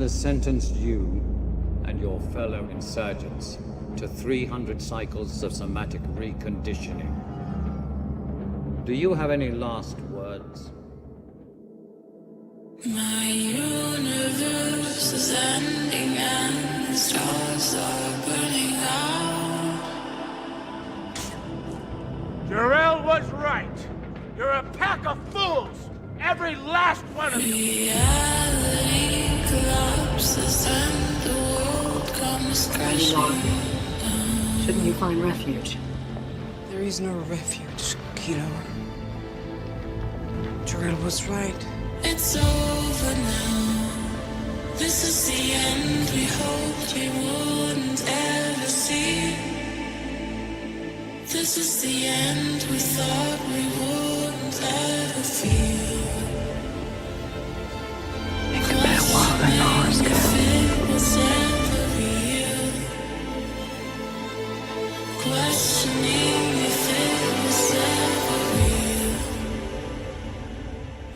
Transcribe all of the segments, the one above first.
Has sentenced you and your fellow insurgents to 300 cycles of somatic reconditioning. Do you have any last words? My universe is ending and the stars are burning out. Jarrell was right. You're a pack of fools. Every last one of you. Reality collapses and the world comes crashing down. Shouldn't you find refuge? There is no refuge, Kilo. Jarrell was right. It's over now. This is the end we hoped we wouldn't ever see. This is the end we thought we wouldn't ever feel. It could be a while than ours, If it was ever real. Questioning if it was ever real.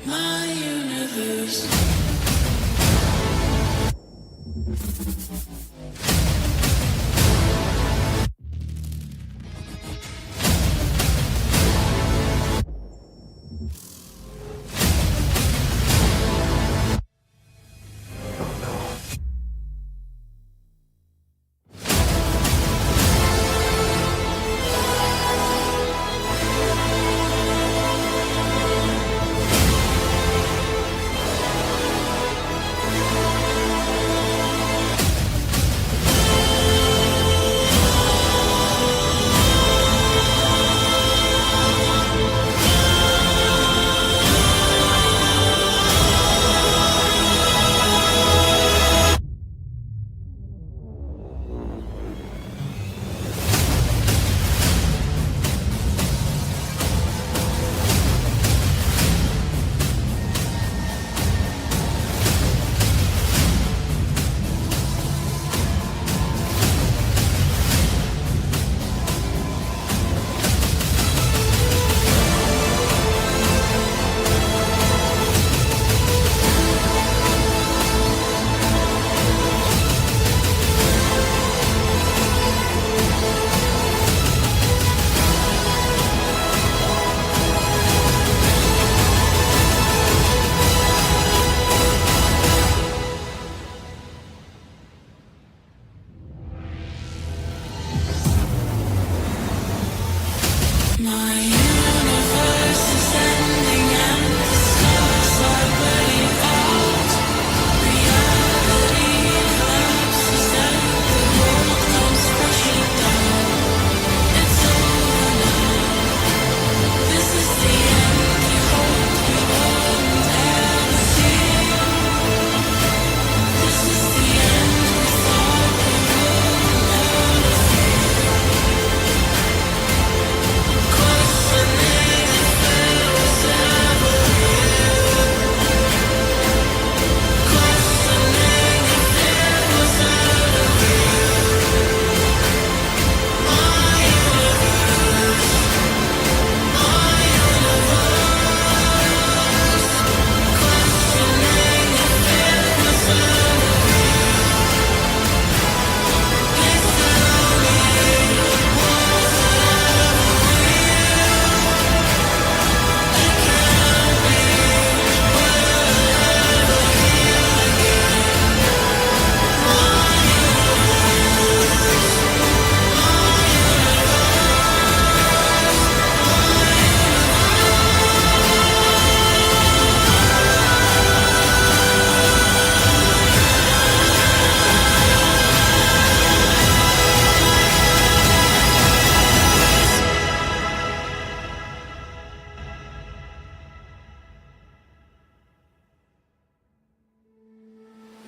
My universe.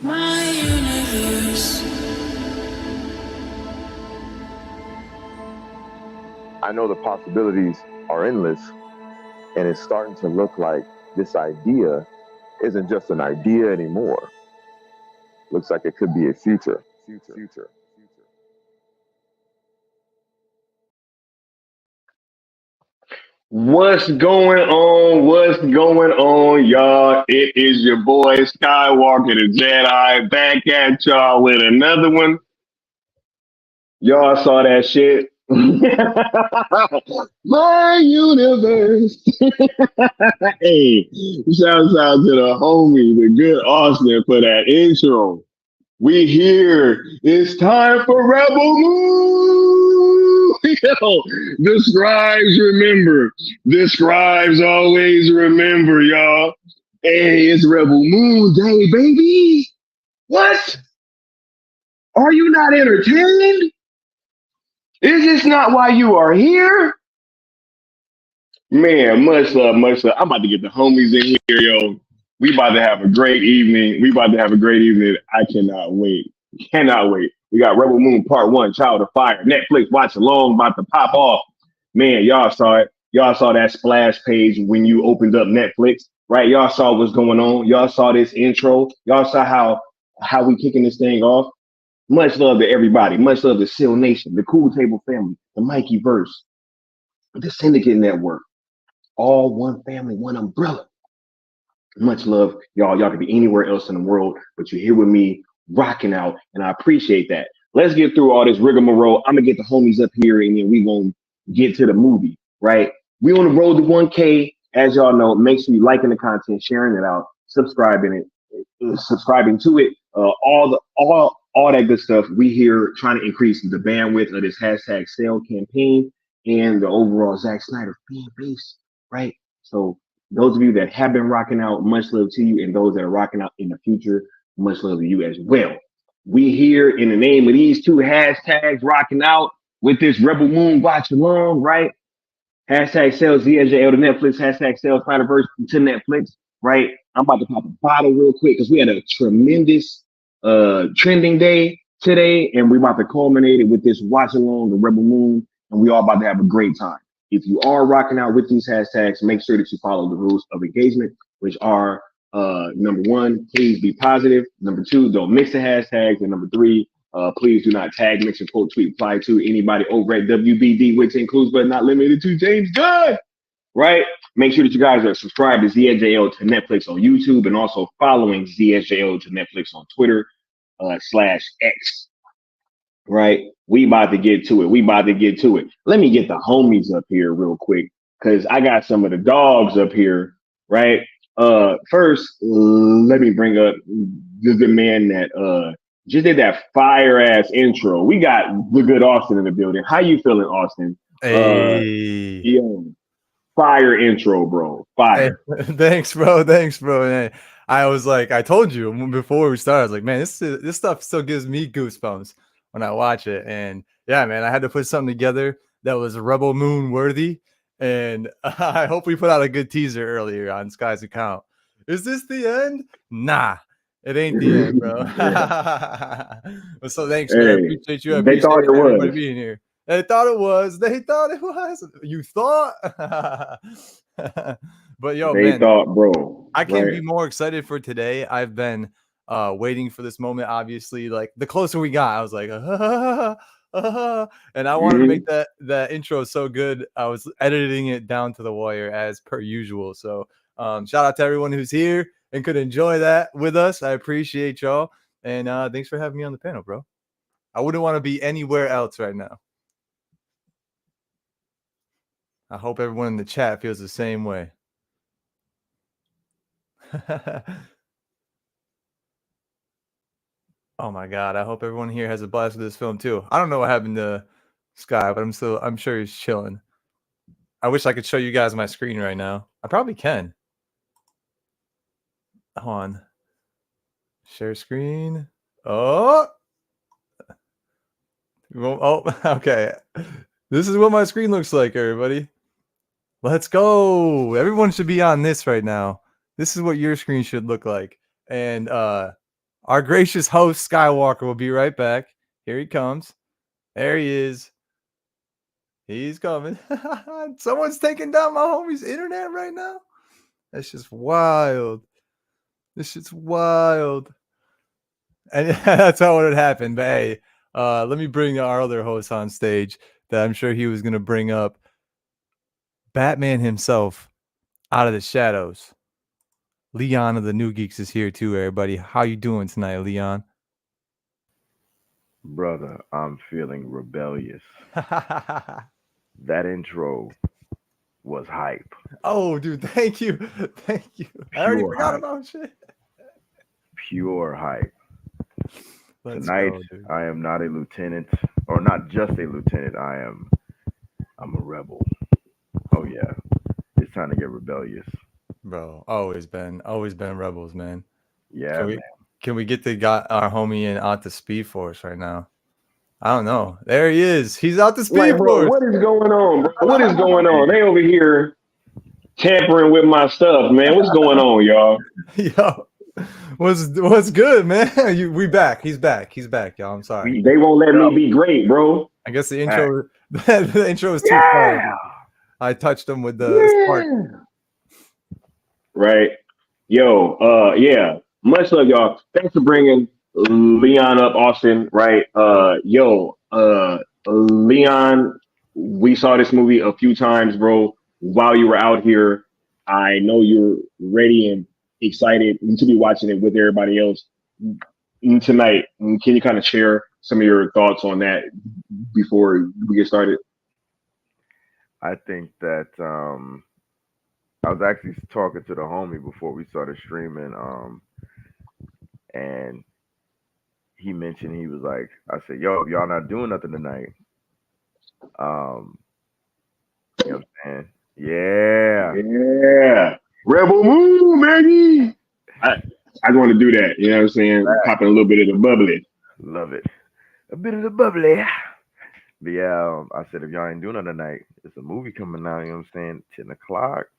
My universe. I know the possibilities are endless, and it's starting to look like this idea isn't just an idea anymore. Looks like it could be a future. What's going on? What's going on, y'all? It is your boy Skywalker the Jedi back at y'all with another one. Y'all saw that shit. My universe. Hey, shouts out to the homie, the good Austin for that intro. We here. It's time for Rebel Moon. Yo, the scribes remember. The scribes always remember, y'all. Hey, it's Rebel Moon Day, baby. What? Are you not entertained? Is this not why you are here? Man, much love, much love. I'm about to get the homies in here, yo. We about to have a great evening. We about to have a great evening. I cannot wait. Cannot wait. We got Rebel Moon Part 1, Child of Fire. Netflix Watchalong about to pop off. Man, y'all saw it. Y'all saw that splash page when you opened up Netflix, right? Y'all saw what's going on. Y'all saw this intro. Y'all saw how we kicking this thing off. Much love to everybody. Much love to Seal Nation, the Cool Table family, the Mikey Verse, the Syndicate Network. All one family, one umbrella. Much love, y'all. Y'all could be anywhere else in the world, but you're here with me, rocking out, and I appreciate that. Let's get through all this rigmarole. I'm gonna get the homies up here, and then we gonna get to the movie, right? We on the road to 1K, as y'all know. Make sure you liking the content, sharing it out, subscribing to it, all that good stuff. We here trying to increase the bandwidth of this hashtag sale campaign and the overall Zack Snyder fan base, right? So those of you that have been rocking out, much love to you, and those that are rocking out in the future, much love to you as well. We here in the name of these two hashtags rocking out with this Rebel Moon Watch Along, right? Hashtag sales ZSJL to Netflix, hashtag sales Spider-Verse to Netflix, right? I'm about to pop a bottle real quick because we had a tremendous trending day today, and we're about to culminate it with this Watch Along, the Rebel Moon, and we all about to have a great time. If you are rocking out with these hashtags, make sure that you follow the rules of engagement, which are number one, please be positive. Number two, don't mix the hashtags. And number three, please do not tag, mix, and quote, tweet, apply to anybody over at WBD, which includes but not limited to James Gunn. Right? Make sure that you guys are subscribed to ZSJO to Netflix on YouTube and also following ZSJO to Netflix on Twitter /X. Right? We about to get to it. Let me get the homies up here real quick because I got some of the dogs up here, right? First, let me bring up the man that just did that fire ass intro. We got the good Austin in the building. How you feeling, Austin? Hey. Fire intro, bro. Fire. Hey, thanks, bro. Hey, I was like, I told you before we started, I was like, man, this stuff still gives me goosebumps when I watch it. And yeah, man, I had to put something together that was Rebel Moon worthy. And I hope we put out a good teaser earlier on Sky's account. Is this the end? Nah, it ain't the end, bro. So thanks, man. I appreciate you. I appreciate everybody being here. They thought it was. You thought? But yo, they man, thought, bro. I can't be more excited for today. I've been waiting for this moment. Obviously, like the closer we got, I was like, and I wanted to make that intro so good. I was editing it down to the wire as per usual. So shout out to everyone who's here and could enjoy that with us. I appreciate y'all, and thanks for having me on the panel, bro. I wouldn't want to be anywhere else right now. I hope everyone in the chat feels the same way. Oh my God. I hope everyone here has a blast with this film too. I don't know what happened to Sky, but I'm sure he's chilling. I wish I could show you guys my screen right now. I probably can. Hold on. Share screen. Oh, okay. This is what my screen looks like, everybody. Let's go. Everyone should be on this right now. This is what your screen should look like. And Our gracious host, Skywalker, will be right back. Here he comes. There he is. He's coming. Someone's taking down my homie's internet right now. That's just wild. This shit's wild. And that's how it would happen. But hey, let me bring our other host on stage that I'm sure he was going to bring up. Batman himself out of the shadows. Leon of the New Geeks is here too, everybody. How you doing tonight, Leon? Brother, I'm feeling rebellious. That intro was hype. Oh, dude, thank you. Thank you. I already Pure forgot hype. about shit. Pure hype. Let's Tonight, go, dude. I am not a lieutenant, or not just a lieutenant. I'm a rebel. Oh yeah, it's time to get rebellious. Bro, always been rebels, man. Yeah, man. Can we get our homie in out the Speed Force right now? I don't know. There he is. He's out the Speed Like, bro, Force. what is going on, bro? What is going on? They over here tampering with my stuff, man. What's going on, y'all? Yo, what's good, man? We back. He's back, y'all. I'm sorry. They won't let me be great, bro. I guess the intro the intro is too far. I touched him with the spark. Right. Yo, yeah. Much love, y'all. Thanks for bringing Leon up, Austin. Right. Leon, we saw this movie a few times, bro. While you were out here, I know you're ready and excited to be watching it with everybody else tonight. Can you kind of share some of your thoughts on that before we get started? I think that I was actually talking to the homie before we started streaming, and he mentioned, he was like, I said, yo, if y'all not doing nothing tonight, you know what I'm saying? Yeah. Rebel Moon, Maggie. I want to do that. You know what I'm saying? Popping a little bit of the bubbly. Love it. A bit of the bubbly. But yeah, I said, if y'all ain't doing nothing tonight, it's a movie coming out, you know what I'm saying? 10 o'clock.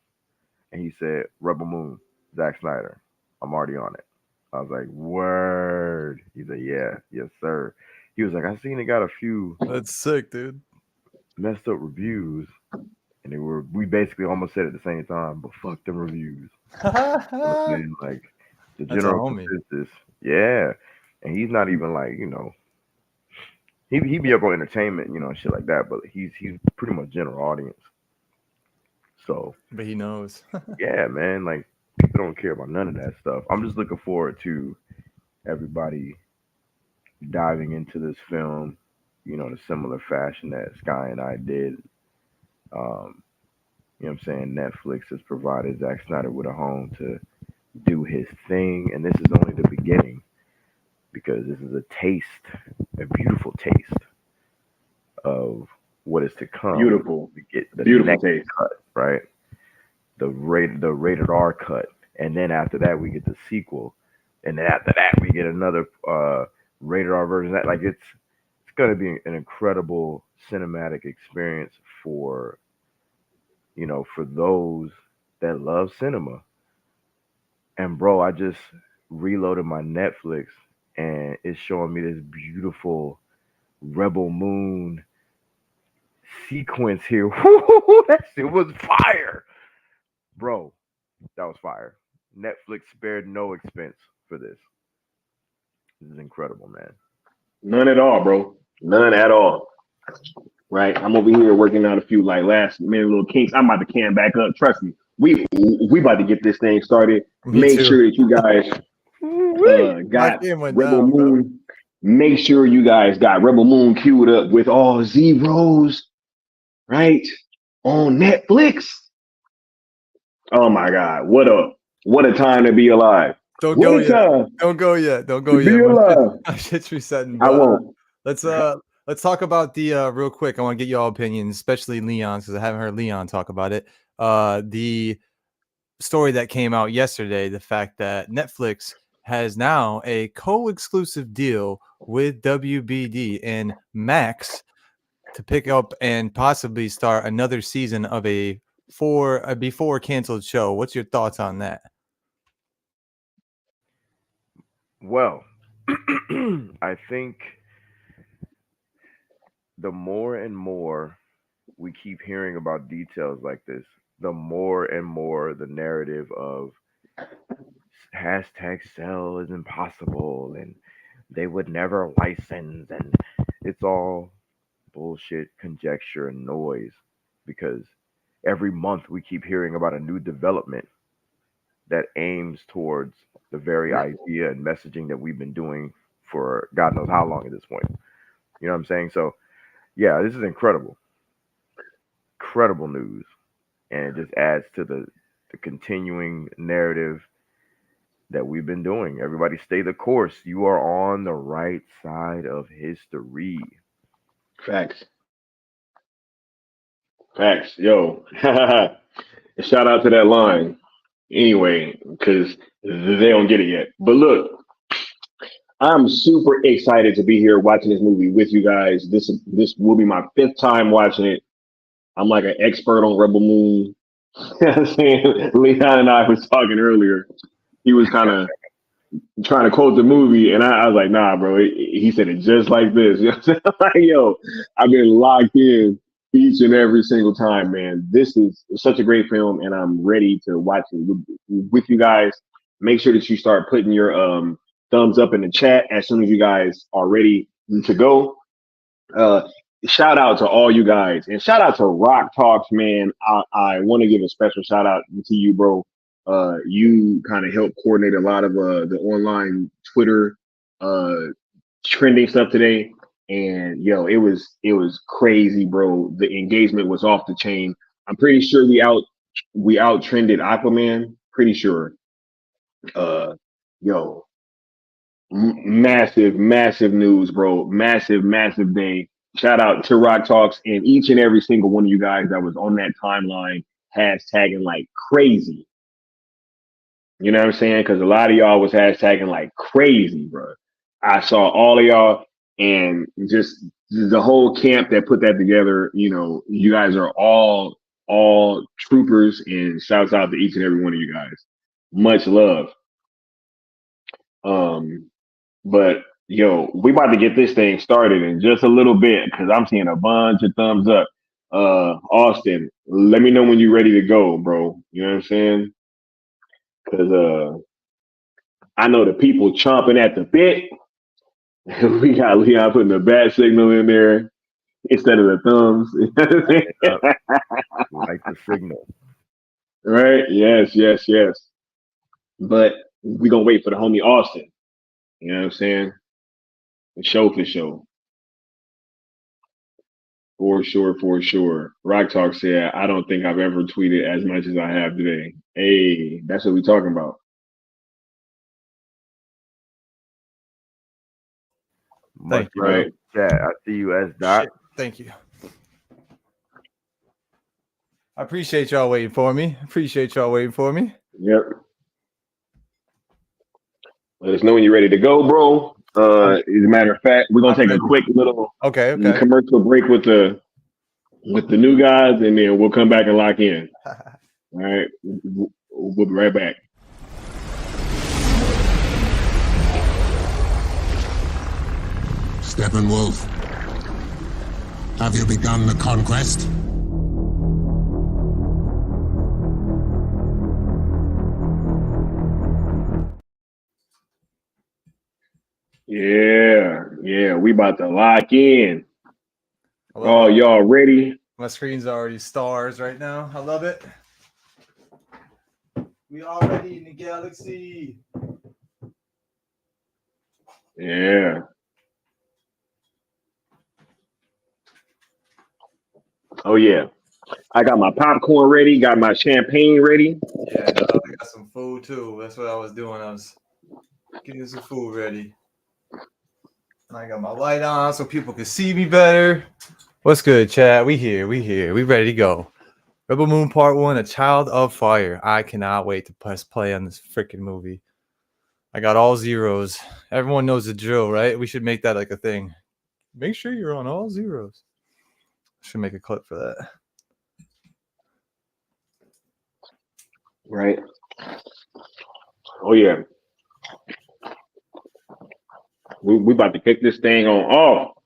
And he said, Rebel Moon, Zack Snyder. I'm already on it. I was like, word. He said, yeah, yes, sir. He was like, I seen it got a few That's sick, dude. messed up reviews. And we basically almost said it at the same time, but fuck them reviews. And like the general consensus. Yeah. And he's not even like, you know, he be up on entertainment, you know, shit like that, but he's pretty much general audience. So, but he knows. Yeah, man, like people don't care about none of that stuff. I'm just looking forward to everybody diving into this film, you know, in a similar fashion that Sky and I did. You know what I'm saying? Netflix has provided Zack Snyder with a home to do his thing, and this is only the beginning, because this is a taste, a beautiful taste of what is to come. Beautiful. We get the beautiful next taste. cut, right? The rated R cut, and then after that we get the sequel, and then after that we get another rated R version. That like it's going to be an incredible cinematic experience for, you know, for those that love cinema. And bro, I just reloaded my Netflix, and it's showing me this beautiful Rebel Moon sequence here. That shit was fire. Bro, that was fire. Netflix spared no expense for this. This is incredible, man. None at all, bro. None at all. Right? I'm over here working out a few like last minute little kinks. I'm about to can back up. Trust me. We about to get this thing started. Make sure that you guys got Rebel Moon. Bro. Make sure you guys got Rebel Moon queued up with all zeros, right? On Netflix. Oh my God. What a time to be alive. Don't go yet. My shit's resetting. But, I won't. Let's talk about the real quick. I want to get y'all opinions, especially Leon's, because I haven't heard Leon talk about it. The story that came out yesterday, the fact that Netflix has now a co-exclusive deal with WBD and Max to pick up and possibly start another season of a before canceled show. What's your thoughts on that? Well, I think the more and more we keep hearing about details like this, the more and more the narrative of hashtag sell is impossible and they would never license, and it's all bullshit, conjecture, and noise because every month we keep hearing about a new development that aims towards the very idea and messaging that we've been doing for God knows how long at this point. You know what I'm saying? So, yeah, this is incredible. Incredible news. And it just adds to the continuing narrative that we've been doing. Everybody stay the course. You are on the right side of history. Facts. Facts. Yo. Shout out to that line. Anyway, because they don't get it yet. But look, I'm super excited to be here watching this movie with you guys. This will be my fifth time watching it. I'm like an expert on Rebel Moon. You know what I'm saying? Leon and I was talking earlier. He was kind of trying to quote the movie, and I was like, nah, bro. He said it just like this. You know what I'm saying? Like, yo, I've been locked in each and every single time, man. This is such a great film, and I'm ready to watch it with you guys. Make sure that you start putting your thumbs up in the chat as soon as you guys are ready to go. Uh, Shout out to all you guys, and shout out to Rock Talks, man. I want to give a special shout out to you, bro. You kind of helped coordinate a lot of the online Twitter uh trending stuff today, and yo, it was crazy, bro. The engagement was off the chain. I'm pretty sure we out trended Aquaman. Pretty sure. Uh, yo, massive, massive news, bro. Massive, massive day. Shout out to Rock Talks and each and every single one of you guys that was on that timeline hashtagging like crazy. You know what I'm saying? Because a lot of y'all was hashtagging like crazy, bro. I saw all of y'all and just the whole camp that put that together. You know, you guys are all troopers, and shouts out to each and every one of you guys. Much love. Um, But yo, we about to get this thing started in just a little bit because I'm seeing a bunch of thumbs up. Austin, let me know when you're ready to go, bro. You know what I'm saying? Because I know the people chomping at the bit. We got Leon putting the bat signal in there instead of the thumbs. Up like the signal. Right? Yes, yes, yes. But we gonna wait for the homie Austin. You know what I'm saying? For show. For sure, for sure. Rock Talk said, I don't think I've ever tweeted as much as I have today. Hey, that's what we talking about. Much Thank you, love, bro. Right? chat. I see you as Doc. Shit. Thank you. I appreciate y'all waiting for me. Yep. Let us know when you're ready to go, bro. As a matter of fact, we're gonna take a quick little Okay. commercial break with the new guys, and then we'll come back and lock in. All right. We'll be right back. Steppenwolf, have you begun the conquest? Yeah, we about to lock in. I love Oh, it. y'all ready? My screen's already stars right now. I love it. We already in the galaxy. Yeah. Oh yeah. I got my popcorn ready, got my champagne ready. Yeah, I got some food too. That's what I was doing. I was getting some food ready. And I got my light on so people can see me better. What's good, Chad? We here. We ready to go. Rebel Moon Part 1, A Child of Fire. I cannot wait to press play on this freaking movie. I got all zeros. Everyone knows the drill, right? We should make that like a thing. Make sure you're on all zeros. Should make a clip for that. Right. Oh yeah. We about to kick this thing on off.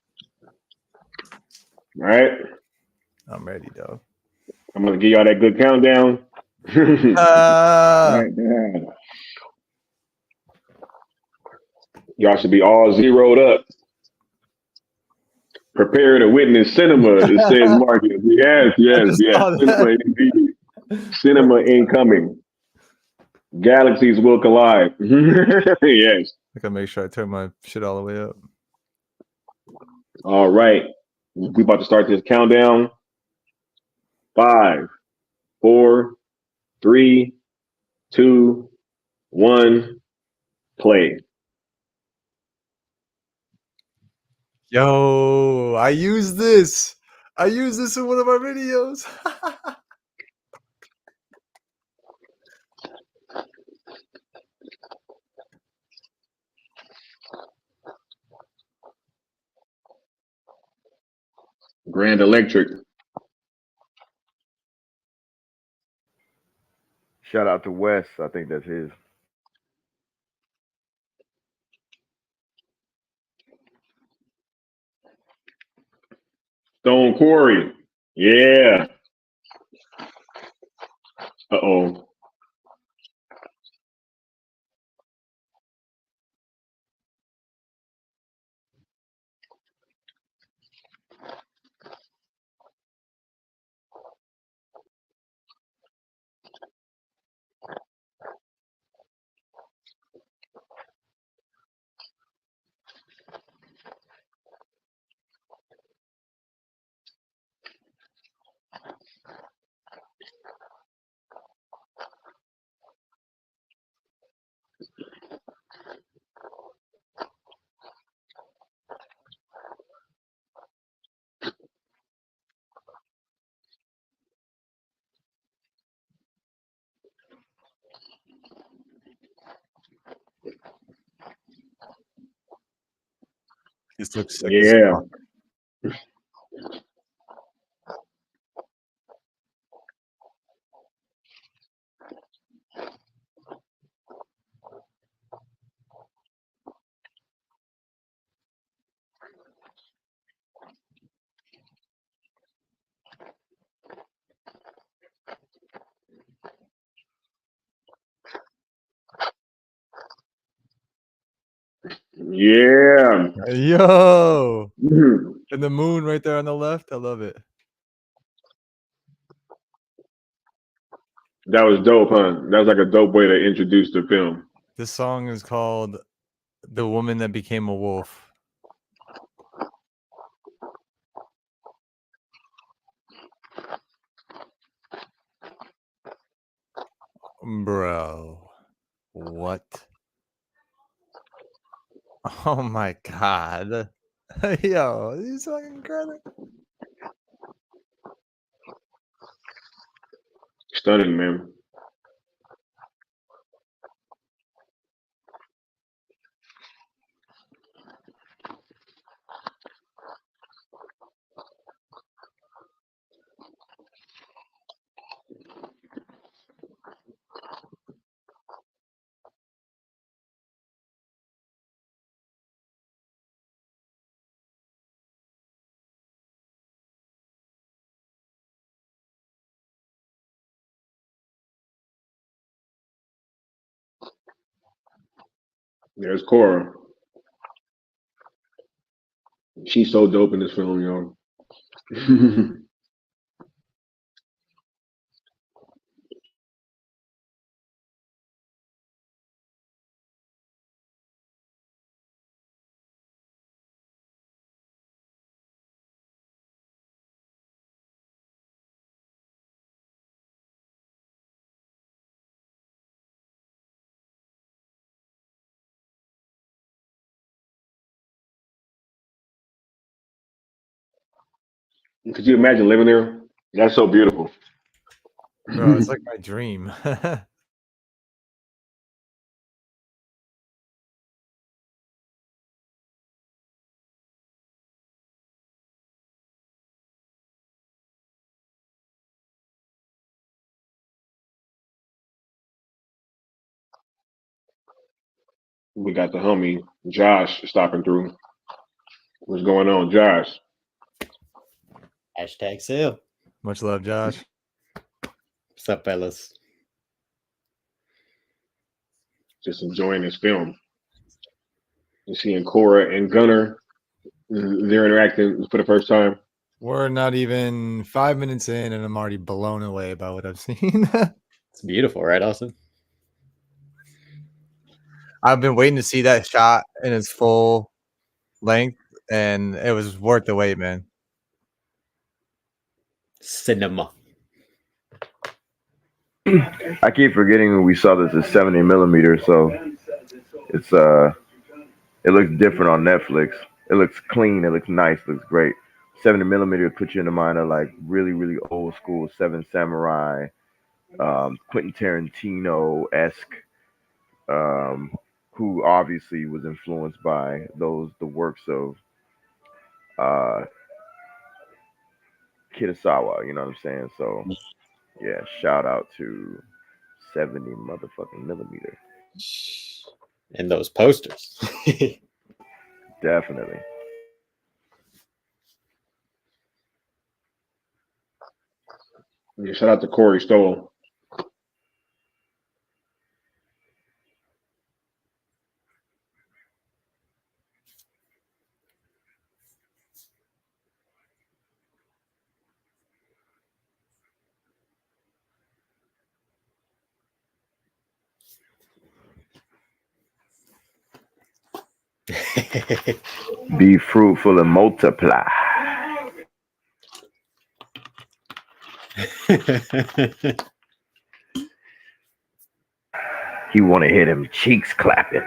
All right. I'm ready, though. I'm gonna give y'all that good countdown. Ah, Y'all should be all zeroed up. Prepare to witness cinema, it says Marcus. Yes, I yes, just yes. saw Cinema that. indeed. Cinema incoming. Galaxies will collide. Yes. I gotta make sure I turn my shit all the way up. All right. We about to start this countdown. 5, 4, 3, 2, 1, play. Yo, I use this. I use this in one of our videos. Grand Electric. Shout out to Wes. I think that's his. Stone Quarry. Yeah. Uh-oh. This looks sick as Yeah. fuck. Yeah. Yo, Mhm. and the moon right there on the left. I love it. That was dope, huh? That was like a dope way to introduce the film. This song is called "The Woman That Became a Wolf." Bro, what? Oh my god. Yo, he's fucking incredible. Stunning, man. There's Cora. She's so dope in this film, yo. Could you imagine living there? That's so beautiful. Bro, it's like my dream. We got the homie Josh stopping through. What's going on, Josh? Hashtag sale. Much love, Josh. What's up, fellas? Just enjoying this film. You seeing Cora and Gunner. They're interacting for the first time. We're not even 5 minutes in, and I'm already blown away by what I've seen. It's beautiful, right, Austin? I've been waiting to see that shot in its full length, and it was worth the wait, man. Cinema. I keep forgetting we saw this at 70 millimeters, so it's it looks different on Netflix. It looks clean, it looks nice, it looks great. 70 millimeter puts you in the mind of like really, really old school Seven Samurai, Quentin Tarantino esque, who obviously was influenced by the works of uh, Kurosawa. You know what I'm saying? So yeah, shout out to 70 motherfucking millimeter. And those posters. Definitely. Yeah, shout out to Corey Stoll. Be fruitful and multiply. He want to hear them cheeks clapping.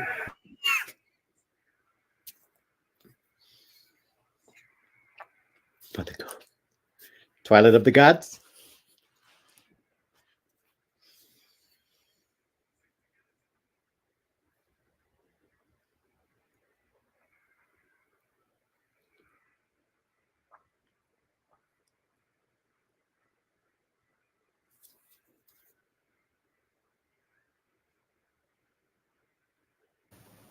Twilight of the Gods.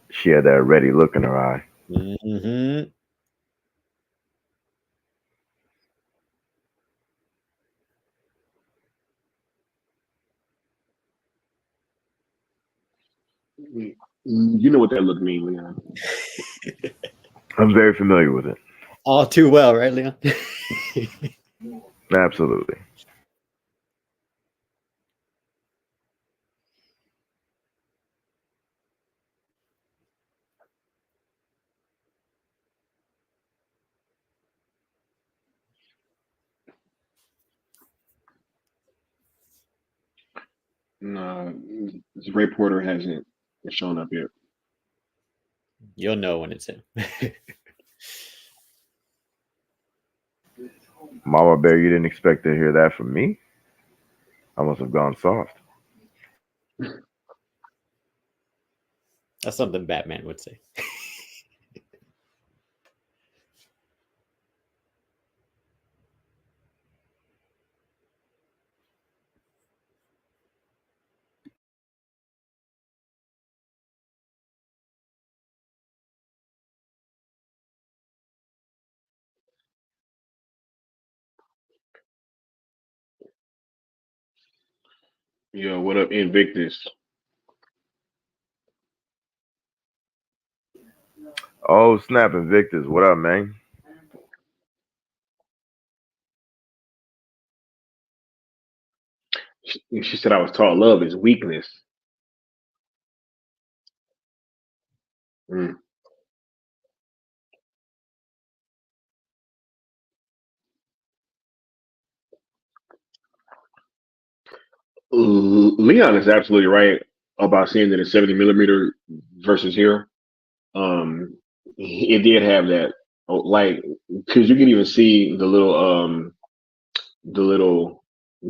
She had that ready look in her eye. Mm-hmm. You know what that look mean, Leon. I'm very familiar with it. All too well, right, Leon? Absolutely. No, Ray Porter hasn't shown up yet. You'll know when it's him. Mama Bear, you didn't expect to hear that from me? I must have gone soft. That's something Batman would say. Yo, what up, Invictus? Oh, snap, Invictus. What up, man? She said I was taught love is weakness. Mm. Leon is absolutely right about saying that it's 70 millimeter versus here. It did have that, like, because you can even see the little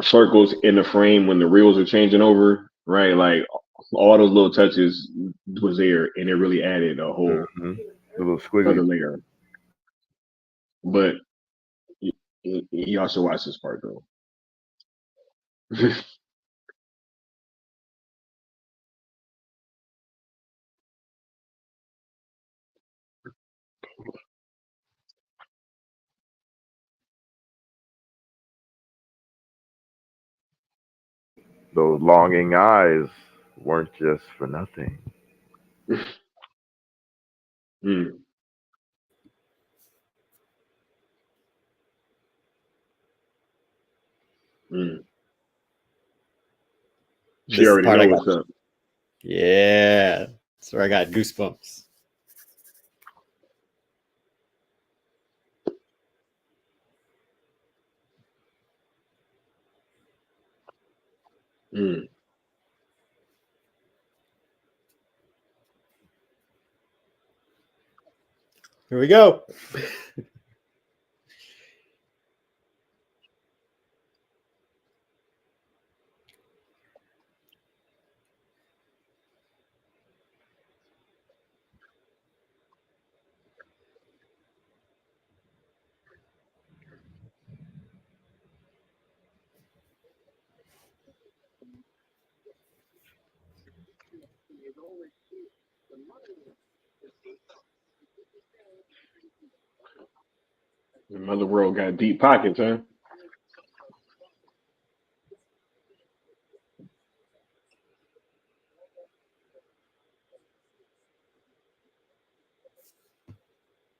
circles in the frame when the reels are changing over, right? Like all those little touches was there, and it really added a whole The little other squiggly. layer. But you also watch this part though. Those longing eyes weren't just for nothing. Mm, mm. She This is the already part know I got. what's up. Yeah. That's where I got goosebumps. Mm. Here we go. The mother world got deep pockets, huh?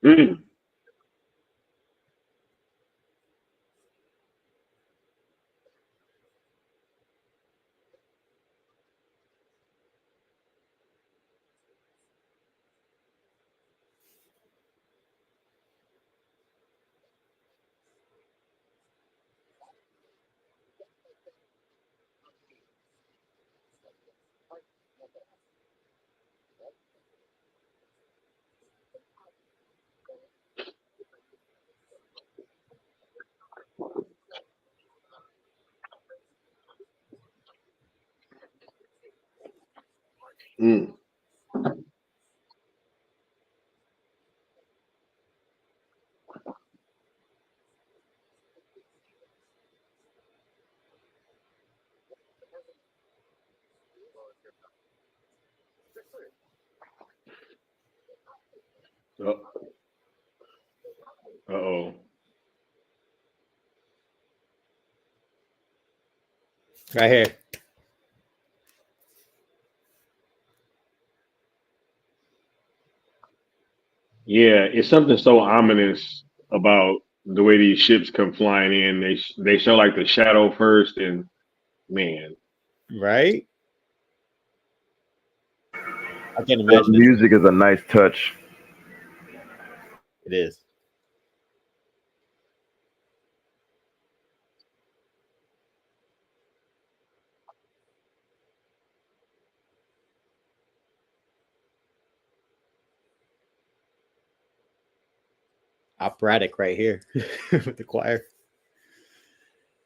Mm. Mm. Uh oh. Right here. Yeah, it's something so ominous about the way these ships come flying in. They show like the shadow first, and man, Right? I can The imagine it's music is a nice touch. it is. Operatic right here with the choir.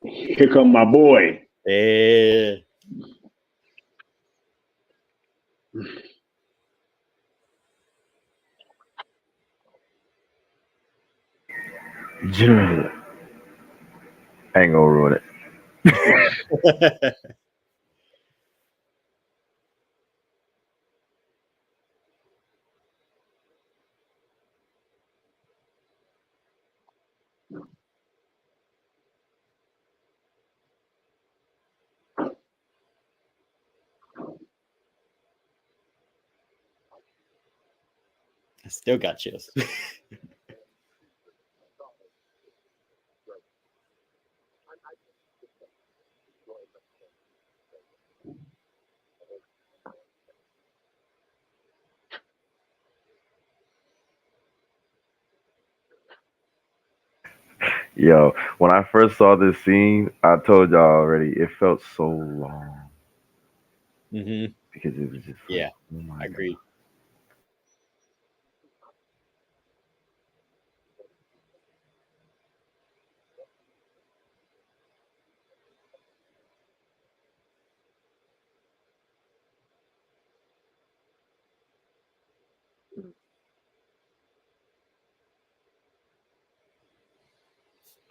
here come my boy. Yeah. I ain't gonna ruin it. I still got chills. Yo, when I first saw this scene, I told y'all already, it felt so long hmm because it was just like, Yeah, oh I my god. agree.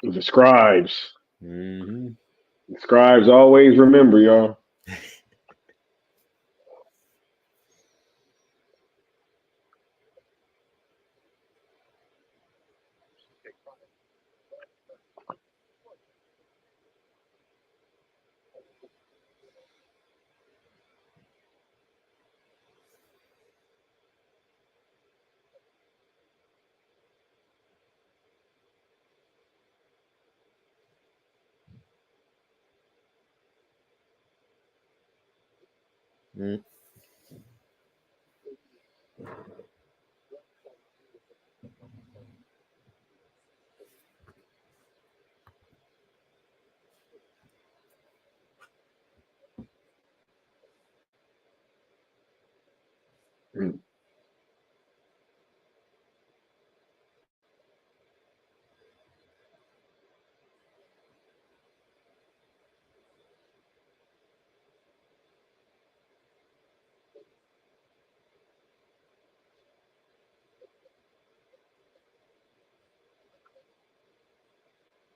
The scribes. hmm The scribes always remember, y'all. Mm. Mm.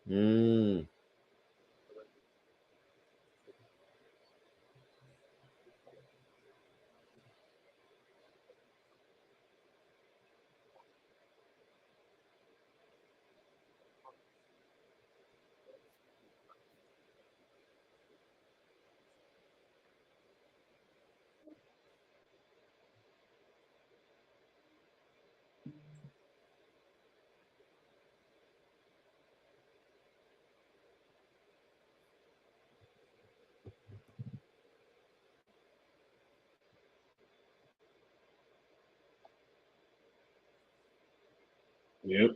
Mm. Yep.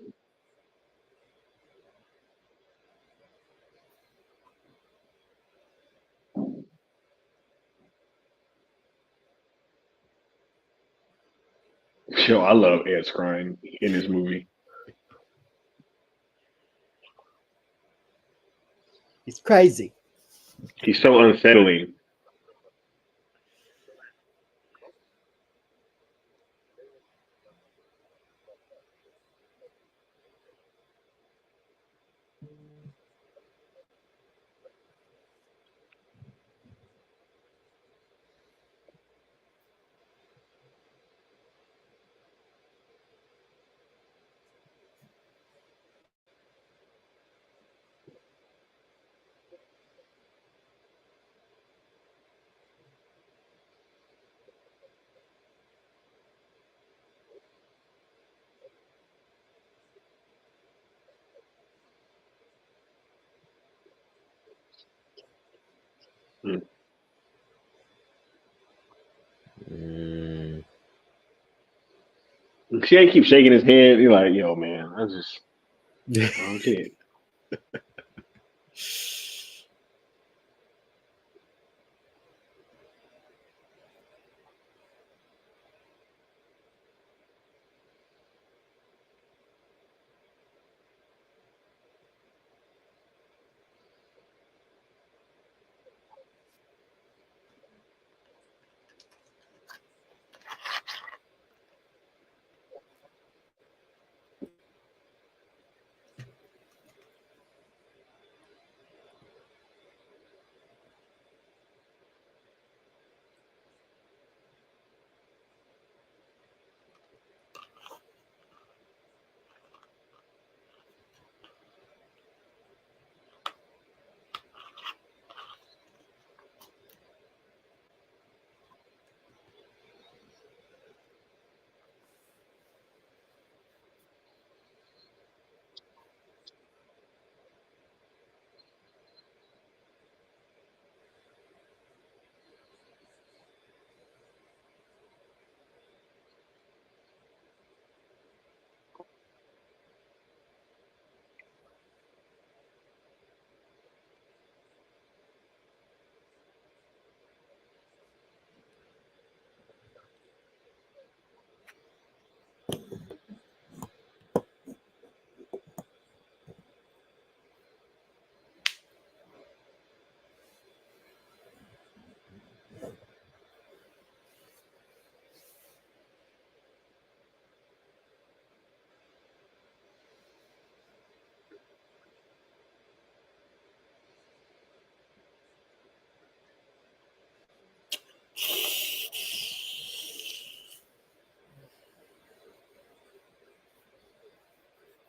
Yo, I love Ed Skrein in this movie. He's crazy. He's so unsettling. Mm. Mm. He keeps shaking his head. He's like, yo, man, okay.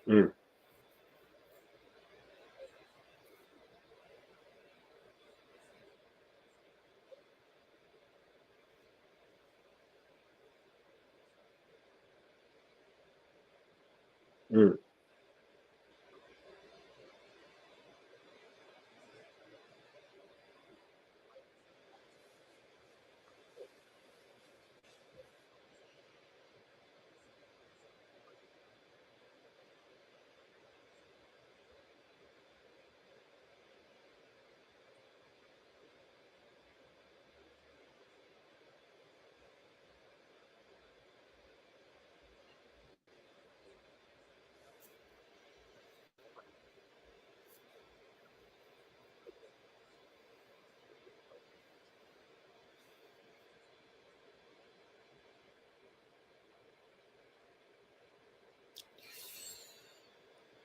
Mm. Mm.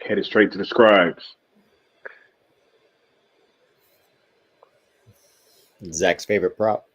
Headed straight to the scribes. Zach's favorite prop.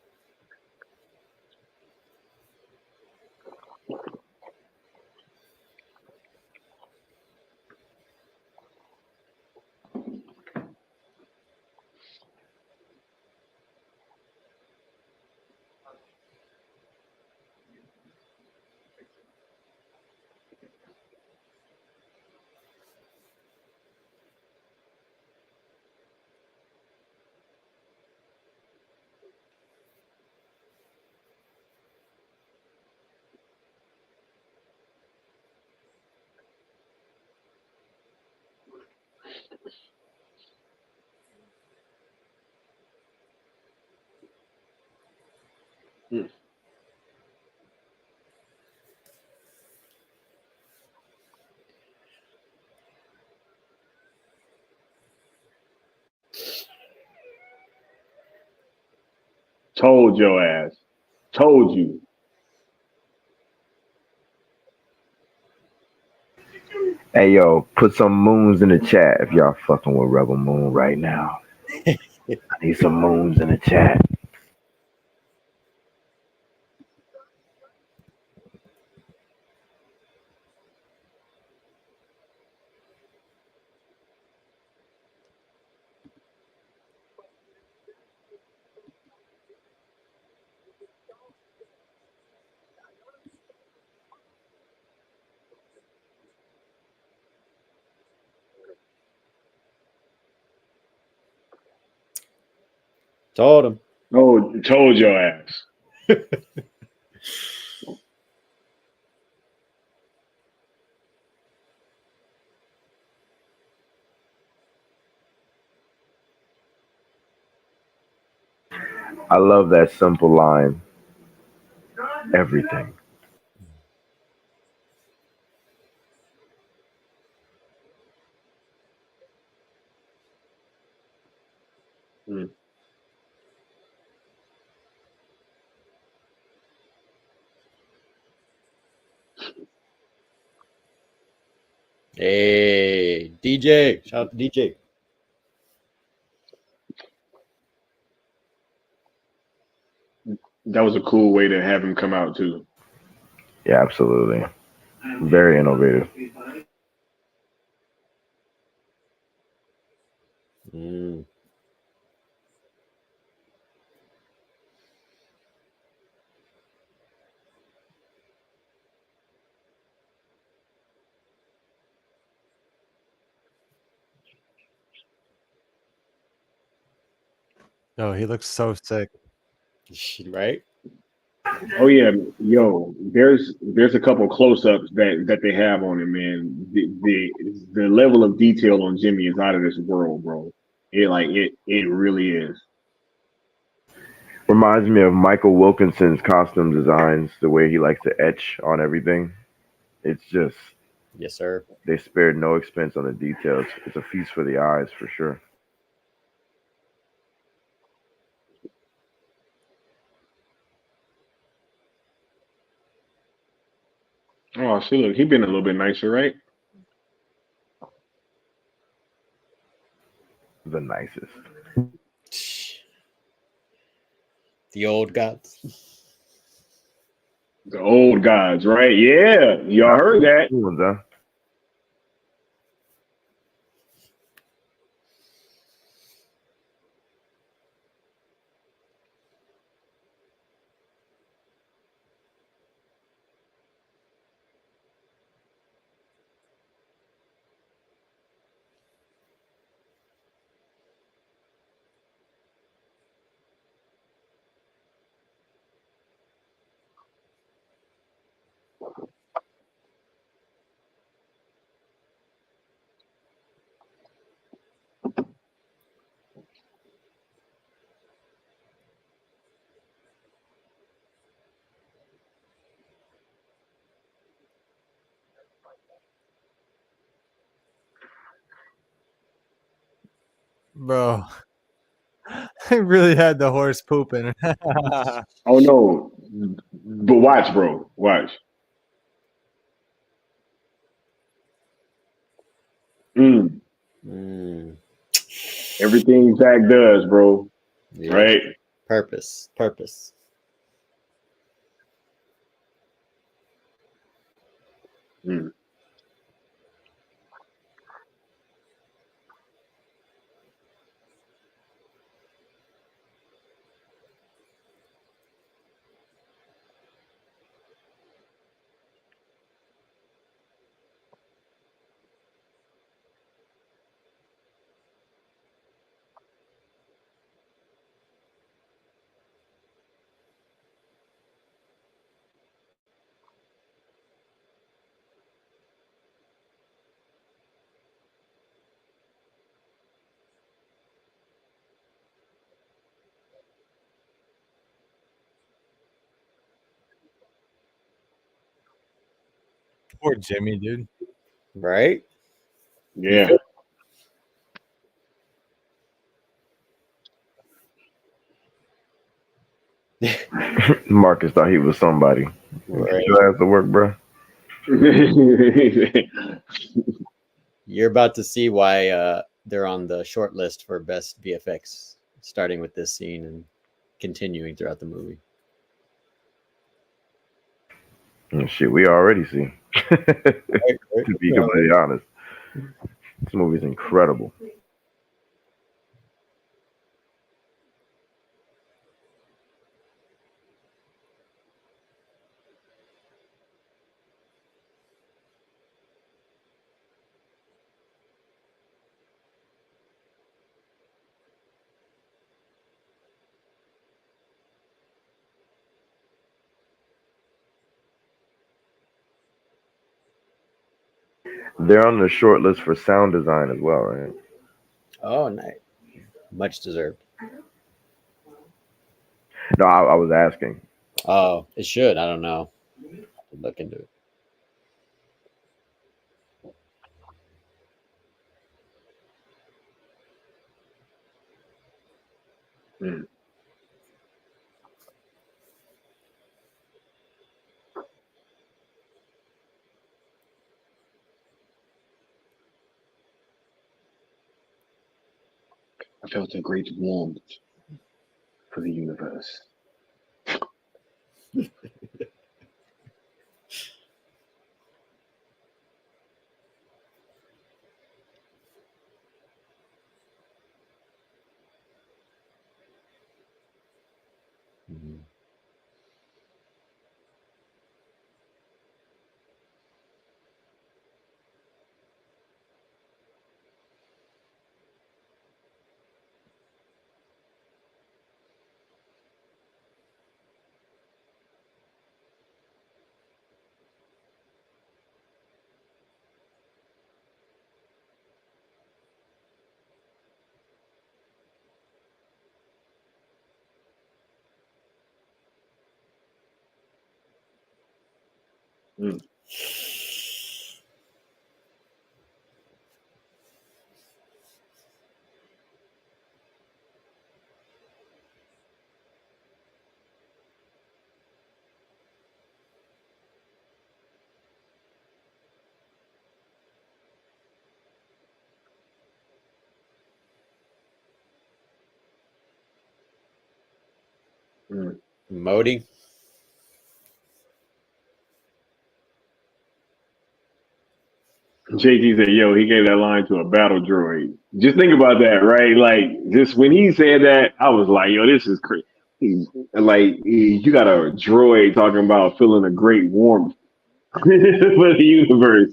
Told your ass. Told you. Hey yo, put some moons in the chat if y'all fucking with Rebel Moon right now. I need some moons in the chat. Told him. Oh, told your ass. I love that simple line. Everything. Mm. Hey, DJ. Shout out to DJ. That was a cool way to have him come out too. Yeah, absolutely. Very innovative. Mm. Oh, he looks so sick. Right? Oh yeah, yo, there's a couple close ups that they have on him, man. The level of detail on Jimmy is out of this world, bro. It really is. Reminds me of Michael Wilkinson's costume designs, the way he likes to etch on everything. It's just, Yes, sir. they spared no expense on the details. It's a feast for the eyes for sure. Oh, see, look, he been a little bit nicer, right? The nicest. The old gods. The old gods, right? Yeah, y'all heard that. Good ones, huh? Bro, I really had the horse pooping. Oh no, but watch, bro, watch. Mm. Mm. Everything Zack does, bro. Yeah. Right? Purpose. Mm. Poor Jimmy, dude. Right? Yeah. Marcus thought he was somebody. Right. Get your ass to work, bro. You're about to see why they're on the short list for best VFX, starting with this scene and continuing throughout the movie. Shit, we already see. Right. To be completely honest, this movie's incredible. They're on the short list for sound design as well, right? Oh, nice. Much deserved. No, I was asking. Oh, it should. I don't know. Look into it. Mm. I felt a great warmth for the universe. Mhm. Mm. Mm. Modi. JT said, "Yo, he gave that line to a battle droid." Just think about that, right? Like, just when he said that, I was like, "Yo, this is crazy." You got a droid talking about feeling a great warmth for the universe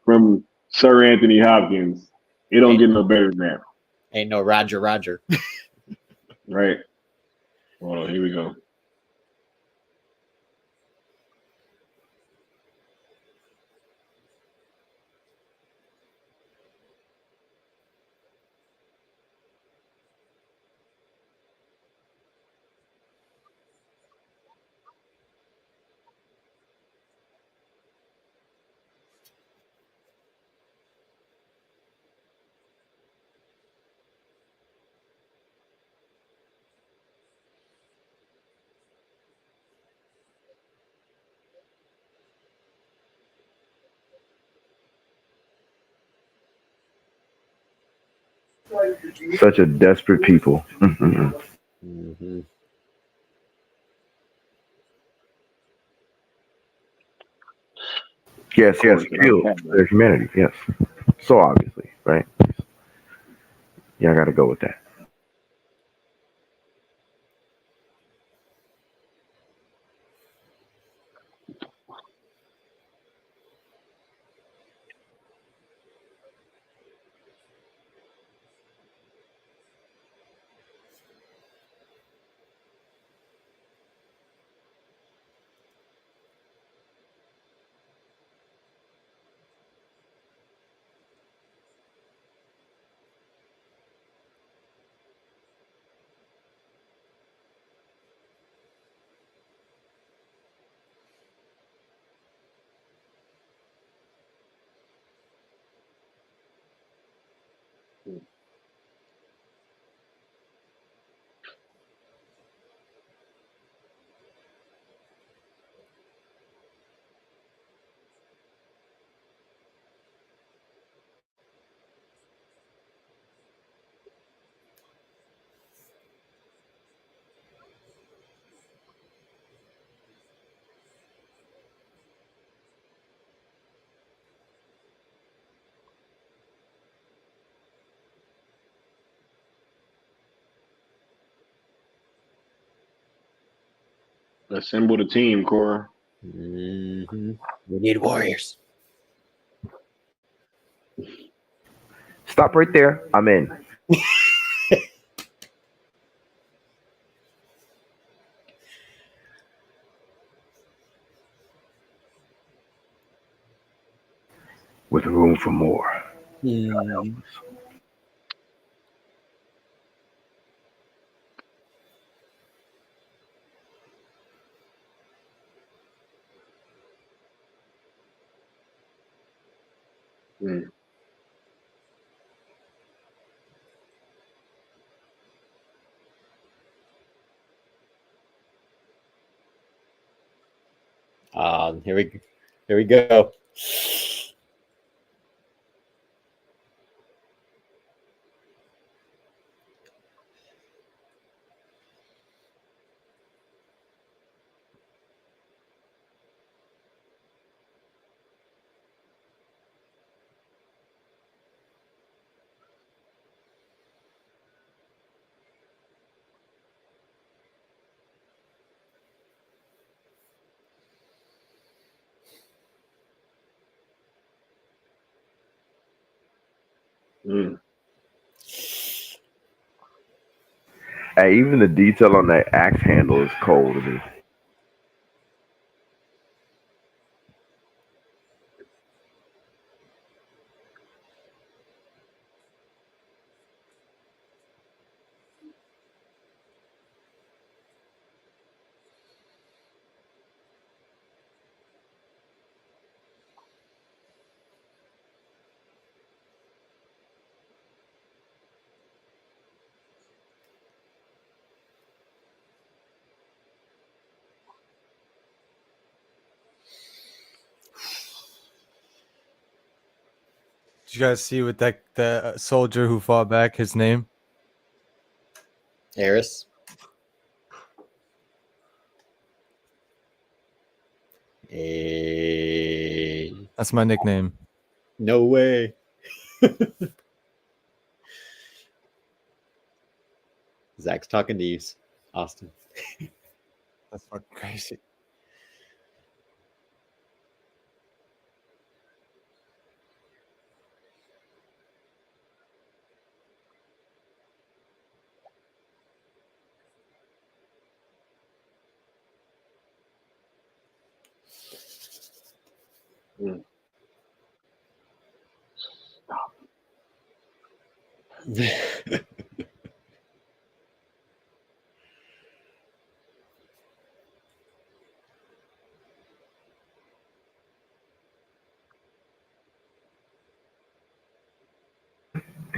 from Sir Anthony Hopkins. It don't get no better than that, Ain't no Roger. right? Well, here we go. Such a desperate people. Mm-hmm. Yes, Of yes, course, kill understandable. their humanity. Yes, so obviously, right? Yeah, I got to go with that. Assemble the team, Cora. Mm-hmm. We need warriors. Stop right there. I'm in. With room for more. Mm. Mm. Here we go. Mm. Hey, even the detail on that axe handle is cold to me. Did you guys see with that the soldier who fought back? His name? Eris. That's my nickname. No way. Zach's talking to you, Austin. That's fucking crazy. Mm.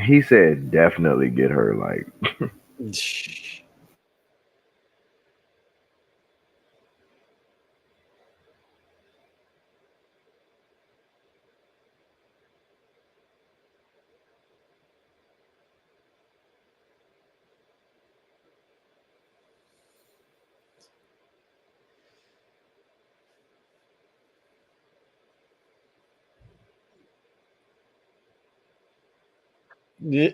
He said definitely get her. Like, Yeah.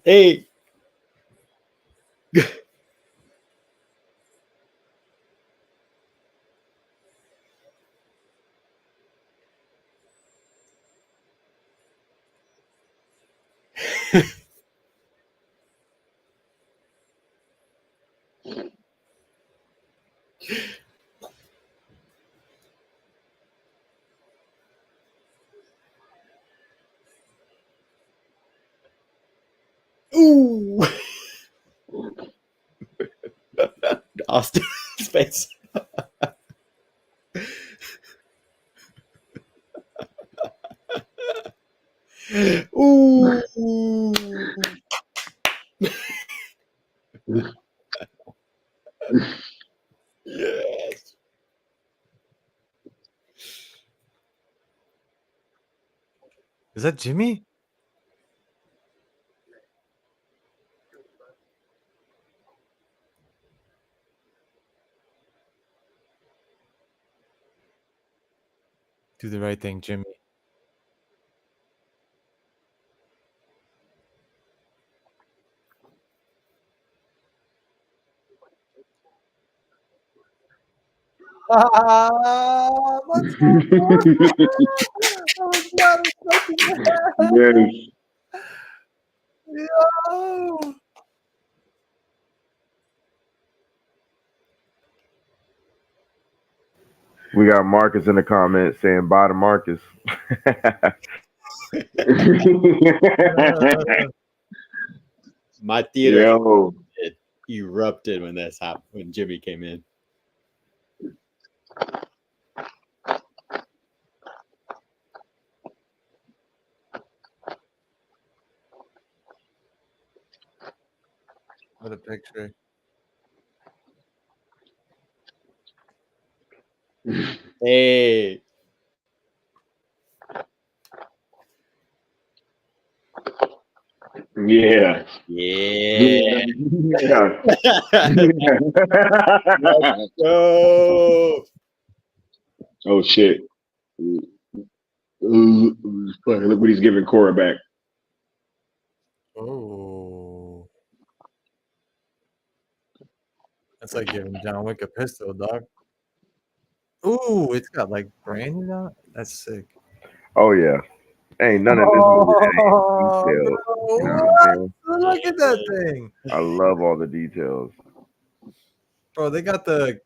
Hey. Ooh. Austin's face. Ooh. Yes. Is that Jimmy? Do the right thing, Jimmy. Let's go. I was not expecting that. Yes. Yo. We got Marcus in the comments saying bye to Marcus. My theater Yo. erupted when this happened, when Jimmy came in. What a picture. Hey. Yeah. Yeah. Yeah. Let's go. Oh shit. Look what he's giving Cora back. Oh. That's like giving John Wick a pistol, dog. Ooh, it's got like branding on it. That's sick. Oh yeah, ain't none of this movie Oh, ain't detailed. bro, You know what I'm what? saying? Look at that thing. I love all the details. Bro, they got the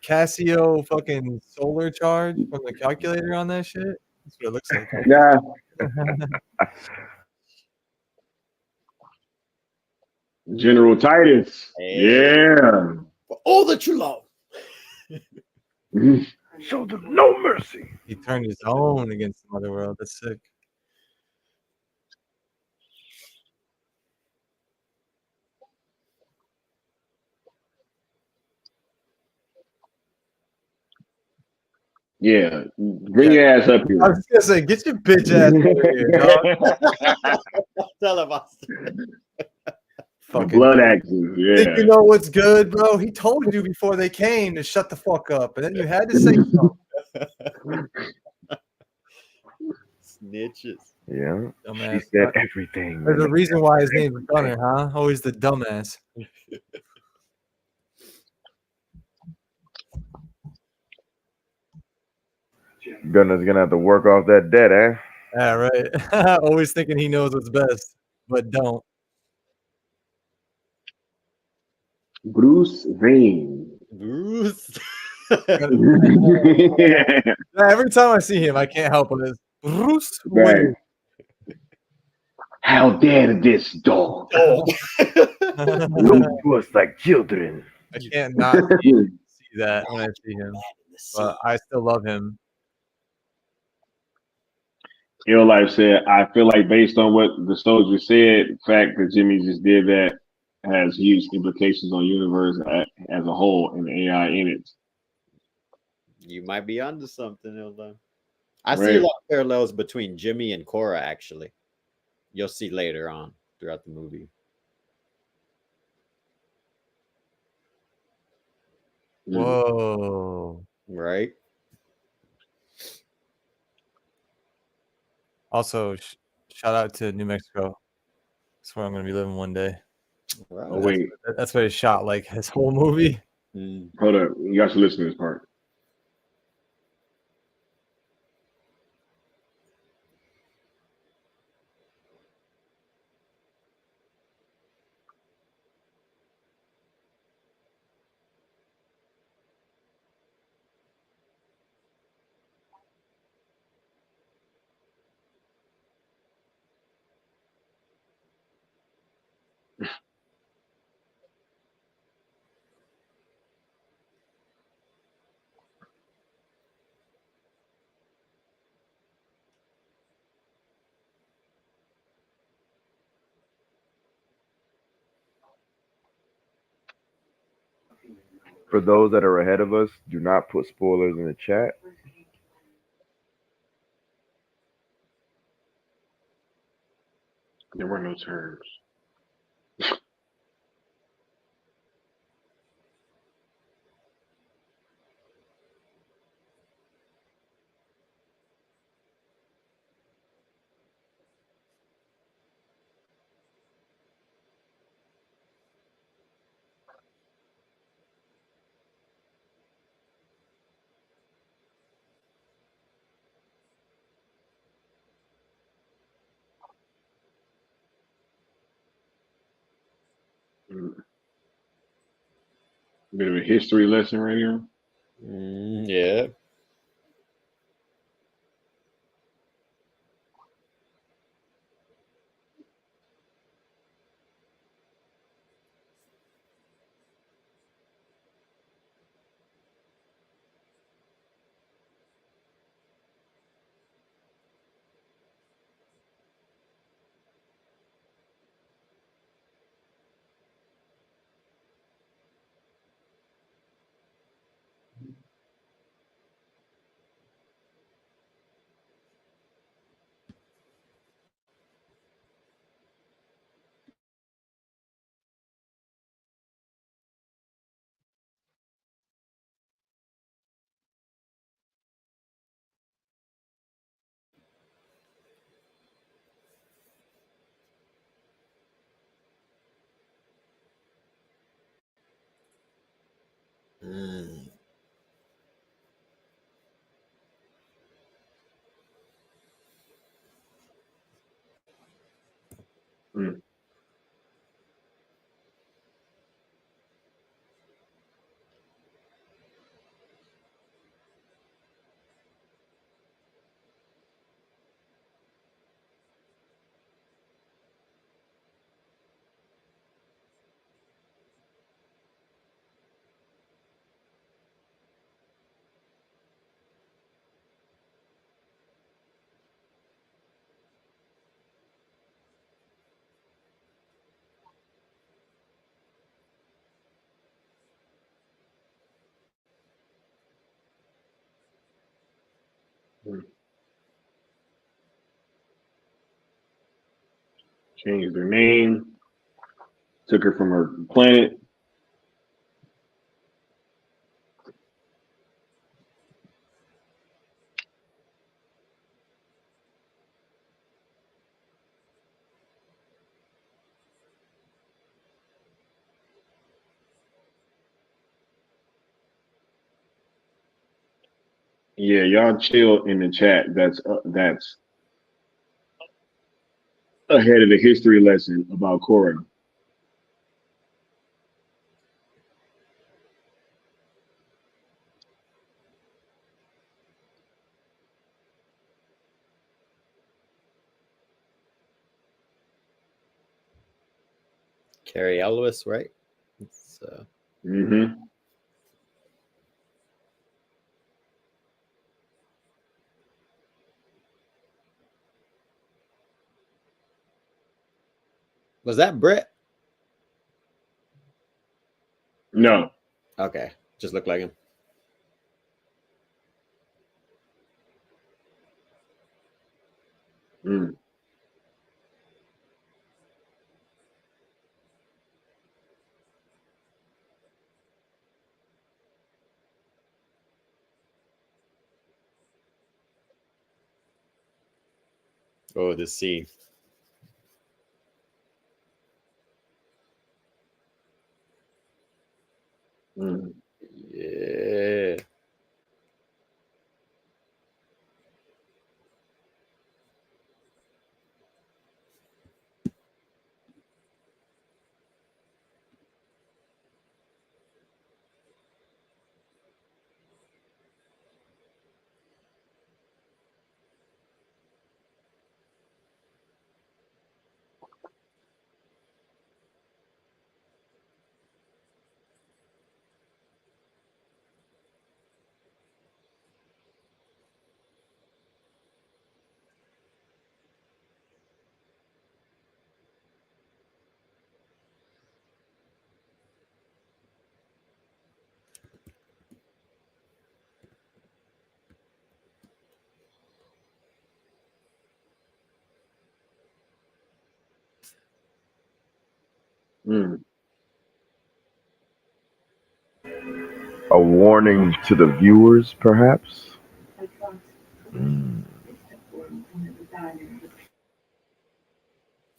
Casio fucking solar charge from the calculator on that shit. That's what it looks like. Yeah. General Titus. Hey. Yeah. For all that you love. Show them no mercy. He turned his own against the other world. That's sick. Yeah. Bring your ass up I here. was just gonna say, get your bitch ass over here, dog. Tell him, Austin. Fucking Blood axes. Yeah. think you know what's good, bro? He told you before they came to shut the fuck up, and then you had to say something. Snitches. Yeah. Dumbass. She said everything. There's a reason why his name's Gunner, huh? Always the dumbass. Gunner's gonna have to work off that debt, eh? Yeah, right. Always thinking he knows what's best, but don't. Bruce Wayne. Bruce. Yeah, every time I see him, I can't help it. It's Bruce Wayne. How dare this dog? Look to us like children. I can't not see that when I see him, but I still love him. Ill Life said, I feel like based on what the soldier said, the fact that Jimmy just did that has huge implications on universe as a whole and the AI in it. You might be onto something, Hilda. I see a Right. lot of parallels between Jimmy and Cora, actually. You'll see later on throughout the movie. Whoa. Right? Also, shout out to New Mexico. That's where I'm going to be living one day. Right. Oh wait, That's where he shot like his whole movie. hold up. You guys should listen to this part. For those that are ahead of us, do not put spoilers in the chat. There were no terms. Bit of a history lesson right here. Yeah. Mm. Mm. Changed their name. Took her from her planet. Yeah, y'all chill in the chat. That's ahead of the history lesson about Korra. Carrie Ellis, right? It's, Mm-hmm. was that Brett? No. Okay. Just looked like him. Mm. Oh, the sea. Mm. Yeah. Mm. A warning to the viewers, perhaps. Mm.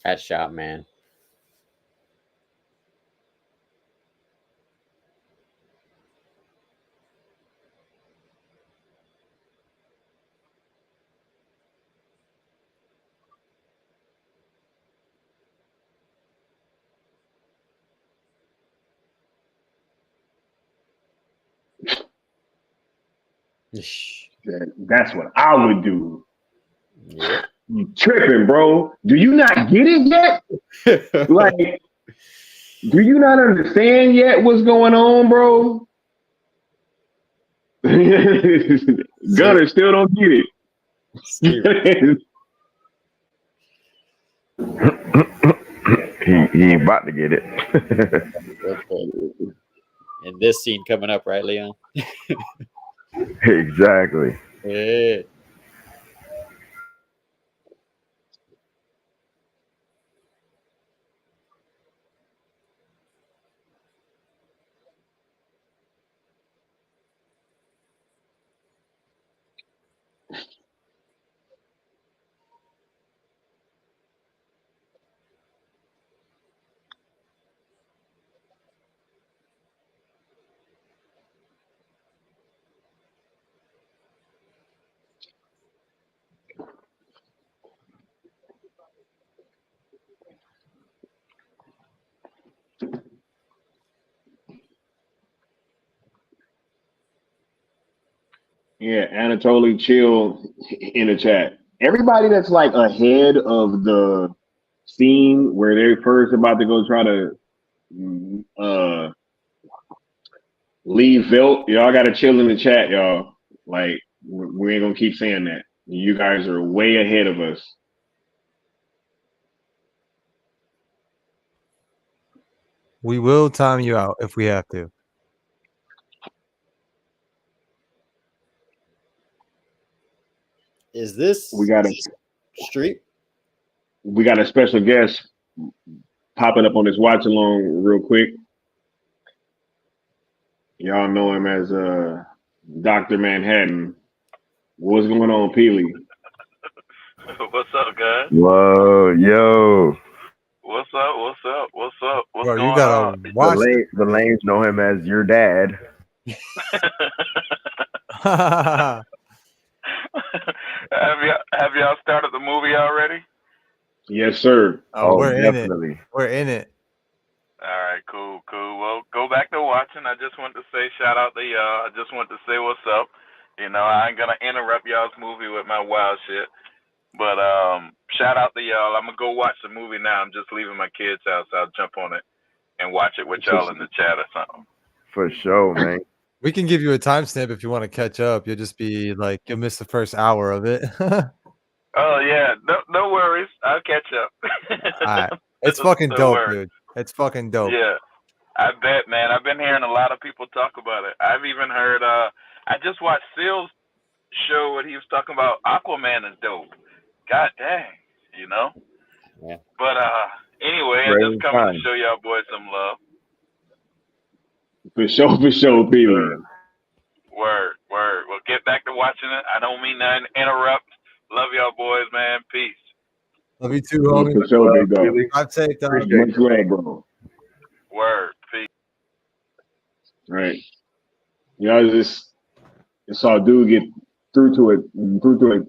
That shot, man. That's what I would do. Yep. You tripping, bro? Do you not get it yet? Like, do you not understand yet what's going on, bro? Gunner still don't get it. He ain't about to get it. And this scene coming up, right, Leon? Exactly. Yeah. Yeah, Anatoly Chill in the chat. Everybody that's like ahead of the scene where they're first about to go try to leave Velt, y'all gotta chill in the chat, y'all. Like, we ain't gonna keep saying that. You guys are way ahead of us. We will time you out if we have to. Is this We got Street? a special guest popping up on this watch along real quick. Y'all know him as Dr. Manhattan. What's going on, Peely? What's up, guys? Whoa, yo. What's up? What's up? What's up? What's Bro, you going gotta on? watch The lanes know him as your dad. Have y'all started the movie already? Yes, sir. Oh, we're definitely. in it. We're in it. All right, cool. Well, go back to watching. I just want to say shout out to y'all. I just want to say what's up. You know, I ain't gonna interrupt y'all's movie with my wild shit. But shout out to y'all. I'm gonna go watch the movie now. I'm just leaving my kids' house. I'll jump on it and watch it with y'all in the chat or something. For sure, man. We can give you a timestamp if you want to catch up. You'll just be like, you'll miss the first hour of it. Oh yeah, no worries. I'll catch up. All right. It's fucking dope, dude. It's fucking dope. Yeah, I bet, man. I've been hearing a lot of people talk about it. I've even heard. I just watched Seal's show where he was talking about Aquaman is dope. God dang, you know. Yeah. But anyway, I just Great coming to time. show y'all boys some love. For sure, Peely. Word, word. Well, get back to watching it. I don't mean to interrupt. Love y'all boys, man. Peace. Love you too, homie. For sure, big dog. Drive safe, dog. Appreciate Much love, bro. Word, peace. Right. Y'all just saw a dude get through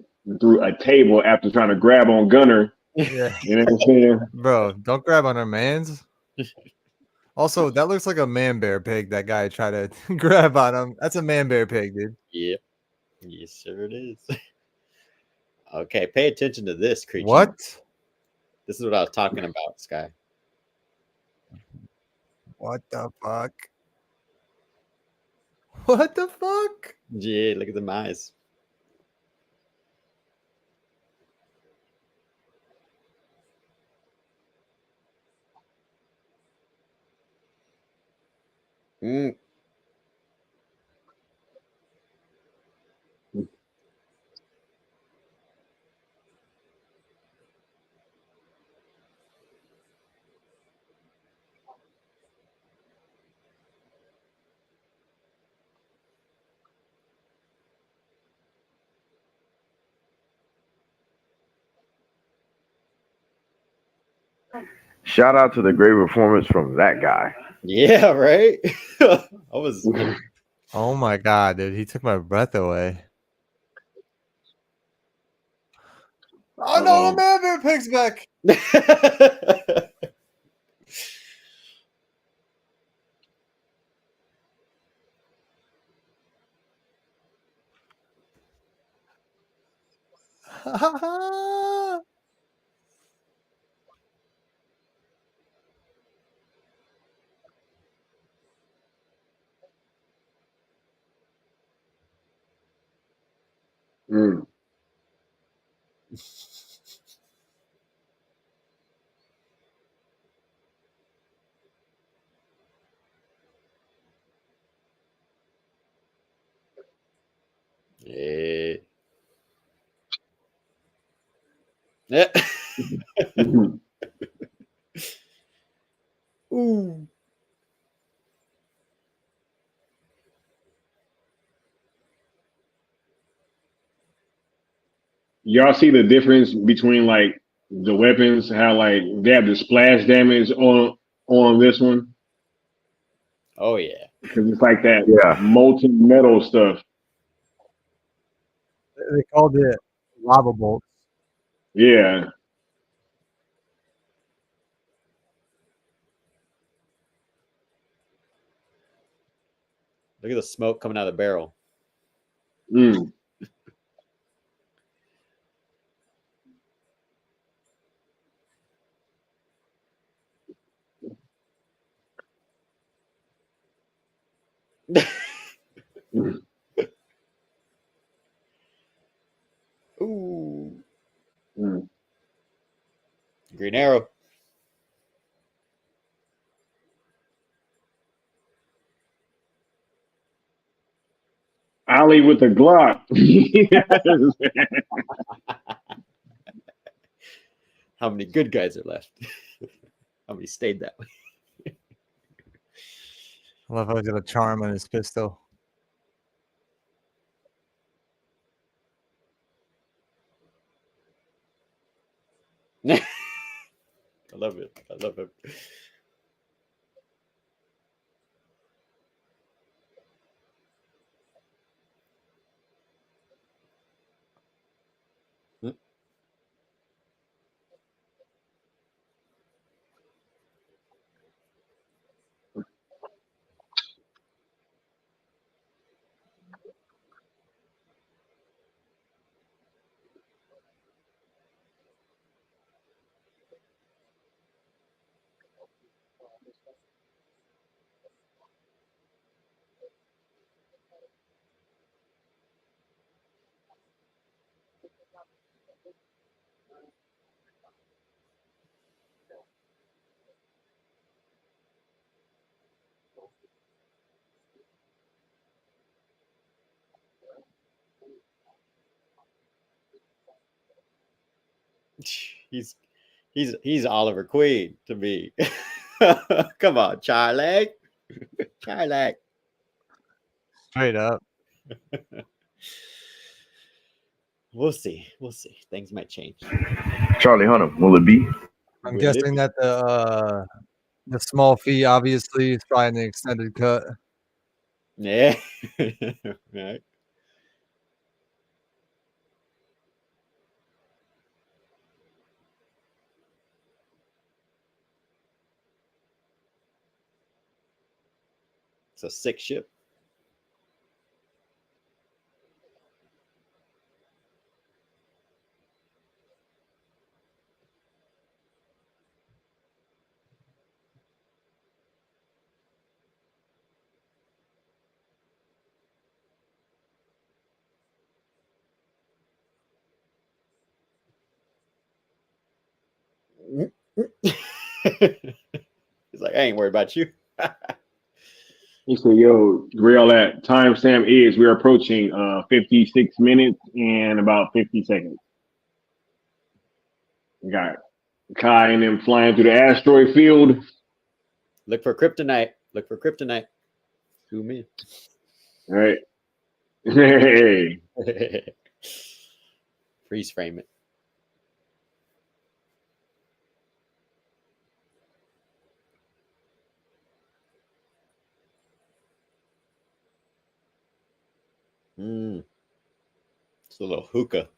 a table after trying to grab on Gunner. Yeah, You know what I'm saying? bro, don't grab on our mans. Also, that looks like a man bear pig. That guy tried to grab on him. That's a man bear pig, dude. Yep. Yes, sir, it is. Okay, pay attention to this creature. What? This is what I was talking about, Sky. What the fuck? What the fuck? Yeah, look at them eyes. Mm. Shout out to the great performance from that guy. Yeah, right? I was. Oh my god, dude. He took my breath away. Oh no, the man bear pig's back. Mm. Yeah. Yeah. Ooh. Y'all see the difference between like the weapons, how like they have the splash damage on this one? Oh yeah. Because it's like that Yeah. molten metal stuff. They called it lava bolt. Yeah. Look at the smoke coming out of the barrel. Mm. Ooh. Mm. Green arrow. Ali with the Glock. How many good guys are left? How many stayed that way? I love how he's got a charm on his pistol. I love it. I love it. He's he's Oliver Queen to me. Come on, Charlie. Charlie. Straight up. We'll see. We'll see. Things might change. Charlie Hunnam, will it be? I'm Will it guessing be? that the small fee obviously is probably an extended cut. Yeah. Right. It's a sick ship. He's like, I ain't worried about you. He said, yo, where all that timestamp is, we're approaching 56 minutes and about 50 seconds. We got Kai and them flying through the asteroid field. Look for kryptonite. Look for kryptonite. Zoom in. All right. Hey. Freeze frame it. It's a little hookah.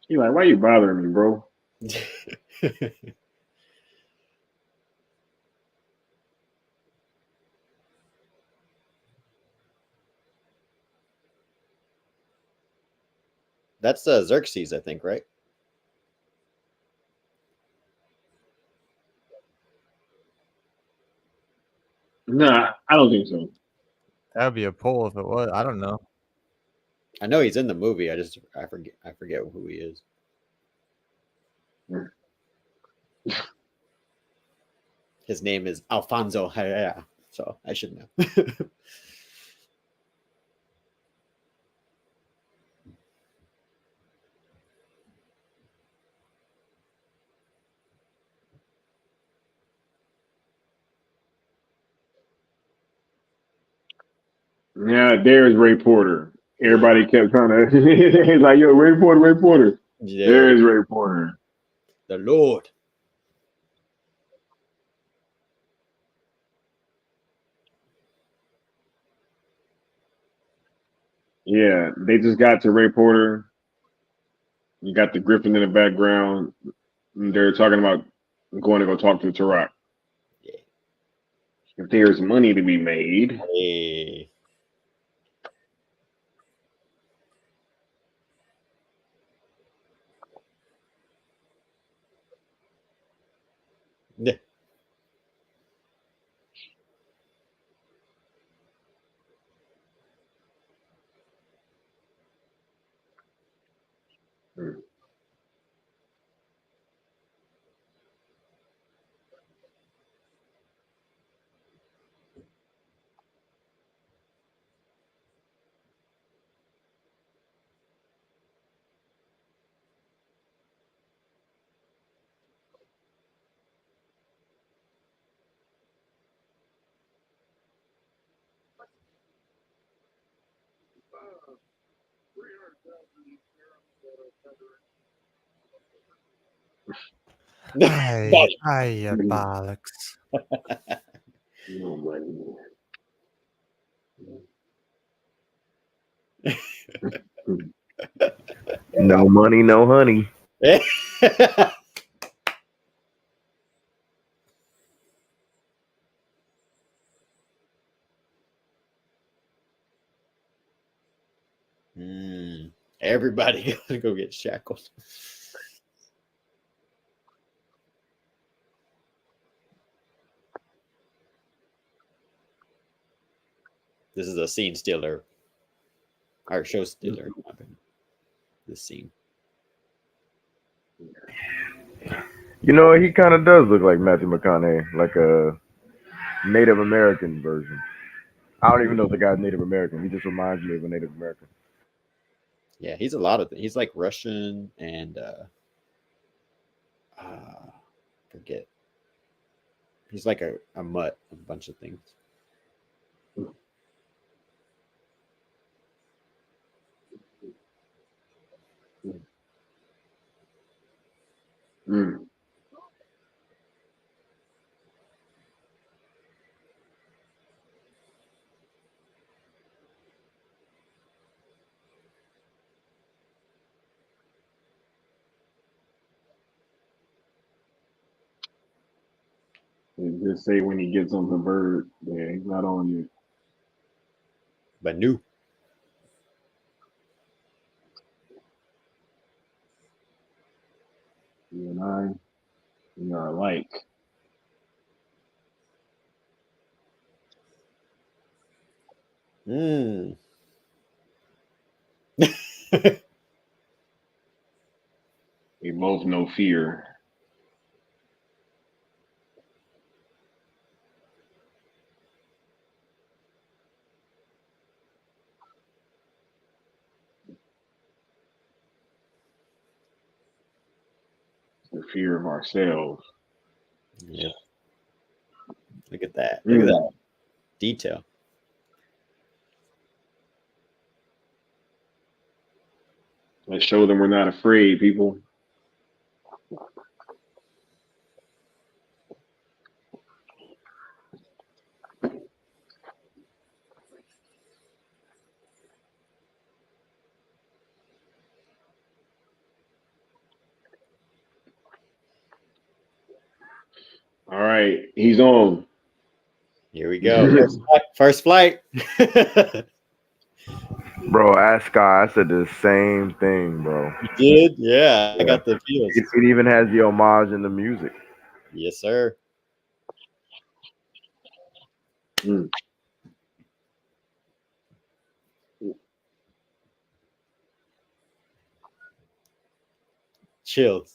He's like, why you bothering me, bro? That's Xerxes, I think, right? Nah, I don't think so. That'd be a pull if it was. I don't know. I know he's in the movie. I forget who he is. His name is Alfonso Herrera, so I should know. Yeah, there's Ray Porter. Everybody kept trying to. He's like, yo, Ray Porter, Ray Porter. Yeah. There's Ray Porter. The Lord. Yeah, they just got to Ray Porter. You got the Griffin in the background. They're talking about going to go talk to Tarak. Yeah. If there's money to be made. Hey. Yeah. Bollocks. No money. No money, no honey. Everybody gotta go get shackled. This is a scene stealer. Our show stealer. This scene. You know, he kind of does look like Matthew McConaughey, like a Native American version. I don't even know if the guy's Native American. He just reminds me of a Native American. Yeah, he's a lot of things. He's like Russian and forget. He's like a mutt of a bunch of things. Mm. They just say when he gets on the bird, yeah, he's not on yet. But new. You and I, we are alike. Mm. We both know fear. The fear of ourselves. Yep. Look at that. Mm. Look at that detail. Let's show them we're not afraid, people. All right, he's on. Here we go. First flight. Bro, ask Sky. I said the same thing, bro. You did? Yeah, I got the feels. It even has the homage in the music. Yes, sir. Mm. Chills.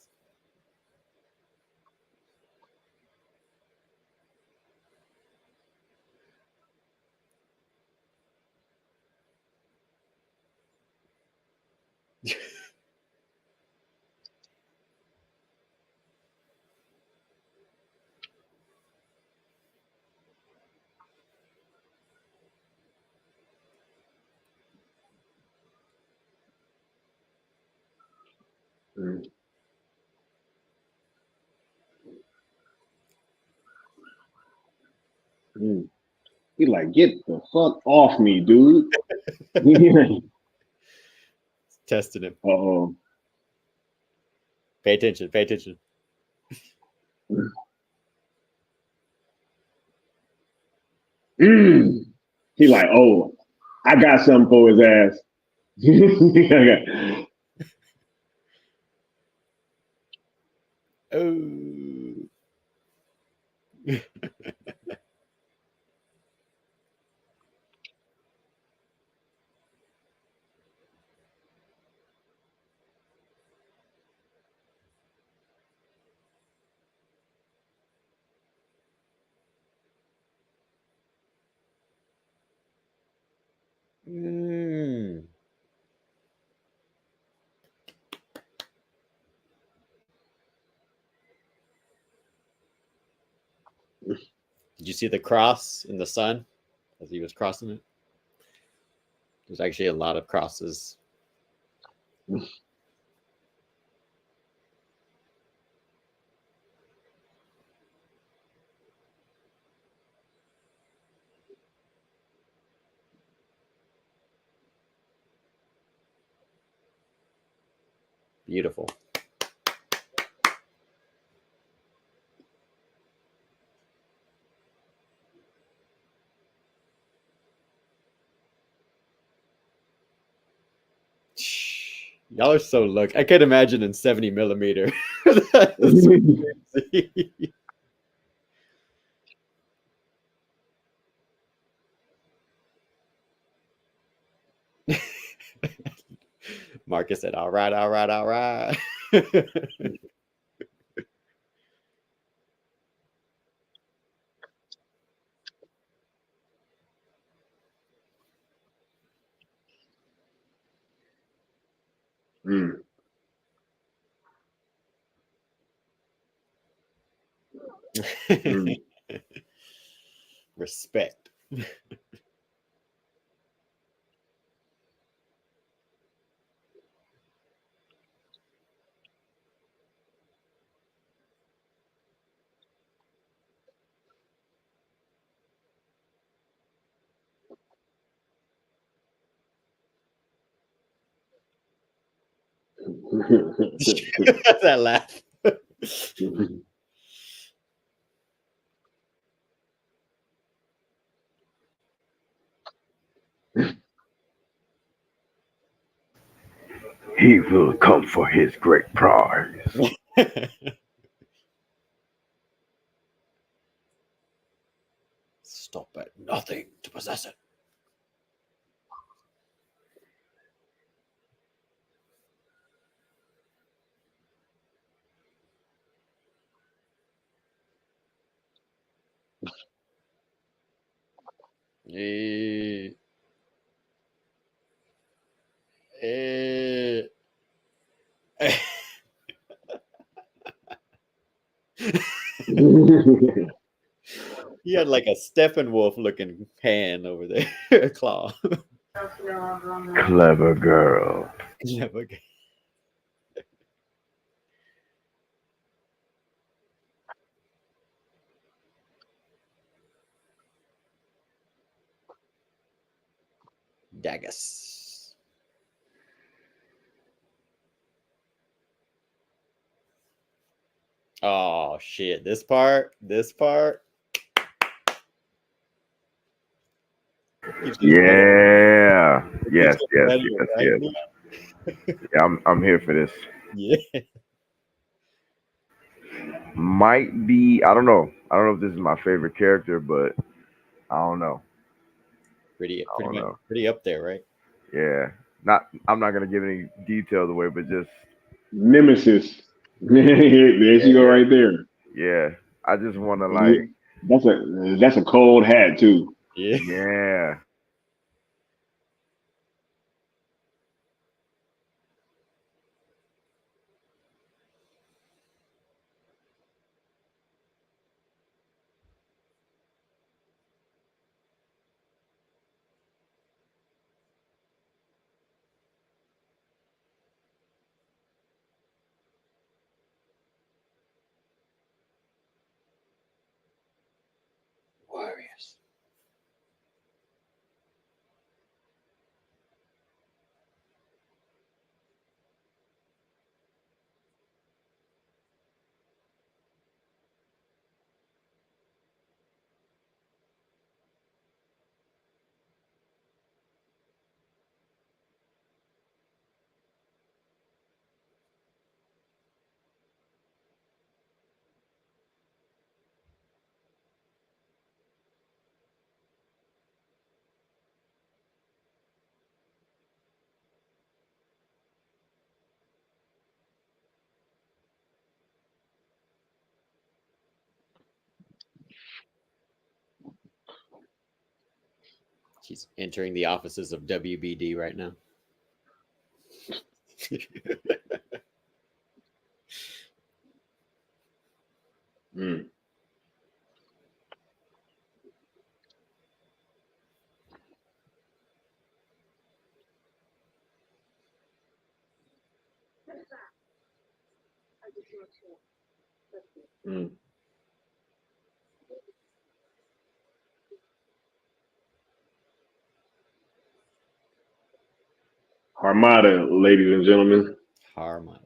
Mm. Mm. He like, get the fuck off me, dude. Testing him. Uh-oh. Pay attention. Pay attention. Mm. He like, oh, I got something for his ass. Oh. Mm. Did you see the cross in the sun as he was crossing it? There's actually a lot of crosses. Beautiful. Y'all are so lucky. I can't imagine in 70 millimeter. That's so crazy. Marcus said, all right, all right, all right. Mm. Mm. Respect. That laugh. He will come for his great prize. Stop at nothing to possess it. Eh, eh. He had like a Steppenwolf looking hand over there, claw. Clever girl. Never. Daggers. Oh shit! This part. Yeah. Yes. Keeps getting Yes. better, Yes. right? Yes. Yeah, I'm here for this. Yeah. Might be. I don't know. I don't know if this is my favorite character, but I don't know. Pretty I don't much know. pretty up there, right? Yeah. Not. I'm not gonna give any details away, but just Nemesis. There she go right there. yeah. I just want to like That's a cold hat too. Yeah. yeah. Warriors. She's entering the offices of WBD right now. Mm. Mm. Armada, ladies and gentlemen. Harmon.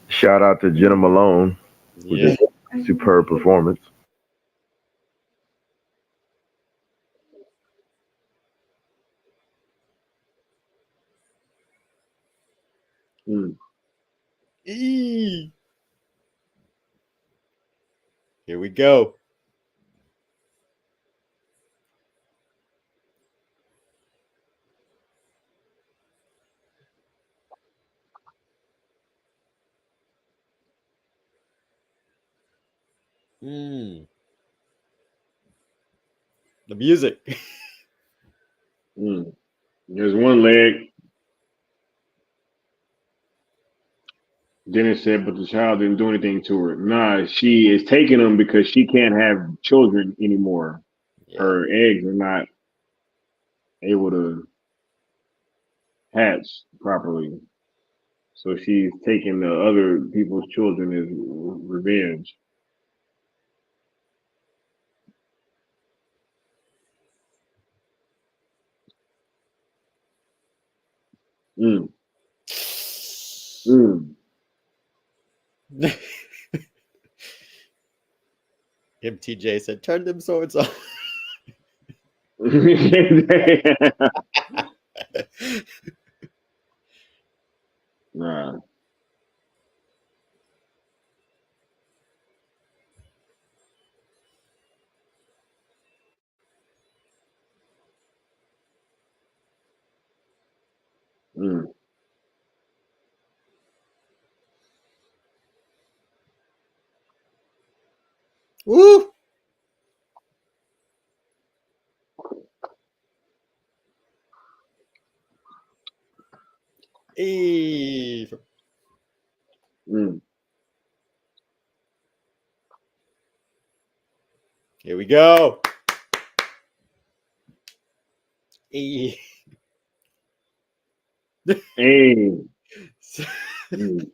Shout out to Jenna Malone with Yeah. this superb performance. Eee. Here we go. The music. There's one leg. Dennis said, but the child didn't do anything to her. Nah, she is taking them because she can't have children anymore. Yeah. Her eggs are not able to hatch properly. So she's taking the other people's children as revenge. Mm. Mm. MTJ said, turn them swords off. Nah. Mm. Woo! Hey. Mm. Here we go. Hey. Hey. Mm.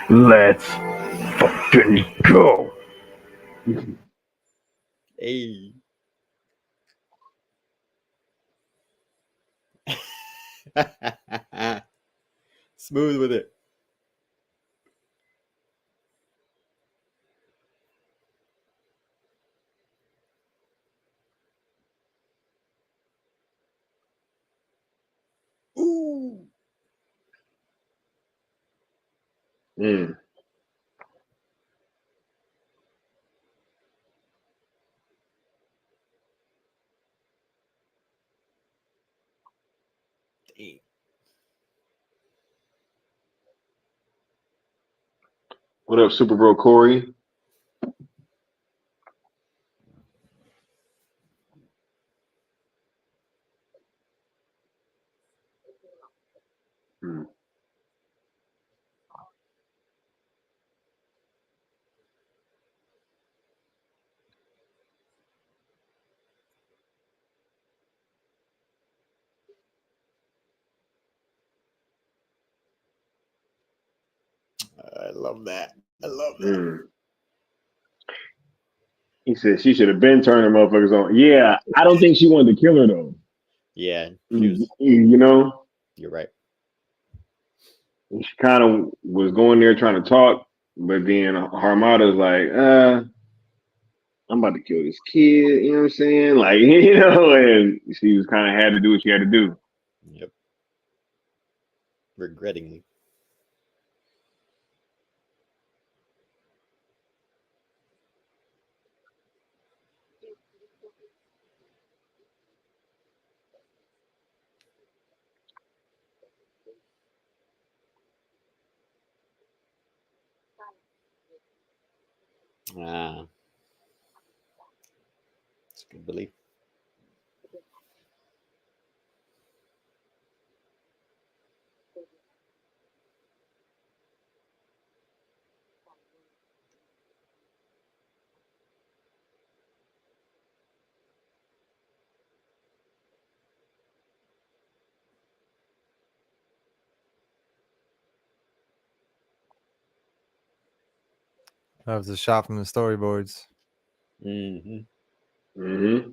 Let's fucking go. Hey. Smooth with it. Ooh. Mm. Dang. What up, Super Bro Corey? Mm. I love that. I love that. Mm. He said she should have been turning motherfuckers on. Yeah, I don't think she wanted to kill her though. Yeah, she was. You know, You're right. she kind of was going there trying to talk, but then Harmada's like, I'm about to kill this kid. You know what I'm saying? Like, and she was kind of had to do what she had to do. Yep. Regrettingly. Ah, it's a good belief. That was a shot from the storyboards. Mm-hmm. Mm-hmm.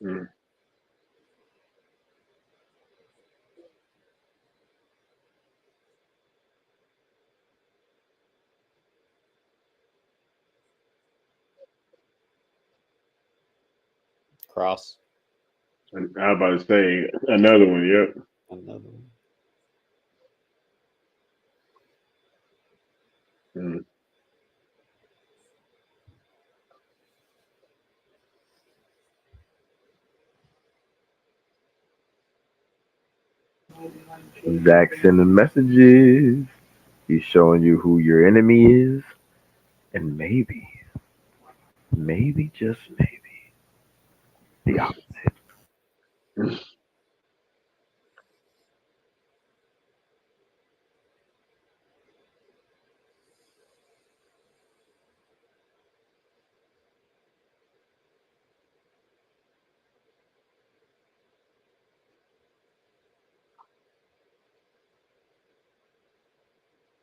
Mm. Cross. I was about to say another one. Yep. Another one. Mm. Zack sending messages. He's showing you who your enemy is, and maybe just maybe, the opposite.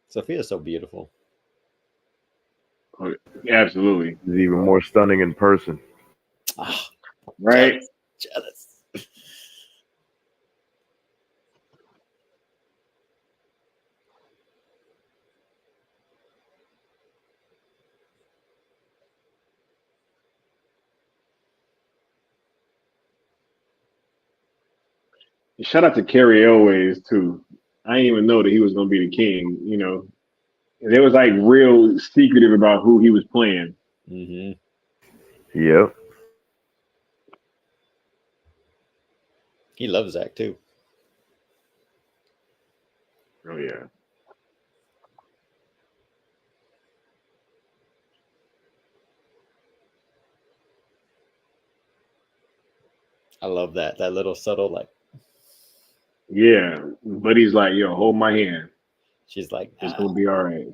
Sophia's so beautiful. Oh, absolutely. He's even more stunning in person. Ah, Right. jealous. Shout out to Carrie Elways too. I didn't even know that he was gonna be the king. You know, and it was like real secretive about who he was playing. Mm-hmm. Yep. He loves Zach too. Oh yeah. I love that. That little subtle, like, Yeah. But he's like, yo, hold my hand. she's like, It's gonna be all right.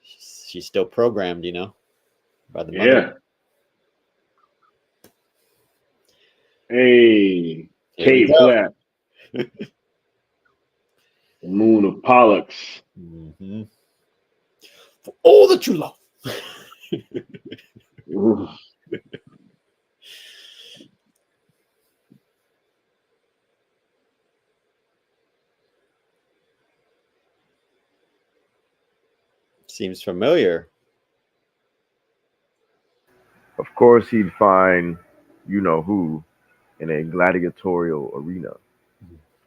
she's still programmed, you know, by the mother. Yeah. Hey, Here we Kate go. Clapp. The moon of Pollux. Mm-hmm. For all that you love. Ooh. Seems familiar. Of course, he'd find you know who in a gladiatorial arena.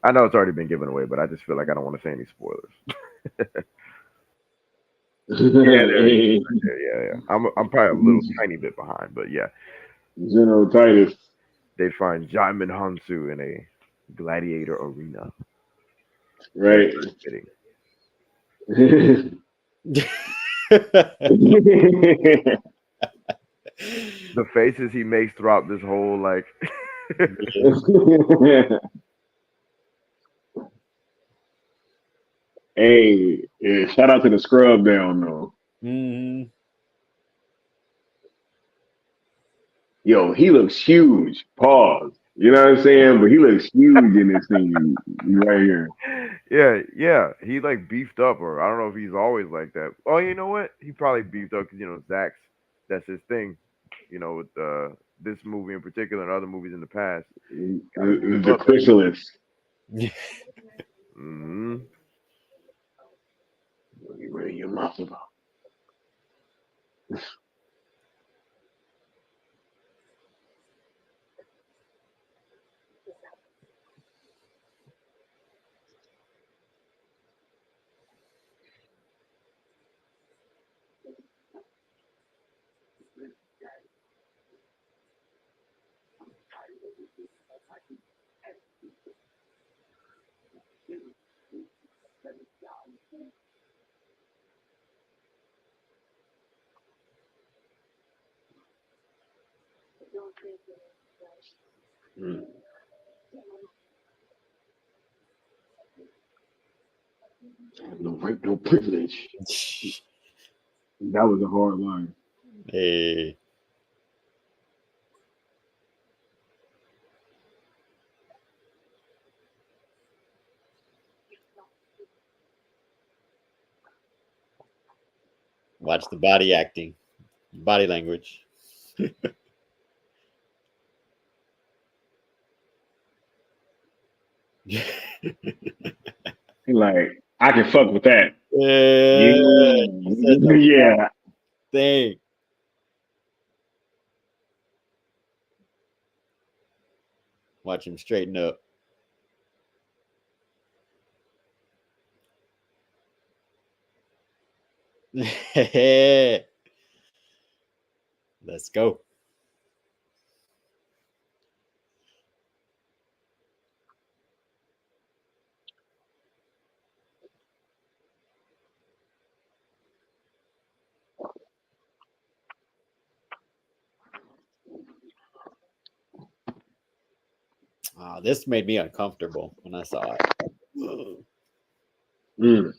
I know it's already been given away, but I just feel like I don't want to say any spoilers. Yeah, there he is. Hey, Yeah. I'm probably a little tiny bit behind, but yeah, General Titus. they find Jaimin Hansu in a gladiator arena. Very, Right. very fitting. The faces he makes throughout this whole like Hey, yeah, shout out to the scrub down though. Mm-hmm. Yo, he looks huge. Pause. You know what I'm saying? But he looks huge in this thing right here. yeah. He like beefed up, or I don't know if he's always like that. Oh, you know what? He probably beefed up because Zach's that's his thing. With this movie in particular and other movies in the past. Gotta beef The up, baby. chrysalis. Hmm. What you running your mouth about? Mm. I have no right, no privilege. That was a hard line. Hey. Watch the body acting, body language. He like, I can fuck with that. Yeah, he said the Yeah. thing. Watch him straighten up. Let's go. This made me uncomfortable when I saw it. Mm. Mm.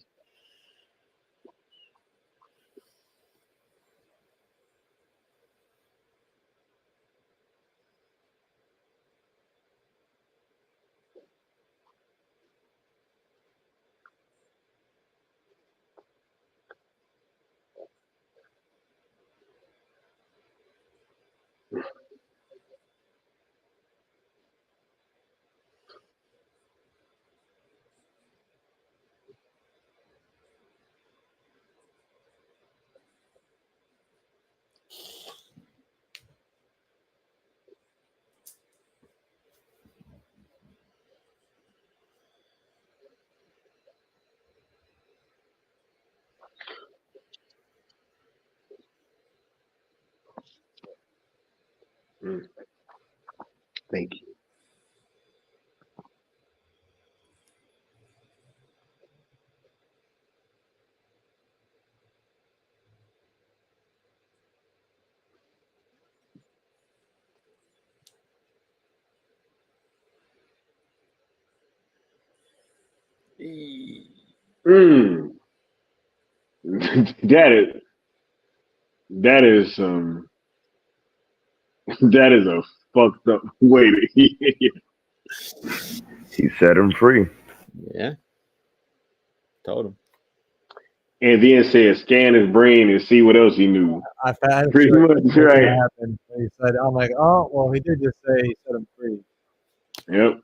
Thank you. Mm. that is that is a fucked up way to He set him free. Yeah. Told him. and then said scan his brain and see what else he knew. I've had Pretty much right. happen. He said, "I'm like, oh well, he did just say he set him free." Yep.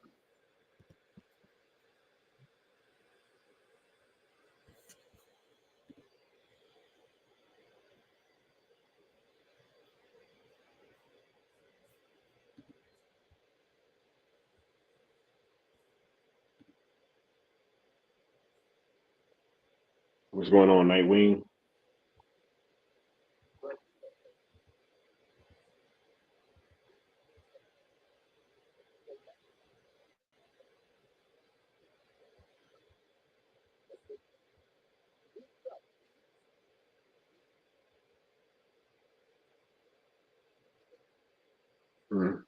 What's going on, Nightwing? Mm.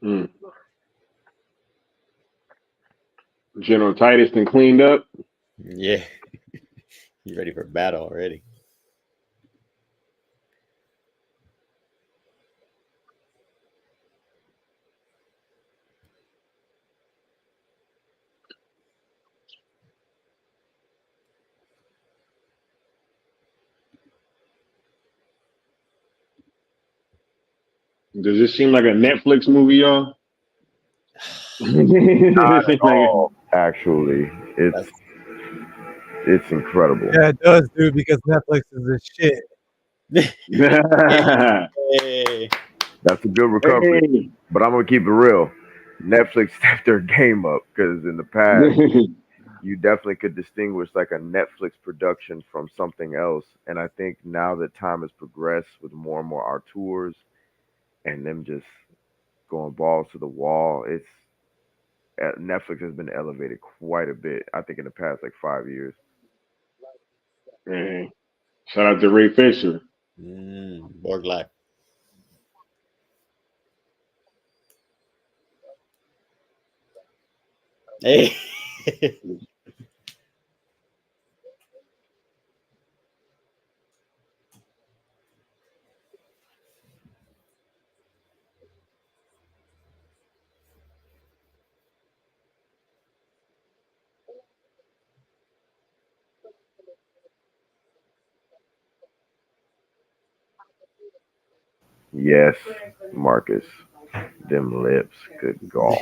Mm. General Titus and cleaned up. Yeah. He's ready for battle already. Does this seem like a Netflix movie, y'all? Not at all. Actually, it's incredible. Yeah, it does, dude, because Netflix is the shit. Hey. That's a good recovery. Hey. But I'm gonna keep it real. Netflix stepped their game up because in the past you definitely could distinguish like a Netflix production from something else. And I think now that time has progressed with more and more auteurs and them just going balls to the wall, Netflix has been elevated quite a bit. I think in the past like 5 years. Hey. Shout out to Ray Fisher. Borg Life. Hey. Yes, Marcus. Them lips. Good God.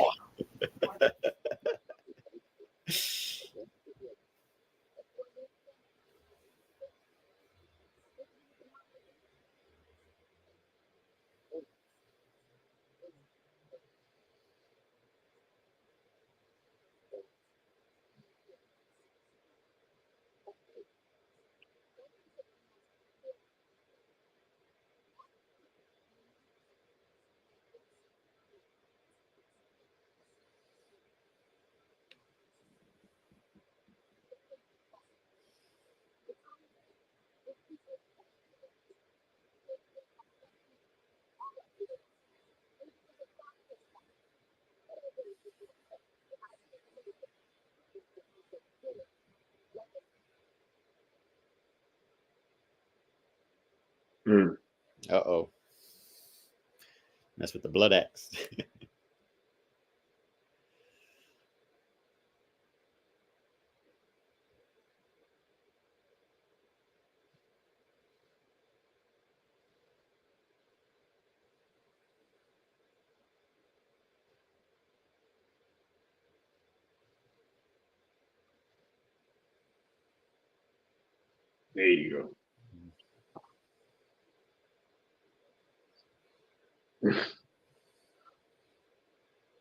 Mm. Uh-oh. Mess with the blood axe. There you go.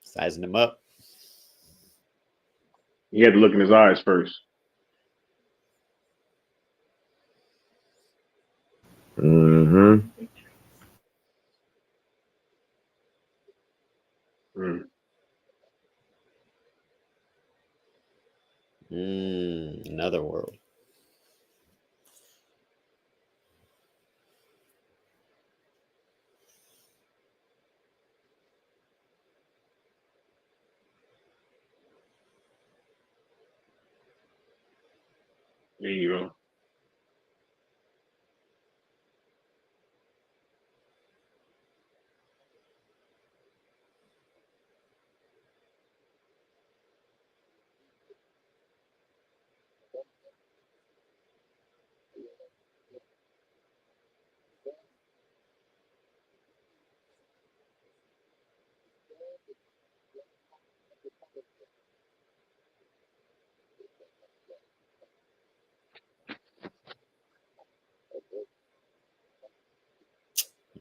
Sizing him up. He had to look in his eyes first. Mm-hmm. Mm. Another world. There you go.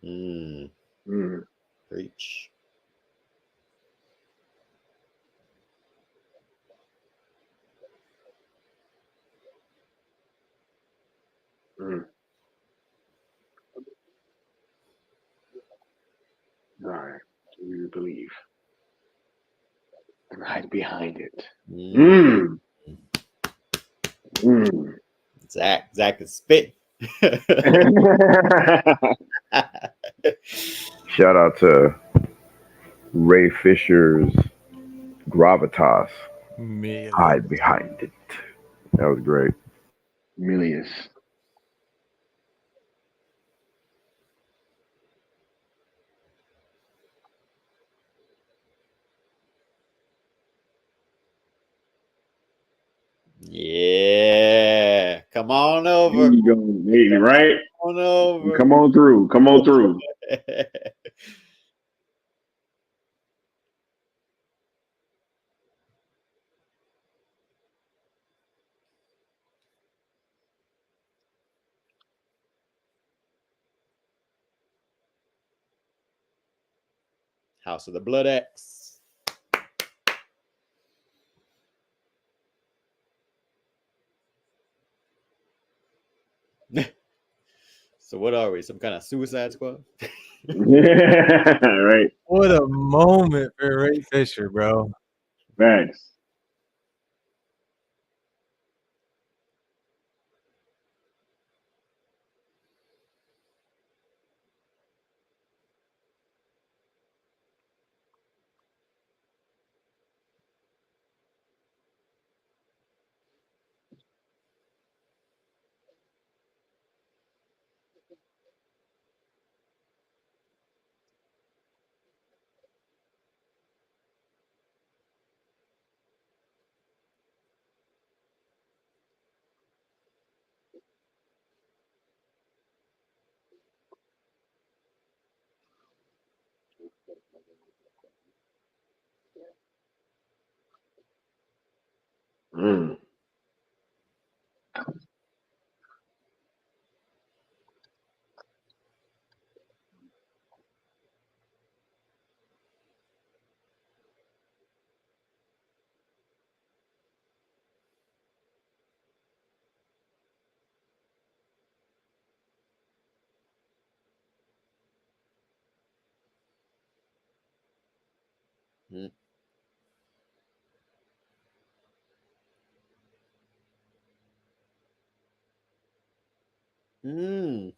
Mm. Mm. Preach. Mm. All right. You believe and hide behind it. Mm. Mm. Zach is spit. Shout out to Ray Fisher's gravitas. Hide behind it. That was great. Milius. Yeah. Come on There over. you go. Hey, right? Come on over. Come on through. Come on through. House of the Blood X. So what are we? Some kind of Suicide Squad? Right. What a moment for Ray Fisher, bro. Facts. Mm. Mm. Mm.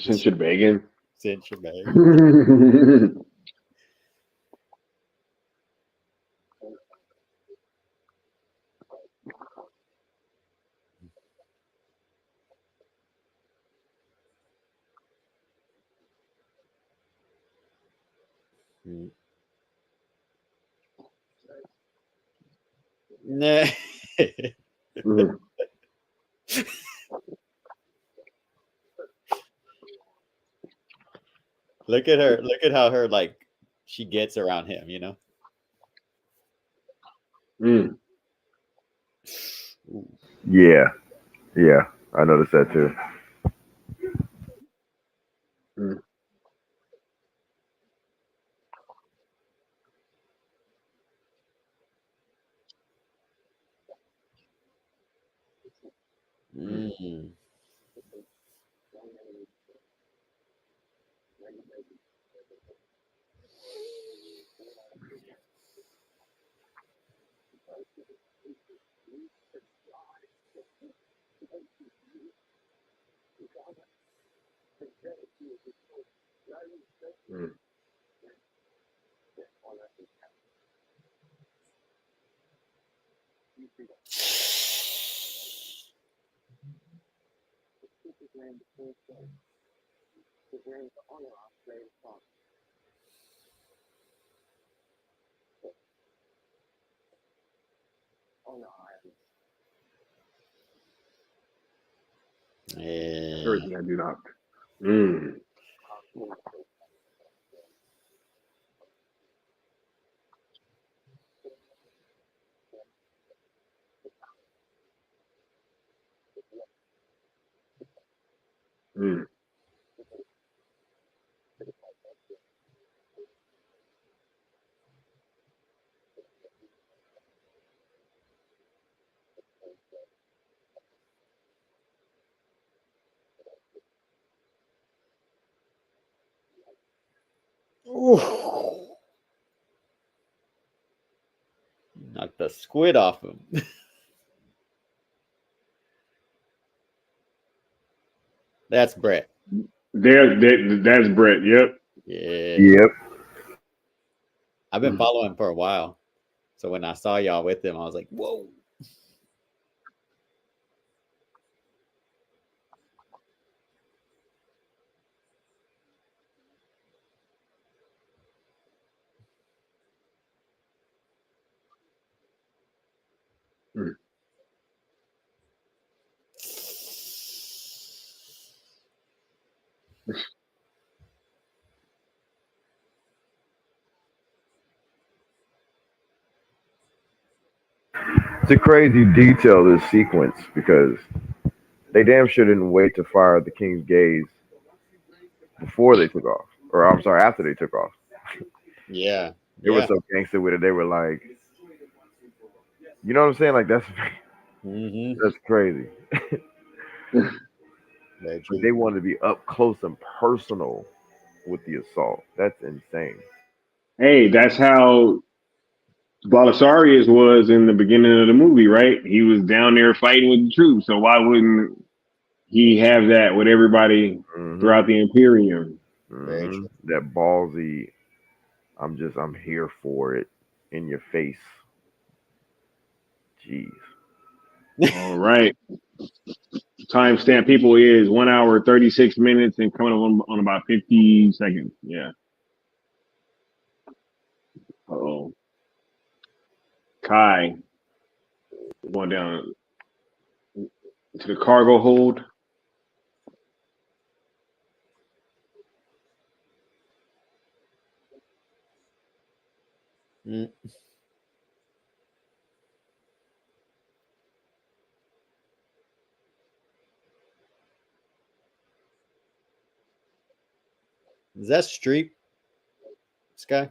Since you're begging. Cinch your bag. Mm. Nah. Mhm. Look at her. Look at how her like she gets around him, you know? Mm. Ooh. Yeah, yeah, I noticed that too. Mm. Mm. Mm. Yeah. Everything I do not. Mm. Mm. Ooh. Knocked the squid off him. That's Brett. That's Brett. Yep. Yeah. Yep. I've been following him for a while. So when I saw y'all with him, I was like, whoa. Mm. It's a crazy detail, this sequence, because they damn sure didn't wait to fire the King's gaze before they took off. Or I'm sorry, after they took off. Yeah. They were Yeah. so gangster with it. They were like, you know what I'm saying? Like Mm-hmm. that's crazy. Very But true. they wanted to be up close and personal with the assault. That's insane. Hey, that's how Belisarius was in the beginning of the movie, right? He was down there fighting with the troops. So why wouldn't he have that with everybody Hmm. throughout the Imperium? Very Hmm. true. That ballsy. I'm here for it in your face. Jeez. All right. timestamp people is 1 hour 36 minutes and coming on about 50 seconds. Yeah. Oh, Kai going down to the cargo hold. Mm. Is that Streep? Sky?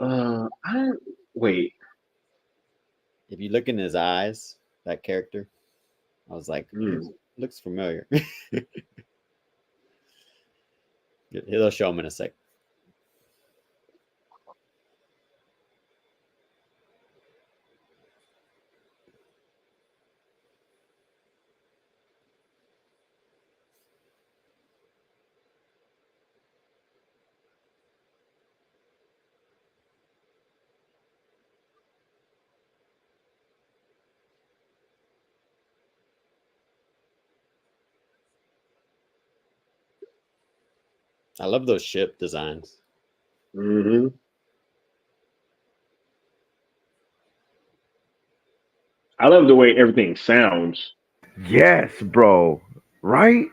I wait. If you look in his eyes, that character, I was like, looks familiar. He'll show him in a sec. I love those ship designs. Mm-hmm. I love the way everything sounds. Yes, bro. Right?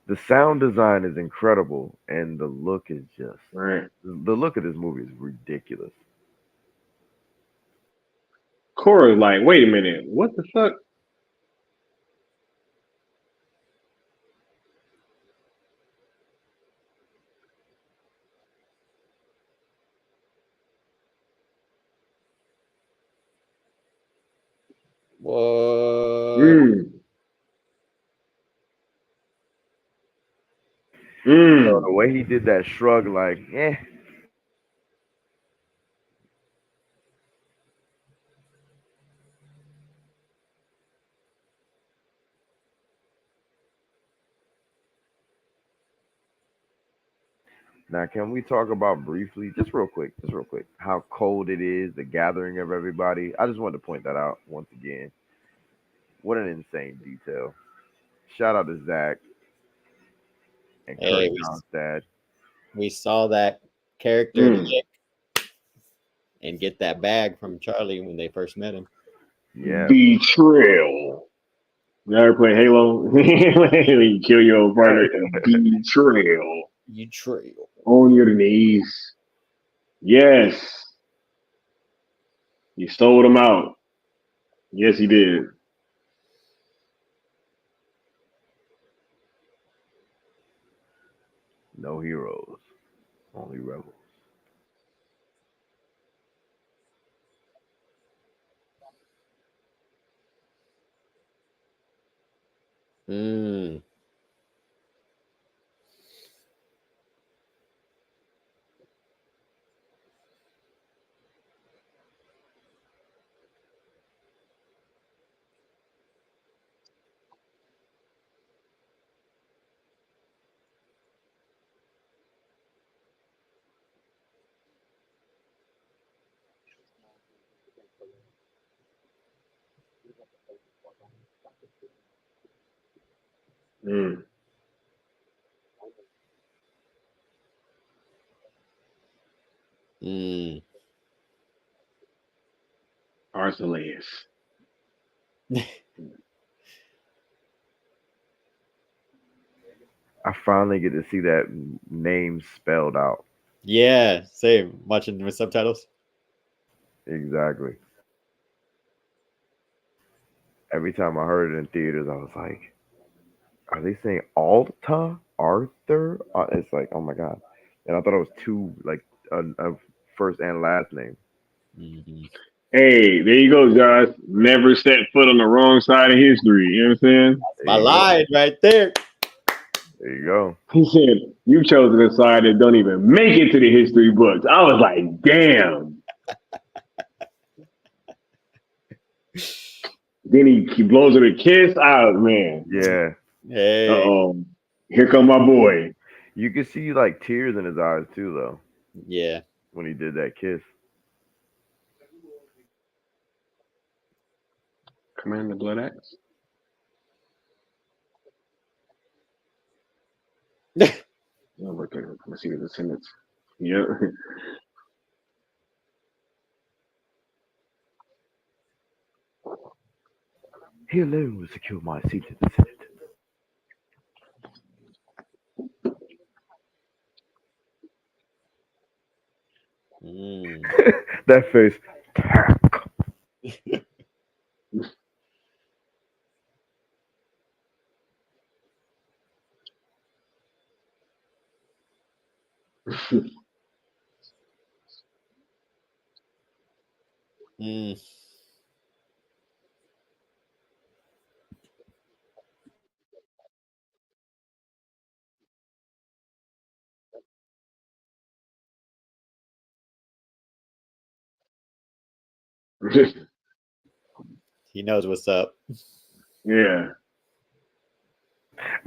The sound design is incredible, and the look is just Right. the look of this movie is ridiculous. Cora's like, wait a minute, what the fuck? Whoa. So the way he did that shrug, like, eh. Now, can we talk about briefly, just real quick, how cold it is, the gathering of everybody? I just wanted to point that out once again. What an insane detail. Shout out to Zach and Hey, Kurt Johnstad. we saw that character lick and get that bag from Charlie when they first met him. Yeah. Betrayal. You ever play Halo? You kill your partner. Betrayal. Betrayal. On your knees. Yes. You sold him out. Yes, he did. No heroes, only rebels. Mm. Mm. Mm. Archelaus. I finally get to see that name spelled out. Yeah, same. Watching with subtitles. Exactly. Every time I heard it in theaters, I was like, are they saying Alta? Arthur? It's like, oh my God. And I thought it was two, like, a first and last name. Mm-hmm. Hey, there you go, Josh. Never set foot on the wrong side of history. You know what I'm saying? That's my line right there. There you go. He said, you chose a side that don't even make it to the history books. I was like, damn. Then he blows her a kiss. Oh, man. Yeah. Hey. Uh-oh. Here come my boy. You could see, like, tears in his eyes, too, though. Yeah. When he did that kiss. Command the Blood Axe. No, but let's see the descendants. Yeah. He alone will secure my seat in the Senate. That face. He knows what's up. Yeah.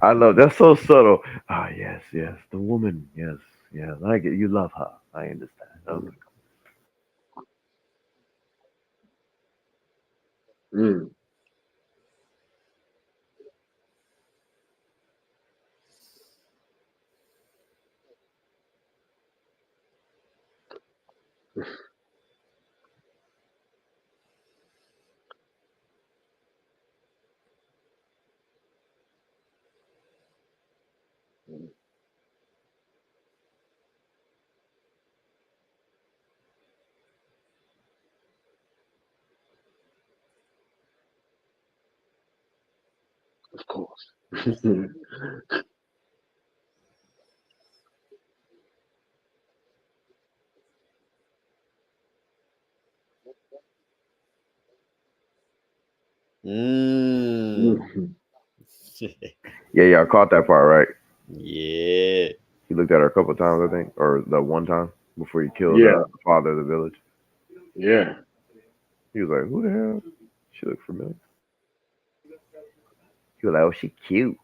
I love that's so subtle. Ah, yes, yes. The woman, yes, yes. I get you love her. I understand. Oh my Mm. Of course. Yeah, yeah, I caught that part, right? Yeah. He looked at her a couple of times, I think, or the one time before he killed Yeah. the father of the village. Yeah. He was like, "Who the hell?" She looked familiar. He was like, "Oh, she cute."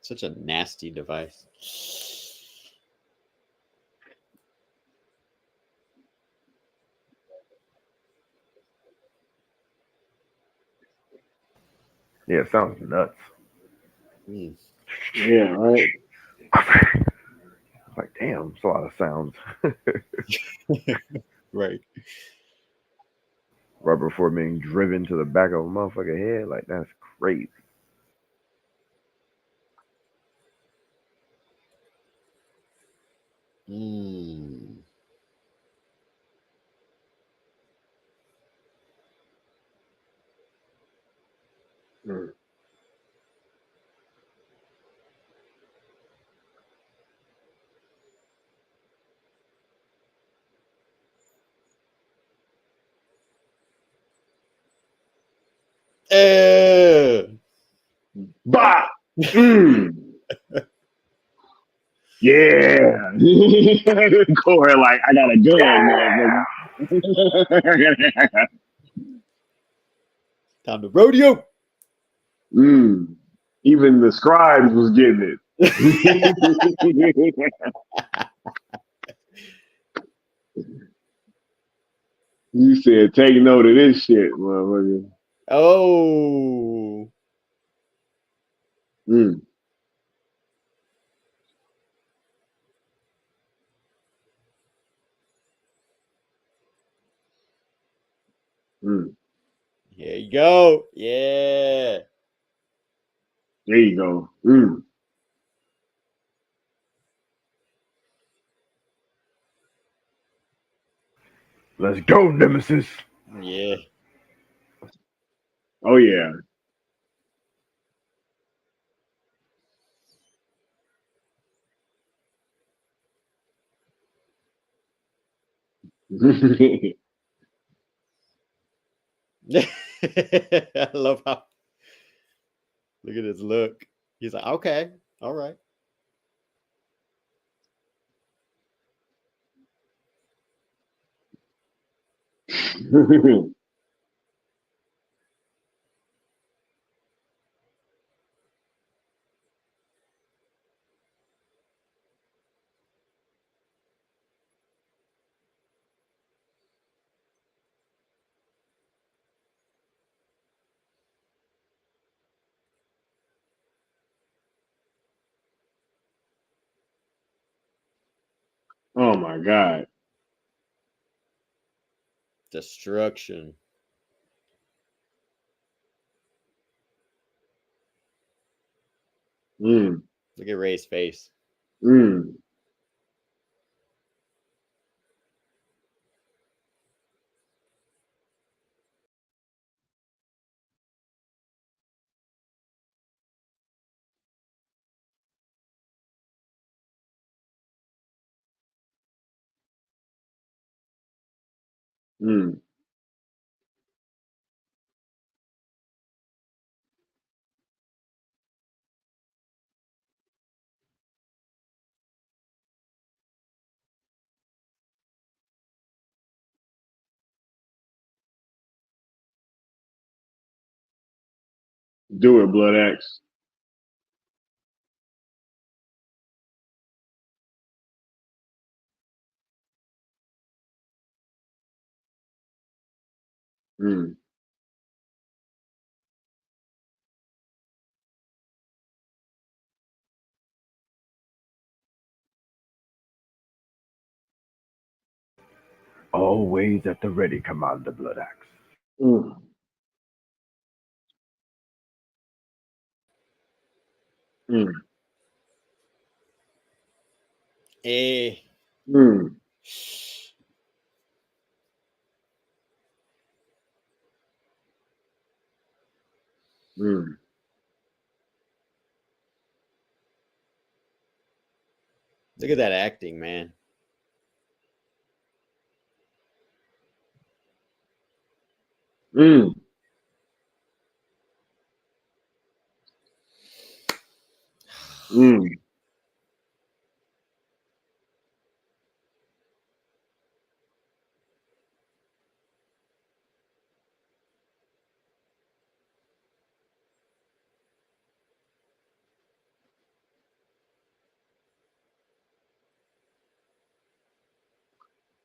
Such a nasty device. Yeah, it sounds nuts. Yeah, right. Like, damn, it's a lot of sounds. Right. Right before being driven to the back of a motherfucker head, like that's crazy. Mm. Bah! Mm. Yeah. Corey, like, I got a gun, motherfucker. Time to rodeo. Even the scribes was getting it. You said, take note of this shit, motherfucker. Oh. Mm. Mm. Here you go. Yeah. There you go. Mm. Let's go, Nemesis. Yeah. Oh, yeah. I love how Look at his look. He's like, okay, all right. Oh my God. Destruction. Mm. Look at Ray's face. Mm. Mm. Do it, Blood Axe. Mm. Always at the ready, Commander Blood Axe. Mm. Mm. Eh. Mm. Mm. Look at that acting, man. Mm. Mm.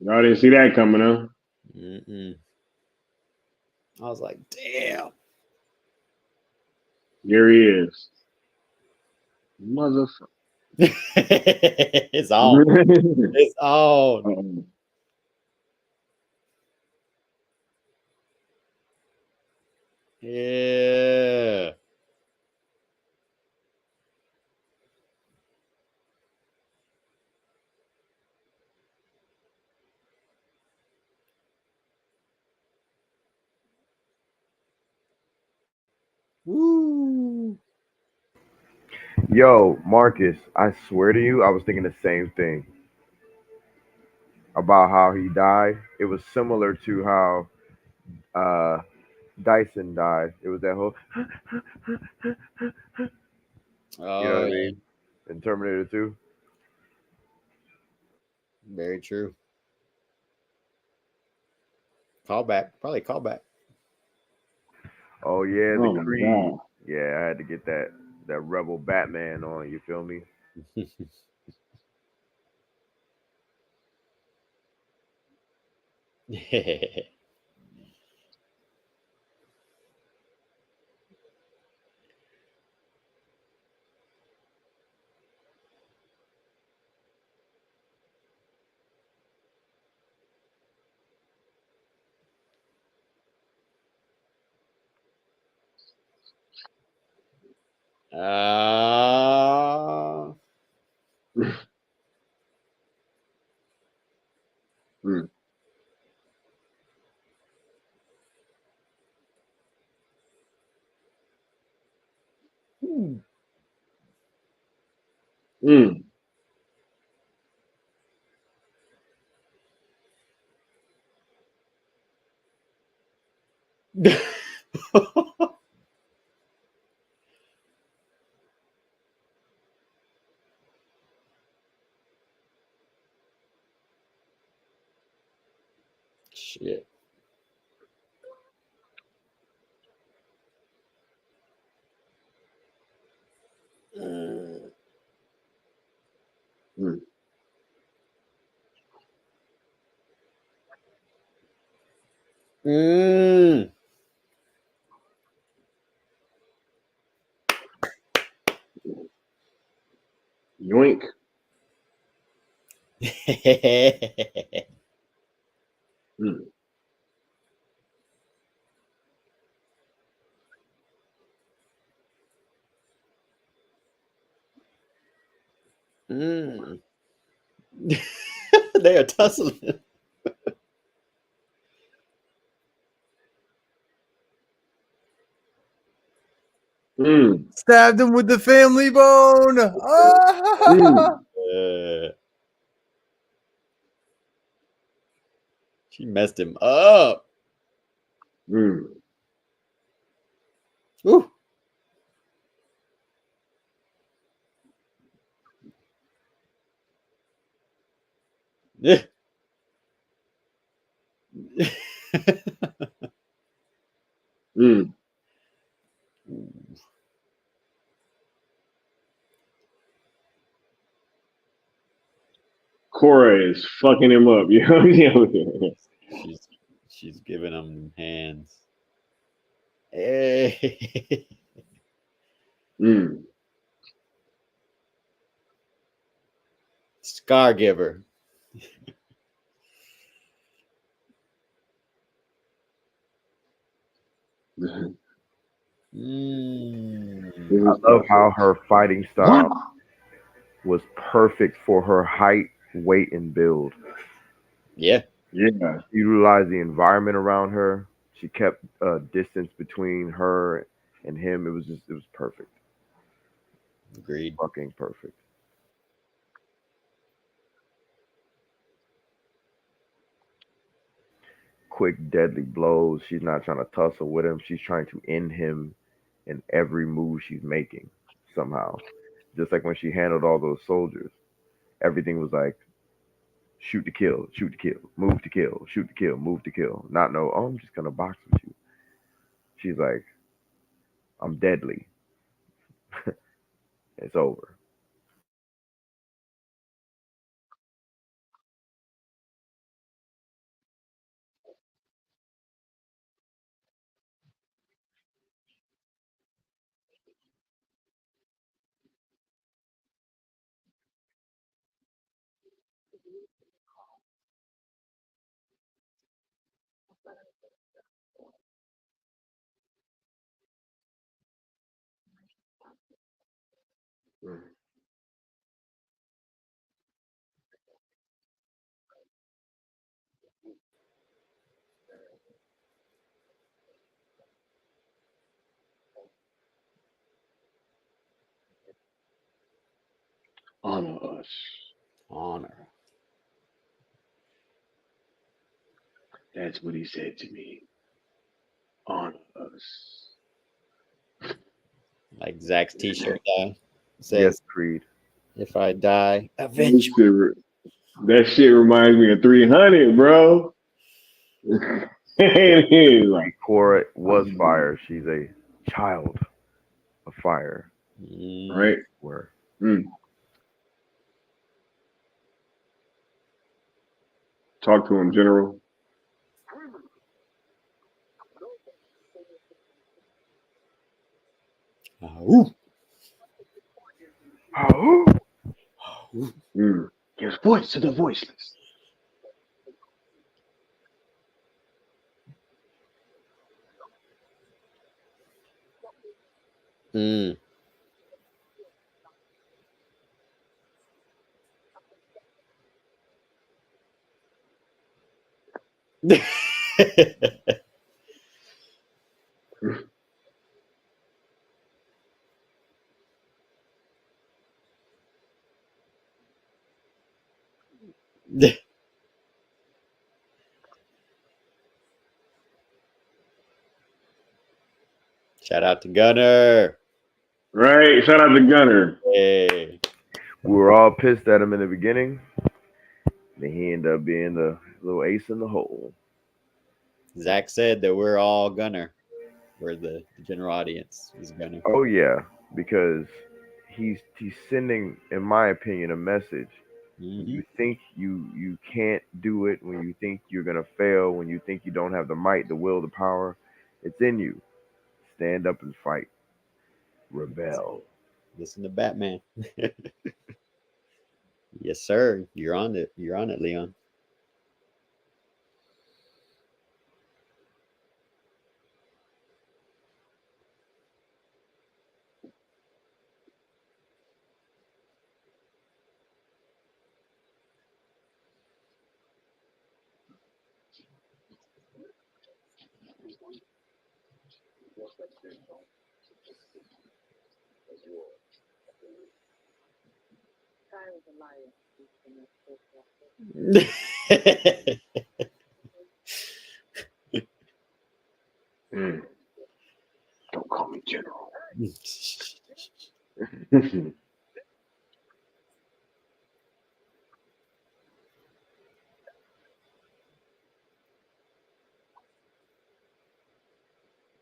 Y'all didn't see that coming, huh? Mm-mm. I was like, damn. Here he is. Motherfucker. It's on. It's on. Yeah. Woo. Yo, Marcus, I swear to you, I was thinking the same thing about how he died. It was similar to how uh, Dyson died. It was that whole, you know Oh, what I yeah. mean? In Terminator 2. Very true. Callback. Probably callback. Oh yeah, the Oh my Creed. God. Yeah, I had to get that Rebel Batman on. You feel me? uh, Mm. Mm. Shit. Mm. Mm. Yoink. Mm. Mm. They are tussling. Mm. Stabbed him with the family bone. Ah! She messed him up. Mm. Ooh. Yeah. Mm. Cora is fucking him up, you know. She's giving him hands. Hey. Mm. Scar giver. I love how her fighting style was perfect for her height, weight, and build. Yeah. Yeah. She utilized the environment around her. She kept distance between her and him. It was perfect. Agreed. Fucking perfect. Quick, deadly blows. She's not trying to tussle with him. She's trying to end him in every move she's making somehow. Just like when she handled all those soldiers, everything was like shoot to kill, shoot to kill, move to kill, shoot to kill, move to kill. Not no, oh, I'm just gonna box with you. She's like, I'm deadly. It's over. Honor us. Honor. That's what he said to me. Honor us. Like Zach's t-shirt Yes, says, Creed. if I die, avenge me. That shit reminds me of 300, bro. Like, Cora was fire. She's a child of fire. right? Where Mm. Talk to him, General. Ooh. Mm. Gives voice to the voiceless. Mm. Shout out to Gunner. Right? Shout out to Gunner. Hey. we were all pissed at him in the beginning. Then he ended up being the little ace in the hole. Zach said that we're all Gunner. We're the general audience is Gunner. Oh yeah, because he's sending, in my opinion, a message. When Mm-hmm. you think you can't do it, when you think you're gonna fail, when you think you don't have the might, the will, the power, it's in you. Stand up and fight. Rebel. Listen to Batman. Yes, sir. You're on it. You're on it, Leon. Don't call me general.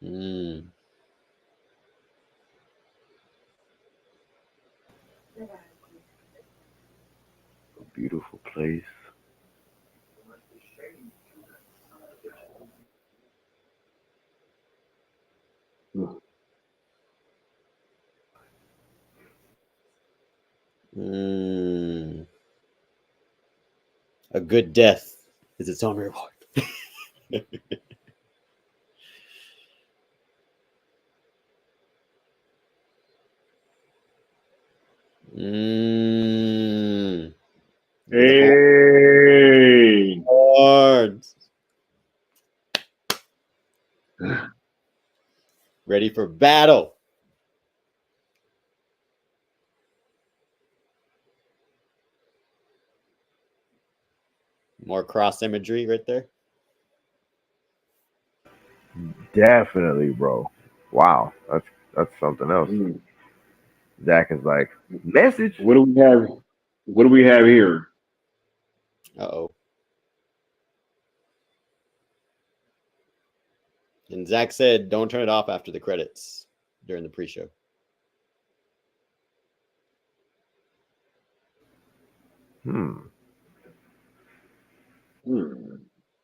Mm. A beautiful place. Mm. A good death is its own reward. Mm. Hey. Horns. Ready for battle. More cross imagery right there. Definitely, bro. Wow, that's something else. Zach is like, message. What do we have? What do we have here? Uh-oh. And Zach said, don't turn it off after the credits during the pre-show. Hmm.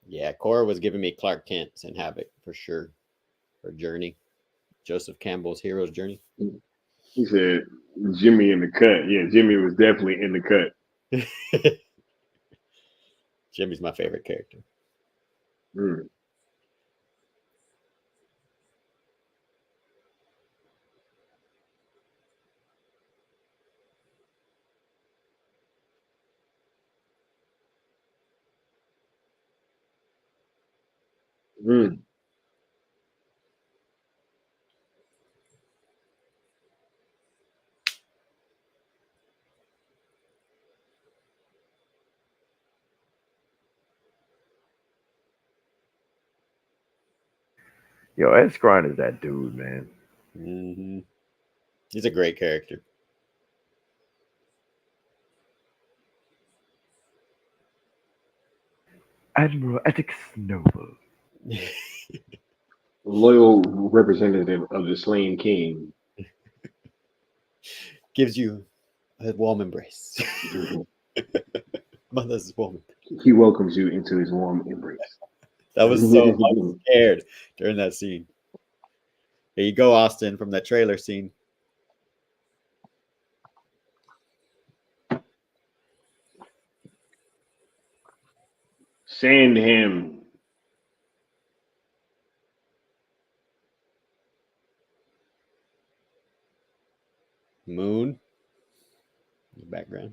Yeah, Cora was giving me Clark Kent's and Havoc for sure. Her journey. Joseph Campbell's hero's journey. He said Jimmy in the cut. Yeah, Jimmy was definitely in the cut. Jimmy's my favorite character. Yo, Ed Skrein is that dude, man. Mm-hmm. He's a great character. Admiral Ethics Noble. Loyal representative of the slain king. Gives you a warm embrace. Mother's warm. He welcomes you into his warm embrace. That was so I was scared during that scene. There you go, Austin, from that trailer scene. Send him. Moon in the background.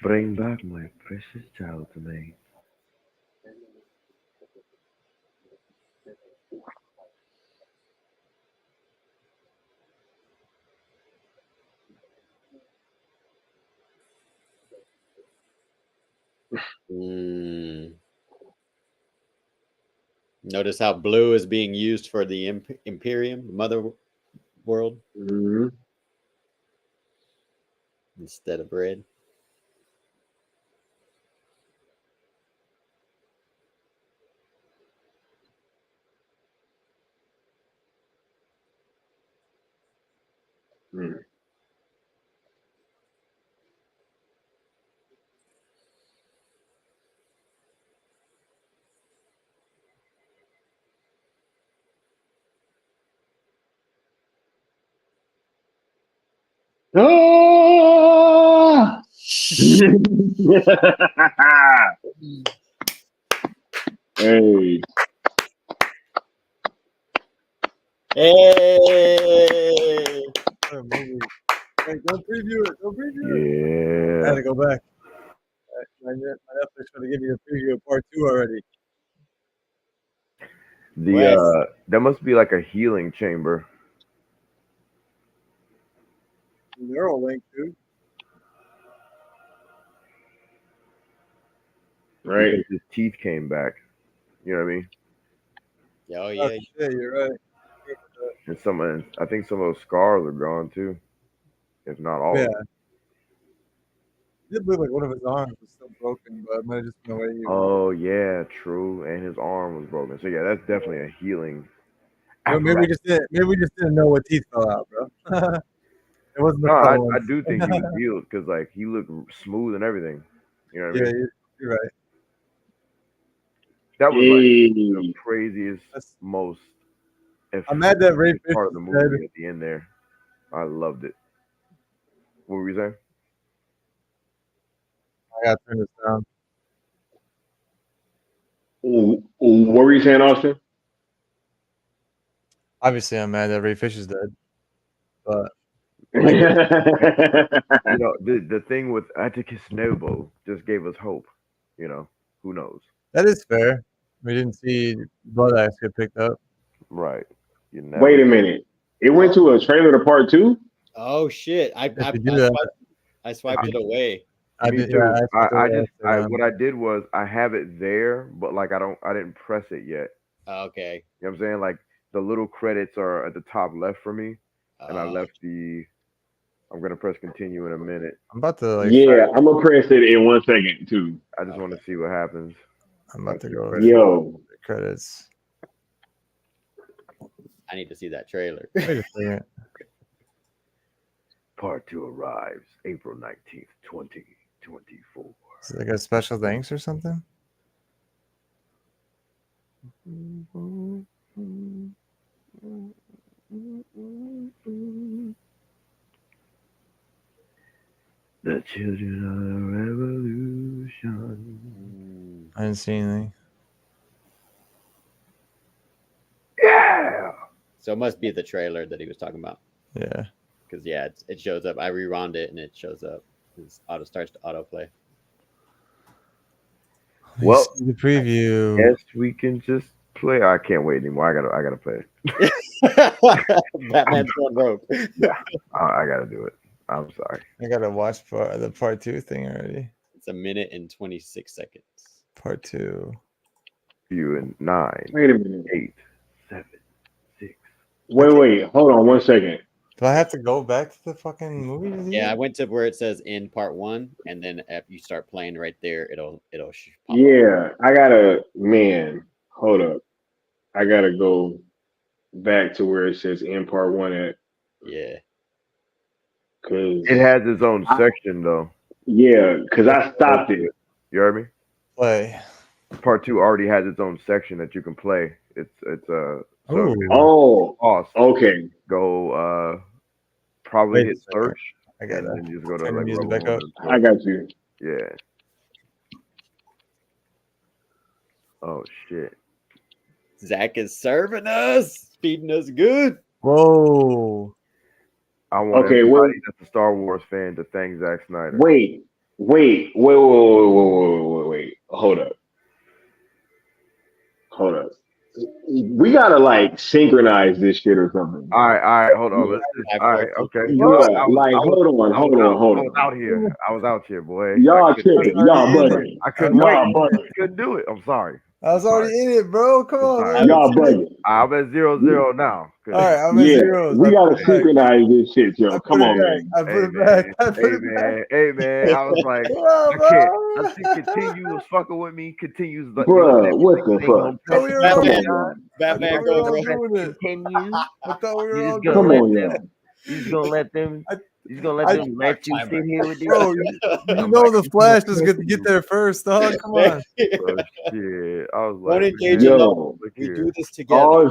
Bring back my precious child to me. Notice how blue is being used for the Imperium, Mother World, instead of red. Ah! Hey. Hey! Hey, don't preview it. Don't preview it. I Yeah. had to go back. My Netflix trying to give me a preview of part 2 already. That must be like a healing chamber. Neuralink, dude. Right. Because his teeth came back. You know what I mean? Oh yeah, you're right. And I think some of those scars are gone too. If not all Yeah. of them. It did look like one of his arms was still broken, but it might have just been away. Oh yeah, true. And his arm was broken. So yeah, that's definitely a healing. Maybe we just didn't know what teeth fell out, bro. It wasn't the No, front I ones. do think he was healed because like he looked smooth and everything. You know what I Yeah, mean? you're right. That was like the Hey. craziest, most I'm mad that Ray effective Fish part of the is movie dead. at the end there. I loved it. What were you saying? I gotta turn this down. What were you saying, Austin? Obviously, I'm mad that Ray Fish is dead, but You know, the thing with Atticus Noble just gave us hope. You know, who knows? that is fair. We didn't see Blood Axe get picked up. Right. You never. Wait a minute. It went to a trailer to part 2? Oh shit! I swiped it away. Me too. I What I did was I have it there, but like I didn't press it yet. Okay. You know what I'm saying? Like the little credits are at the top left for me, and I left the. I'm gonna press continue in a minute. I'm about to Yeah, I'm gonna press it in 1 second too. I just want to see what happens. I'm about to go. Yo. The credits. I need to see that trailer. Wait a second. Part 2 arrives April 19th, 2024. Is it like a special thanks or something? The children of the revolution. I didn't see anything. Yeah. So it must be the trailer that he was talking about. Yeah. Because it shows up. I rewound it and it shows up. It starts to autoplay. Well, the preview. Yes, we can just play. I can't wait anymore. I gotta play it. Batman's going rogue. Yeah, I gotta do it. I'm sorry. I gotta watch the part 2 thing already. It's 1 minute and 26 seconds. Part 2. You in 9. Wait a minute. 8, 7, 6, Wait. Hold on 1 second. Do I have to go back to the fucking movie? Yeah, I went to where it says in part 1, and then if you start playing right there, it'll pop up. Yeah, I gotta, man, hold up. I gotta go back to where it says in part 1 at. Yeah. Cause It has its own section though. Yeah, because I stopped it. You heard me? Play. Part 2 already has its own section that you can play. It's so okay. Go probably Wait a hit second. search I got and then just go to turn the like music Rebel back up. Moon. I got you. Yeah. Oh shit. Zach is serving us, feeding us good. Whoa. I want Okay, everybody that's a Star Wars fan to thank Zack Snyder. Wait. Hold up. We gotta like synchronize this shit or something. All right, hold on. Let's just, all right, okay. Yeah, hold on. I was out here. I was out here, boy. Y'all tripping. Y'all bugging. I couldn't wait. Y'all bugging. I couldn't do it. I'm sorry. I was already in it, bro. Come on, man. Y'all bugging. I'm at 0-0 now. All right, I'm at zeros. We I gotta put it back. synchronize this shit, yo. Come on, man. I put it back. I put it back. Hey man, I was like, Come on, I bro. can't. I see continues fucking with me. Continues. Bruh, what the fuck? Oh, we were already Batman, I thought we were go, all bro. doing it. Continue. I thought we were You all just gonna doing Come it. on, y'all. You just gonna let them. You gonna let I- them let you sit here with this? Bro, you know the Flash is good to get there first, dog. Come on. Oh, shit. I was Don't like, engage Yo. alone. We do this together. All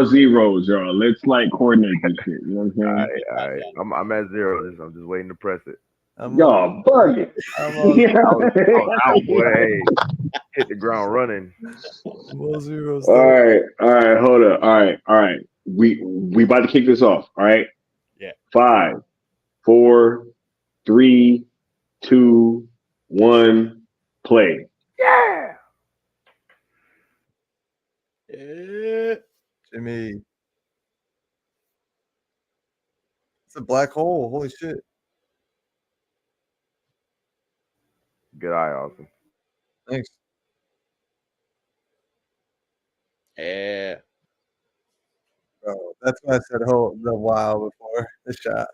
zeros, y'all. Let's like coordinate this shit. You know what I'm saying? all right. I'm at 0. I'm just waiting to press it. Y'all bugging. I'm on I was out, boy. Hey, hit the ground running. all zeros. All right, hold up. All right. We about to kick this off. All right. Yeah. 5, 4, 3, 2, 1, play. Yeah. Jimmy. It's a black hole. Holy shit. Good eye, Austin. Thanks. Yeah. Bro, that's why I said the wow before the shot.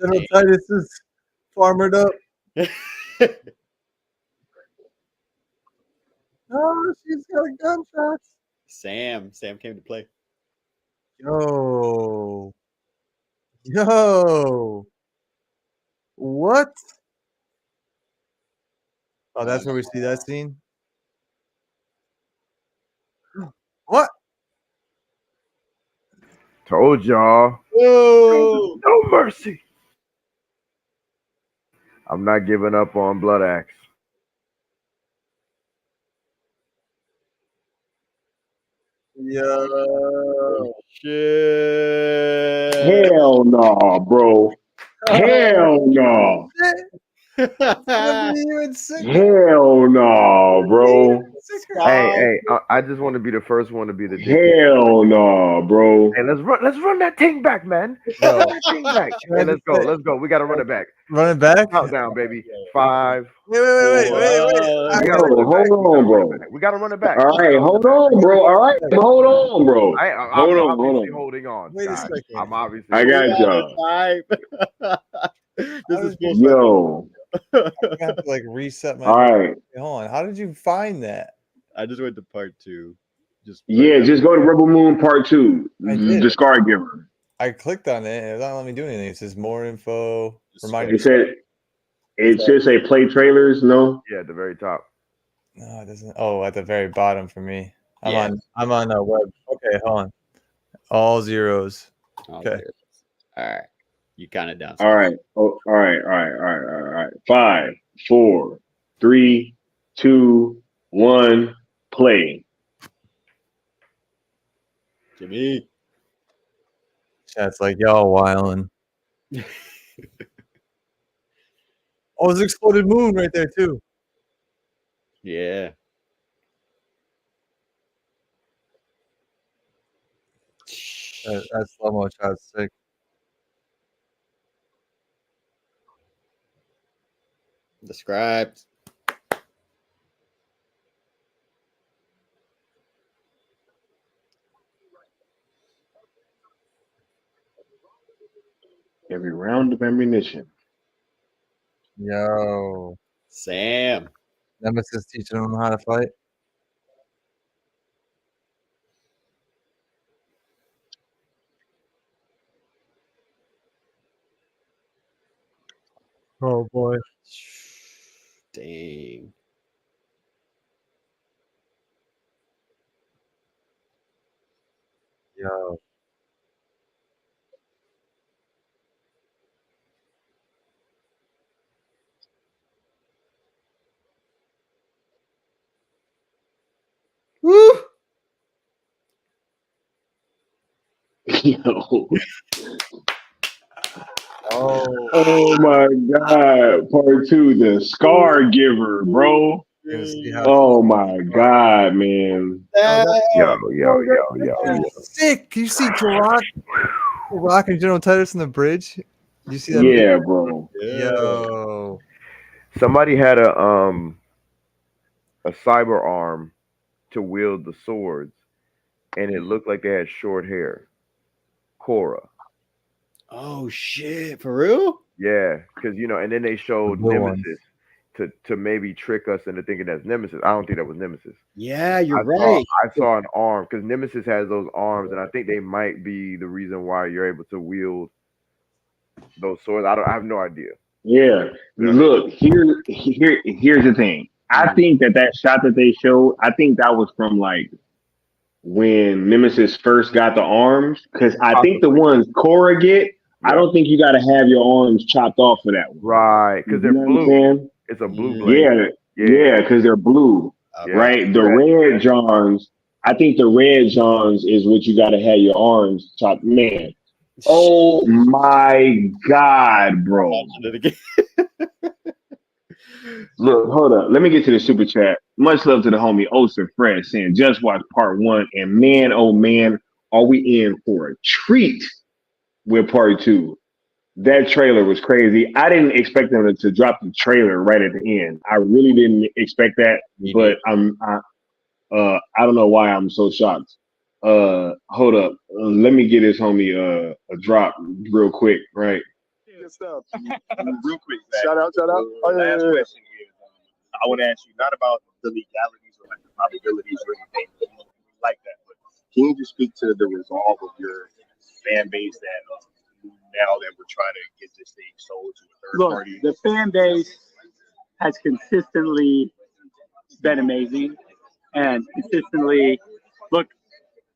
General Titus is farmered up. Oh, she's got gunshots. Sam came to play. Yo. What? Oh, that's where we see that scene? What? Told y'all. Whoa. No mercy. I'm not giving up on Blood Axe. Yo. Shit. Hell no, bro. Hell no. Hell no, bro. Hey, I just want to be the first one to be the dick. Hell no, bro. Hey, let's run that thing back, man. Bro. Run that thing back. Hey, let's go. We gotta run it back. Run it back? Countdown, baby. 5. Wait. We gotta run it back. Hold on, bro. We gotta run it back. All right, hold on, bro. All right, hold on, bro. I'm Hold obviously on. holding on. Wait a Scott. second. I'm obviously. I got y'all. This is full Yo. I have to like reset my. All right. Hold on. How did you find that? I just went to part 2. Just go to Rebel Moon Part 2. The Scar Giver. I clicked on it and it's not letting me do anything. It says more info. Reminder. It should say play trailers. No. Yeah, at the very top. No, it doesn't. Oh, at the very bottom for me. Yeah. I'm on a web. Okay, hold on. All zeros. All Okay. zeros. All right. You count it down. All right. Oh, all right. 5, 4, 3, 2, 1, play. Jimmy. Chat's like, y'all wildin'. Oh, there's an exploded moon right there too. Yeah. That slow mo shot's sick. Described. Every round of ammunition. Yo. Sam. Nemesis teaching him how to fight. Oh boy. Dang. Yo. Woo! Yo. Oh. Oh my God. Part 2, the Scar Giver, bro. Gonna see how Oh my God, man. Yo. sick. Can you see Rock and General Titus on the bridge? You see that? Yeah, bro. Yo. Somebody had a cyber arm to wield the swords, and it looked like they had short hair. Korra. Oh shit, for real? Yeah, because and then they showed Good one. Nemesis to maybe trick us into thinking that's Nemesis. I don't think that was Nemesis. Yeah, you're I right. saw an arm because Nemesis has those arms, and I think they might be the reason why you're able to wield those swords. I have no idea. Yeah. Look, here's the thing. I think that shot that they showed, I think that was from like when Nemesis first got the arms. Because I think the ones Korra get, I don't think you got to have your arms chopped off for that one. Right, because they're blue. It's a blue blade. Yeah, because they're blue. Right? The red Johns, I think the red Johns is what you got to have your arms chopped. Man. Oh my God, bro. Look, hold up. Let me get to the super chat. Much love to the homie Osa Fred saying just watch part 1. And man, oh man, are we in for a treat with part 2. That trailer was crazy. I didn't expect them to drop the trailer right at the end. I really didn't expect that, but I don't know why I'm so shocked. Hold up. Let me get this homie a drop real quick, right? Good stuff. Real quick, Zach. Shout out. Last question is, I want to ask you not about the legalities or like the probabilities or anything like that, but can you just speak to the resolve of your fan base that now that we're trying to get this thing sold to a third party? The fan base has consistently been amazing and consistently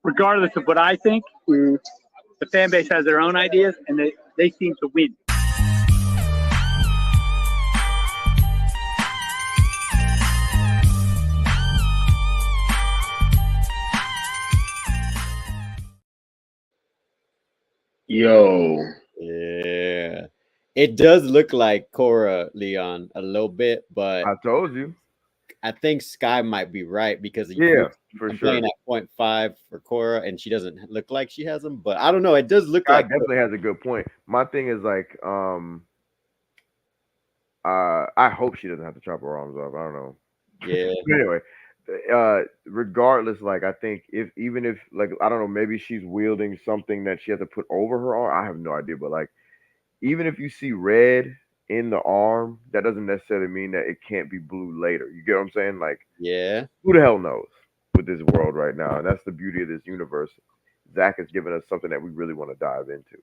regardless of what I think, the fan base has their own ideas and they seem to win. Yo. Yeah. It does look like Korra, Leon, a little bit, but I told you. I think Sky might be right because for playing at 0.5 for Korra, and she doesn't look like she has them. But I don't know. It does look Sky like definitely has a good point. My thing is like, I hope she doesn't have to chop her arms off. I don't know. Yeah. But anyway, regardless, like I think even if like I don't know, maybe she's wielding something that she has to put over her arm. I have no idea, but like even if you see red in the arm, that doesn't necessarily mean that it can't be blue later. You get what I'm saying? Like, yeah, who the hell knows with this world right now? And that's the beauty of this universe. Zach has given us something that we really want to dive into.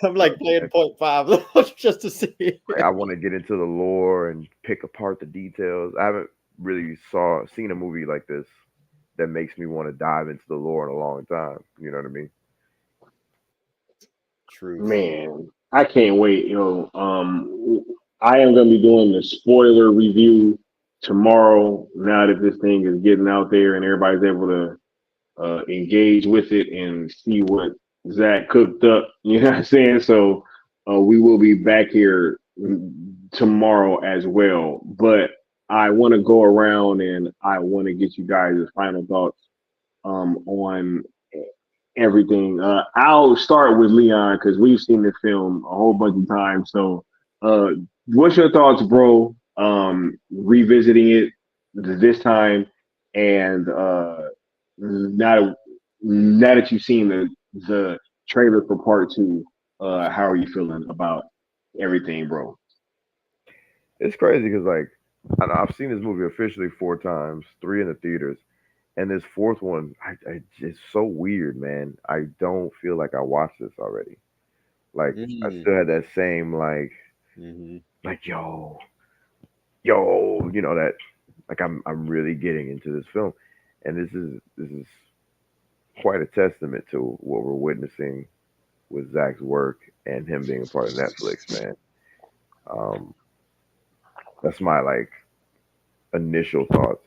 I'm like playing 0.5 just to see. Like, I want to get into the lore and pick apart the details. I haven't really seen a movie like this that makes me want to dive into the lore in a long time. You know what I mean? True. Man, I can't wait, yo. I am gonna be doing the spoiler review tomorrow. Now that this thing is getting out there and everybody's able to engage with it and see what Zach cooked up, you know what I'm saying? So we will be back here tomorrow as well. But I want to go around and I want to get you guys' final thoughts on everything. I'll start with Leon because we've seen this film a whole bunch of times. So, what's your thoughts, bro? Revisiting it this time, and now that you've seen the trailer for part two, how are you feeling about everything, bro? It's crazy because like I know I've seen this movie officially 4 times, 3 in the theaters, and this fourth one, it's so weird, man. I don't feel like I watched this already. Like I still had that same like yo, you know that like I'm really getting into this film, and this is quite a testament to what we're witnessing with Zach's work and him being a part of Netflix, man. Um, that's my like initial thoughts.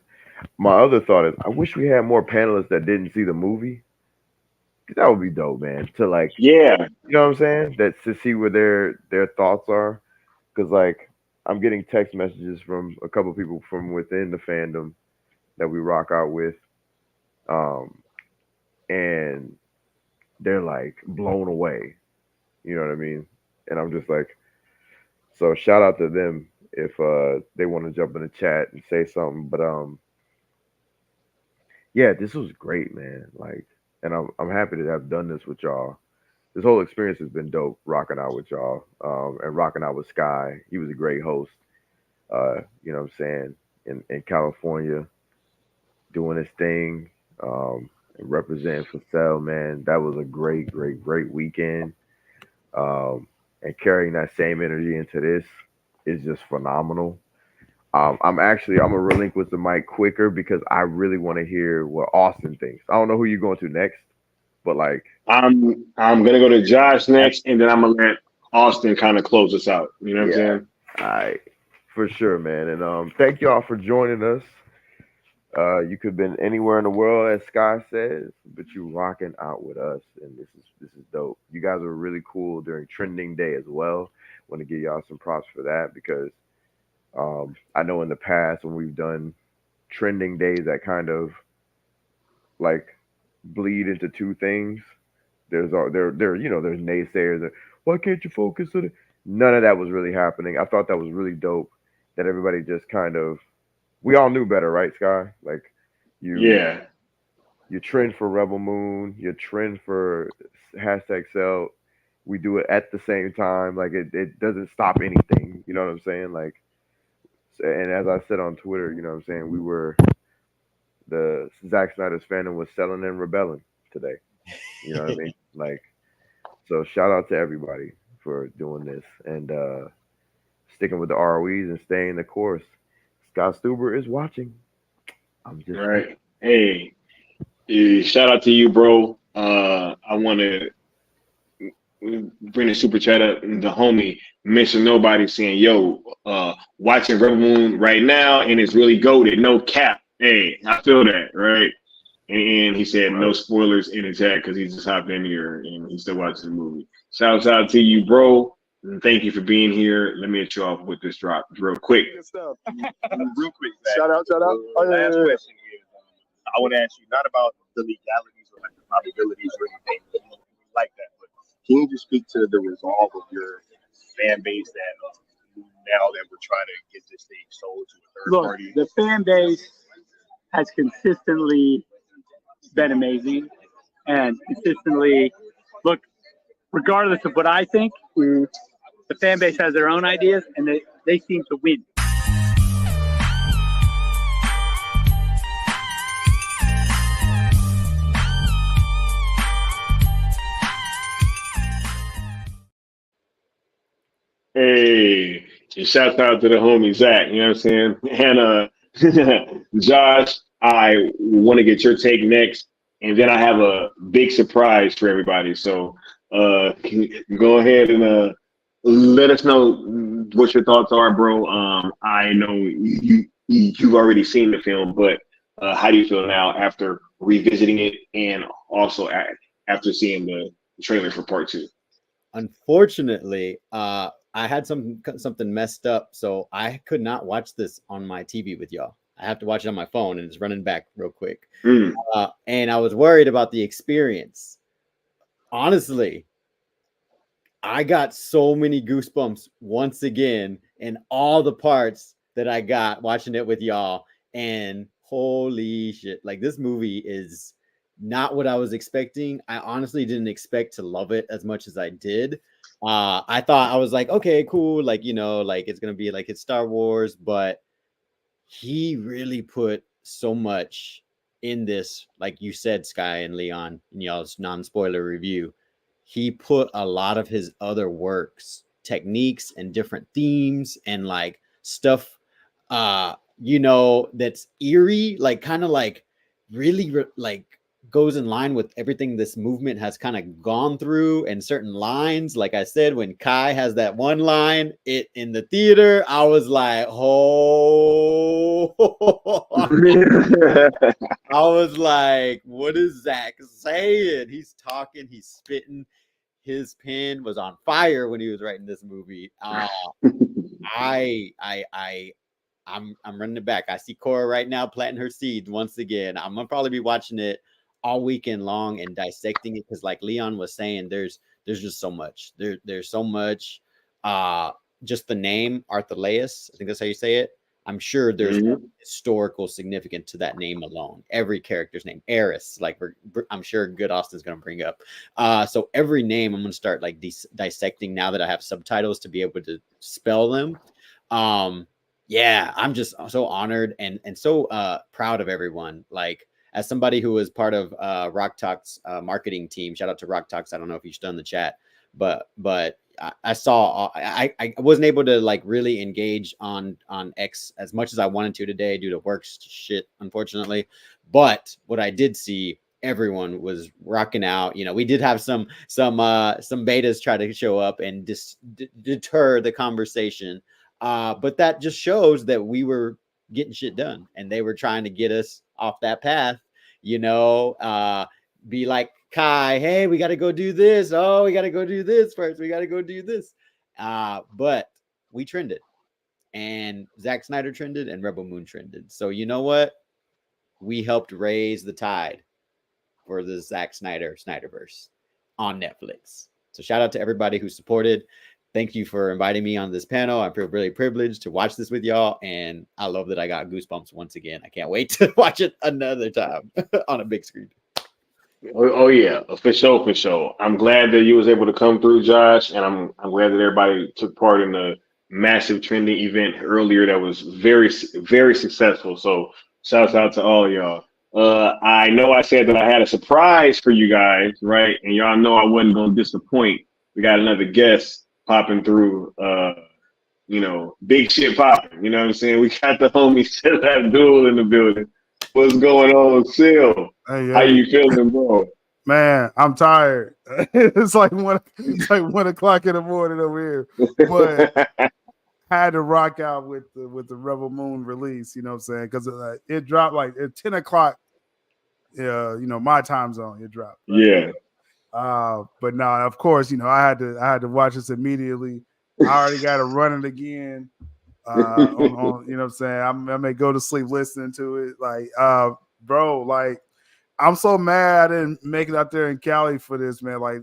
My other thought is I wish we had more panelists that didn't see the movie. 'Cause that would be dope, man. To like, Yeah, you know what I'm saying? That to see where their thoughts are. Because like I'm getting text messages from a couple people from within the fandom that we rock out with, um, and they're like blown away. You know what I mean? And I'm just like, so shout out to them if they want to jump in the chat and say something. But yeah, this was great, man. Like, and I'm happy to have done this with y'all. This whole experience has been dope, rocking out with y'all, and rocking out with Sky. He was a great host. You know what I'm saying? In California, doing his thing, and representing for Cell, man. That was a great, great, great weekend. And carrying that same energy into this is just phenomenal. I'm gonna relinquish the mic quicker because I really want to hear what Austin thinks. I don't know who you're going to next, but like I'm gonna go to Josh next, and then I'm gonna let Austin kind of close us out. You know what I'm yeah, saying? all right, for sure, man. And thank y'all for joining us. You could have been anywhere in the world, as Sky says, but you rocking out with us, and this is dope. You guys were really cool during Trending Day as well. Want to give y'all some props for that because I know in the past when we've done Trending Days that kind of like bleed into two things. There's naysayers. Why can't you focus on it? None of that was really happening. I thought that was really dope that everybody just kind of we all knew better, right, Sky? Like Yeah. you trend for Rebel Moon, you trend for hashtag Cell. We do it at the same time. Like it doesn't stop anything. You know what I'm saying? Like, and as I said on Twitter, you know what I'm saying, we were the Zack Snyder's fandom was selling and rebelling today. You know what I mean? Like, so shout out to everybody for doing this and sticking with the ROEs and staying the course. Scott Stuber is watching. I'm just Right. Hey, shout out to you, bro. I want to bring the super chat up. The homie Mr. Nobody saying, "Yo, watching Rebel Moon right now, and it's really goated. No cap. Hey, I feel that, right?" And he said no spoilers in the chat because he just hopped in here and he's still watching the movie. Shouts out to you, bro. And thank you for being here. Let me hit you off with this drop real quick. Real quick, Zach. Shout out. Last question is, I want to ask you not about the legalities or like the probabilities or anything like that, but can you just speak to the resolve of your fan base that now that we're trying to get this thing sold to a third Look, party? the fan base has consistently been amazing and consistently look, regardless of what I think, the fan base has their own ideas and they seem to win. Hey, and shout out to the homie Zach, you know what I'm saying? And Josh, I want to get your take next, and then I have a big surprise for everybody. So go ahead and let us know what your thoughts are, bro. I know you've already seen the film, but how do you feel now after revisiting it and also after seeing the trailer for part two? Unfortunately, I had something messed up, so I could not watch this on my TV with y'all. I have to watch it on my phone, and it's running back real quick. And I was worried about the experience. honestly, I got so many goosebumps once again in all the parts that I got watching it with y'all. And holy shit, like this movie is not what I was expecting. I honestly didn't expect to love it as much as I did. I thought I was like, okay, cool, like like it's gonna be like it's Star Wars, but he really put so much in this, like you said, Sky and Leon, in y'all's non-spoiler review. He put a lot of his other works, techniques, and different themes and like stuff, that's eerie, like kind of like really like goes in line with everything this movement has kind of gone through, and certain lines. Like I said, when Kai has that one line it in the theater, I was like, oh, I was like, what is Zach saying? He's talking, he's spitting. His pen was on fire when he was writing this movie. I'm running it back. I see Cora right now planting her seeds once again. I'm gonna probably be watching it all weekend long and dissecting it, because like Leon was saying, there's just so much. There's so much. Just the name Arthurlaeus, I think that's how you say it. I'm sure there's historical significance to that name alone. Every character's name, Eris, like I'm sure Good Austin's going to bring up. So every name I'm going to start like dissecting now that I have subtitles to be able to spell them. Yeah, I'm just so honored and so proud of everyone. Like, as somebody who was part of Rock Talk's marketing team, shout out to Rock Talks. I don't know if you're still in the chat, but I saw I wasn't able to like really engage on X as much as I wanted to today due to work shit, unfortunately. But what I did see, everyone was rocking out. We did have some betas try to show up and deter the conversation. But that just shows that we were getting shit done, and they were trying to get us off that path. Be like, Kai, hey, we got to go do this. Oh, we got to go do this first. We got to go do this. But we trended, and Zack Snyder trended, and Rebel Moon trended. So you know what? We helped raise the tide for the Zack Snyder Snyderverse on Netflix. So shout out to everybody who supported. Thank you for inviting me on this panel. I feel really privileged to watch this with y'all, and I love that I got goosebumps once again. I can't wait to watch it another time on a big screen. Oh yeah, for sure. I'm glad that you was able to come through, Josh, and I'm glad that everybody took part in the massive trending event earlier that was very, very successful. So shouts out to all y'all. I know I said that I had a surprise for you guys, right? And y'all know I wasn't gonna disappoint. We got another guest popping through. Big shit popping. You know what I'm saying? We got the homie Still Abdul in the building. What's going on, Sil? Hey. How you feeling, bro? Man, I'm tired. It's like 1 o'clock in the morning over here. But had to rock out with the Rebel Moon release. You know what I'm saying? Because it dropped like at 10 o'clock. My time zone. It dropped. Right? Yeah. But no, of course, I had to watch this immediately. I already got to run it again. On you know what I'm saying? I may go to sleep listening to it. Like, bro, like, I'm so mad I didn't make it out there in Cali for this, man. Like,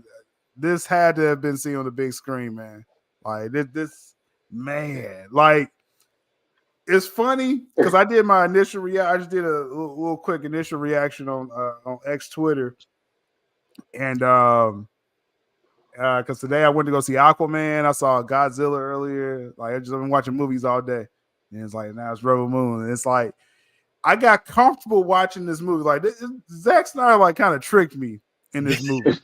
this had to have been seen on the big screen, man. Like, this man, like, it's funny because I did my initial reaction. I just did a little quick initial reaction on X Twitter, and because today I went to go see Aquaman. I saw Godzilla earlier. Like, I've been watching movies all day, and it's like now it's Rebel Moon, and it's like I got comfortable watching this movie. Like, Zack Snyder like kind of tricked me in this movie.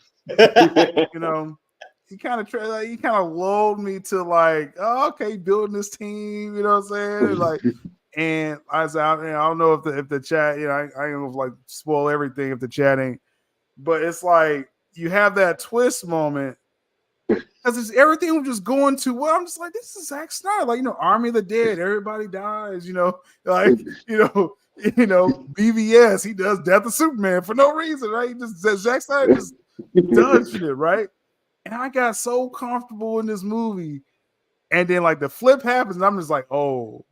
He kind of lulled me to like, oh, okay, building this team. You know what I'm saying? Like, and I said, I don't know if the chat, I ain't gonna like spoil everything if the chat ain't, but it's like you have that twist moment. Because everything was just going too well. I'm just like, this is Zack Snyder. Like, Army of the Dead, everybody dies, like, BVS, he does Death of Superman for no reason, right? Zack Snyder just does shit, right? And I got so comfortable in this movie. And then, like, the flip happens, and I'm just like, oh.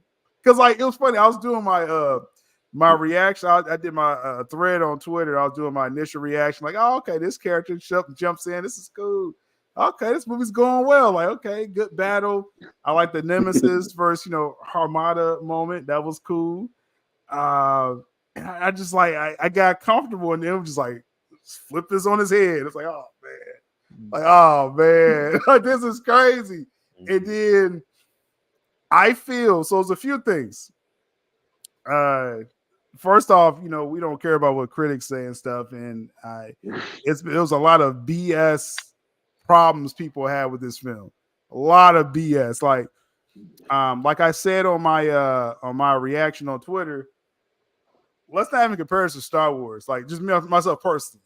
Because, like, it was funny. I was doing my my reaction, I did my thread on Twitter. I was doing my initial reaction, like, oh, okay, this character jumps in. This is cool. Okay, this movie's going well. Like, okay, good battle. I like the Nemesis versus, Armada moment. That was cool. And I just like, I got comfortable, and then was just like, flip this on his head. It's like, oh, man. Like, oh, man. Like, this is crazy. And then I feel, so there's a few things. First off, we don't care about what critics say and stuff, and it was a lot of BS problems people had with this film. A lot of BS. Like I said on my reaction on Twitter, let's not even compare this to Star Wars. Like, just myself personally.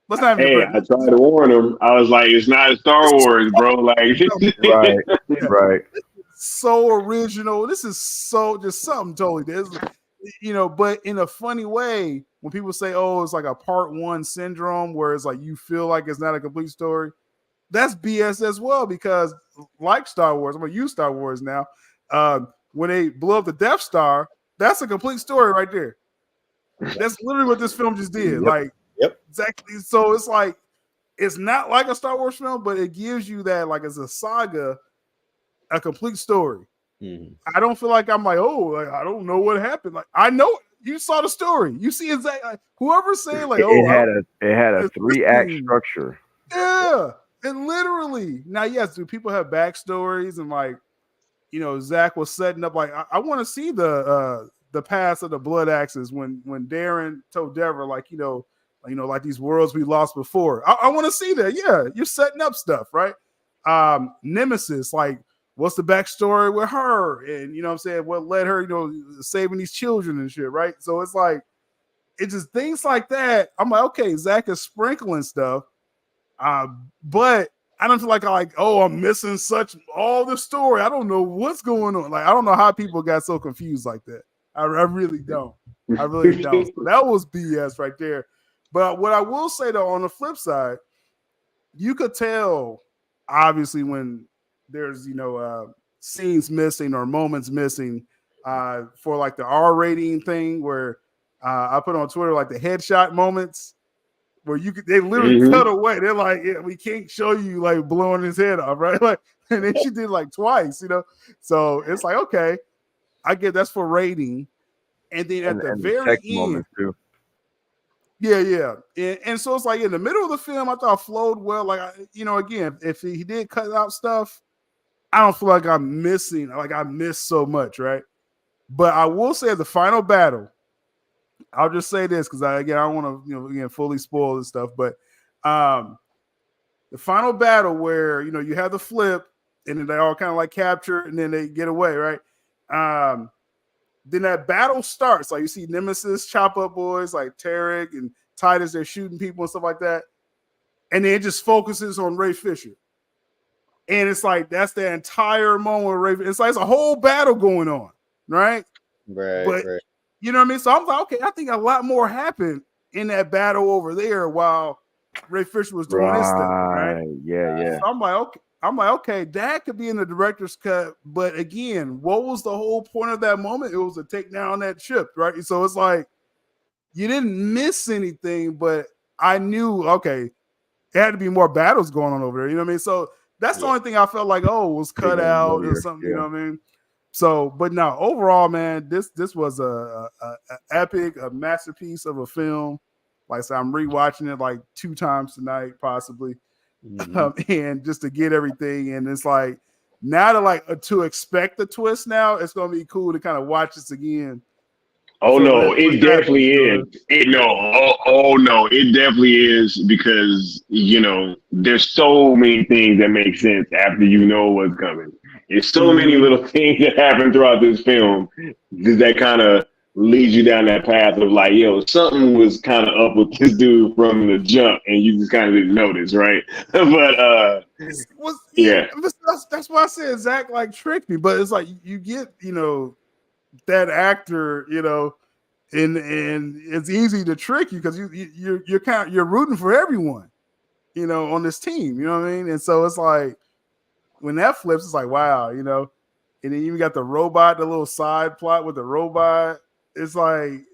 Let's not even compare. I tried to warn him. I was like, it's not Star Wars, bro. Like, right. So original. This is so just something totally different. But in a funny way, when people say, oh, it's like a part one syndrome where it's like you feel like it's not a complete story, that's BS as well, because like Star Wars, I'm going to use Star Wars now. When they blew up the Death Star, that's a complete story right there. That's literally what this film just did. Yep. Exactly. So it's like, it's not like a Star Wars film, but it gives you that, like, as a saga, a complete story. Mm-hmm. I don't feel like I'm like, I don't know what happened. Like, I know you saw the story. You see exactly whoever's saying like, it had a 3-act structure. Yeah, and literally now, yes, do people have backstories and like, Zach was setting up like I want to see the past of the Blood Axes when Darren told Deborah like like these worlds we lost before. I want to see that. Yeah, you're setting up stuff, right? Nemesis, like, what's the backstory with her? And what I'm saying, what led her, saving these children and shit, right? So it's like, it's just things like that. I'm like, okay, Zach is sprinkling stuff. But I don't feel like I'm missing all the story. I don't know what's going on. Like, I don't know how people got so confused like that. I really don't. I really don't. So that was BS right there. But what I will say though, on the flip side, you could tell obviously when there's scenes missing or moments missing for like the R rating thing where I put on Twitter like the headshot moments where they literally cut away. They're like, yeah, we can't show you like blowing his head off, right? Like, and then she did like twice, So it's like, okay, I get that's for rating. And then at the very end, too. Yeah. And so it's like in the middle of the film, I thought flowed well. Like, again, if he did cut out stuff, I don't feel like I'm missing, like I missed so much, right? But I will say the final battle, I'll just say this because I don't want to, fully spoil this stuff, but the final battle where, you have the flip and then they all kind of like capture and then they get away, right? Then that battle starts. Like you see Nemesis chop up boys like Tarek and Titus, they're shooting people and stuff like that. And then it just focuses on Ray Fisher. And it's like, that's the entire moment with Ray Fisher. It's like, it's a whole battle going on, right? Right, but, right. You know what I mean? So I'm like, okay, I think a lot more happened in that battle over there while Ray Fisher was doing his thing, right? Yeah. So I'm like, okay, that could be in the director's cut. But again, what was the whole point of that moment? It was to take down that ship, right? So it's like, you didn't miss anything, but I knew, okay, there had to be more battles going on over there. You know what I mean? So that's the only thing I felt like, was cut out or something. You know what I mean? So, but no, overall, man, this was a epic, a masterpiece of a film. Like I said, I'm rewatching it like 2 times tonight, possibly, and just to get everything. And it's like now to expect the twist. Now it's gonna be cool to kind of watch this again. Oh, no, it definitely is. No, it definitely is because, there's so many things that make sense after you know what's coming. There's so many little things that happen throughout this film that kind of leads you down that path of like, something was kind of up with this dude from the jump and you just kind of didn't notice, right? But, yeah. That's why I said Zach like tricked me, but it's like you get, that actor, and it's easy to trick you because you're rooting for everyone, on this team, you know what I mean? And so it's like when that flips, it's like, wow, and then you got the robot, the little side plot with the robot. It's like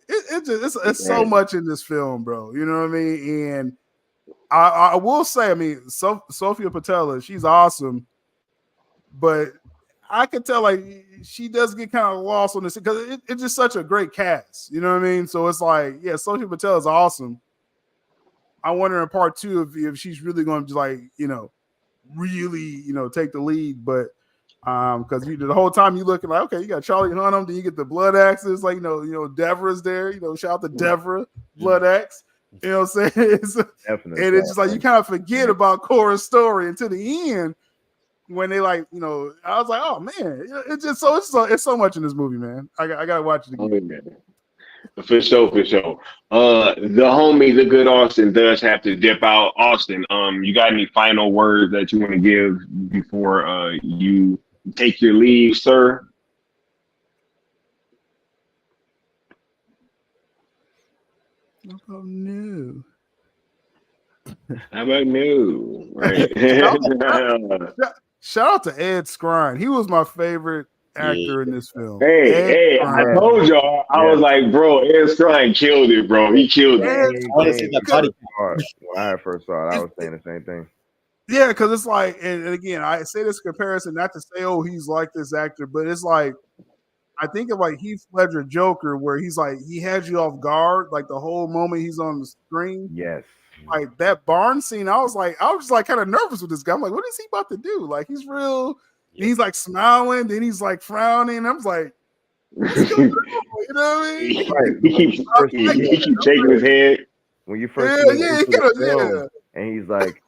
it's so much in this film, bro. You know what I mean? And I will say, I mean, Sophia Patella, she's awesome, but I could tell like she does get kind of lost on this because it's just such a great cast. You know what I mean? So it's like, yeah, Sophia Patella is awesome. I wonder in part 2 if she's really going to like, really, take the lead, but because the whole time you looking like, okay, you got Charlie Hunnam, then you get the Blood Axes, like Deborah's there, shout out to Deborah, Blood Axe, you know what I'm saying? Definitely. And it's just like you kind of forget about Cora's story until the end when they like, I was like, oh man, it's just it's so much in this movie, man. I gotta watch it again. For sure. The homie, the good Austin, does have to dip out. Austin, you got any final words that you want to give before you take your leave, sir? Oh no. How about no? Right. Shout out to Ed Skrein. He was my favorite actor in this film. Hey, I told y'all. I was like, bro, Ed Skrein killed it, bro. He killed it. When I first saw it, I was saying the same thing. Yeah, because it's like, and again, I say this comparison not to say, oh, he's like this actor, but it's like, I think of like Heath Ledger Joker, where he's like, he has you off guard, like the whole moment he's on the screen. Yes. Like that barn scene, I was just like kind of nervous with this guy. I'm like, what is he about to do? Like he's real. Yeah. He's like smiling, then he's like frowning. I was like, what's going on? You know what I mean? He keeps shaking his head. When you first film, and he's like,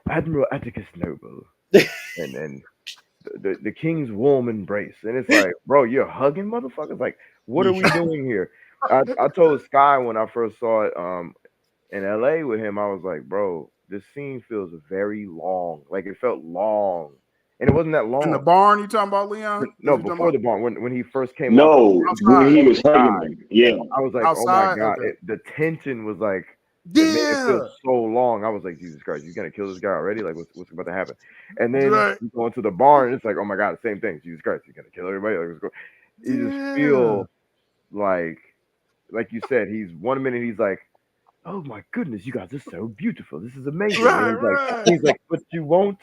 Admiral Atticus Noble, and then the king's warm embrace, and it's like, bro, you're hugging motherfuckers. Like, what are we doing here? I told Sky when I first saw it in LA with him, I was like, bro, this scene feels very long. Like it felt long. And it wasn't that long. In the barn, you talking about, Leon? No, before the barn. When he first came when he was hugging him. Yeah. I was like, outside, oh my God. Okay. The tension was like, it feels so long. I was like, Jesus Christ, he's gonna kill this guy already? Like, what's about to happen? And then you go into the barn, and it's like, oh my God, the same thing. Jesus Christ, he's gonna kill everybody. Like, you just feel like you said, he's 1 minute he's like, oh my goodness, you guys are so beautiful. This is amazing. He's like, but you won't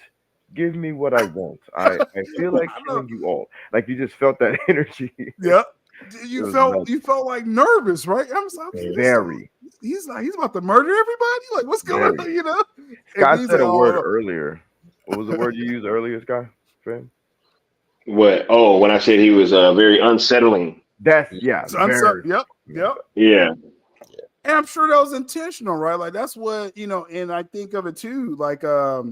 give me what I want. I feel like killing you all. Like you just felt that energy. Yep. You felt like nervous, right? I'm very. He's about to murder everybody. Like, what's going on? Sky said a word earlier. What was the word you used earlier, Sky? Fam? What? Oh, when I said he was very unsettling. That's Yep. Yeah. And I'm sure that was intentional, right? Like that's what, and I think of it too. Like I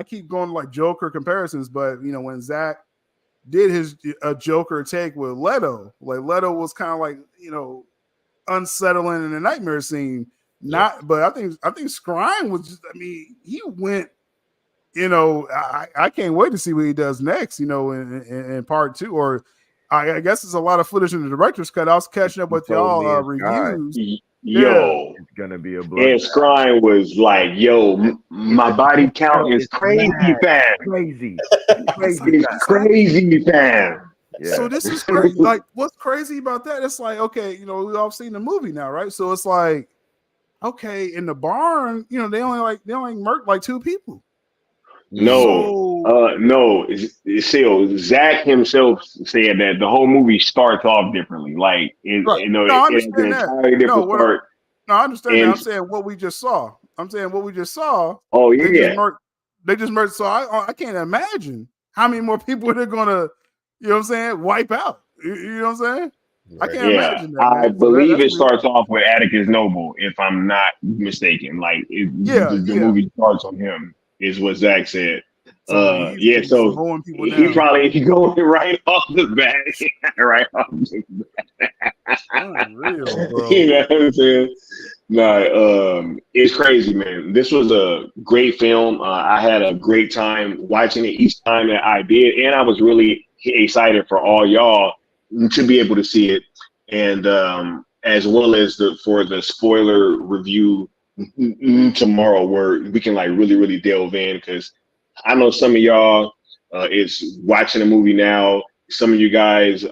keep going like Joker comparisons, but when Zach did his Joker take with Leto, like Leto was kind of like, unsettling in the nightmare scene. But I think Skrein was just, he went, I can't wait to see what he does next, in part 2, or I guess there's a lot of footage in the director's cut. I was catching up with y'all reviews. Yo, it's gonna be a blood. And Skrein was like, yo, my body count is crazy, fam. Crazy, fam. Yeah. So this is crazy. Like, what's crazy about that? It's like, okay, we've all seen the movie now, right? So it's like, okay, in the barn, they only murked like 2 people. No. Still, Zach himself said that the whole movie starts off differently. Like, I understand that. I understand that. I'm saying what we just saw. Oh yeah. They just murdered. So I can't imagine how many more people they're gonna, wipe out. You know what I'm saying? I can't imagine that. I believe it starts off with Atticus Noble, if I'm not mistaken. Like, the movie starts on him. Is what Zach said. So he probably going right off the bat. Right off the bat. Unreal, bro. You know what I'm saying? No, it's crazy, man. This was a great film. I had a great time watching it each time that I did, and I was really excited for all y'all to be able to see it, and as well as for the spoiler review tomorrow, where we can like really delve in, because I know some of y'all is watching a movie now. Some of you guys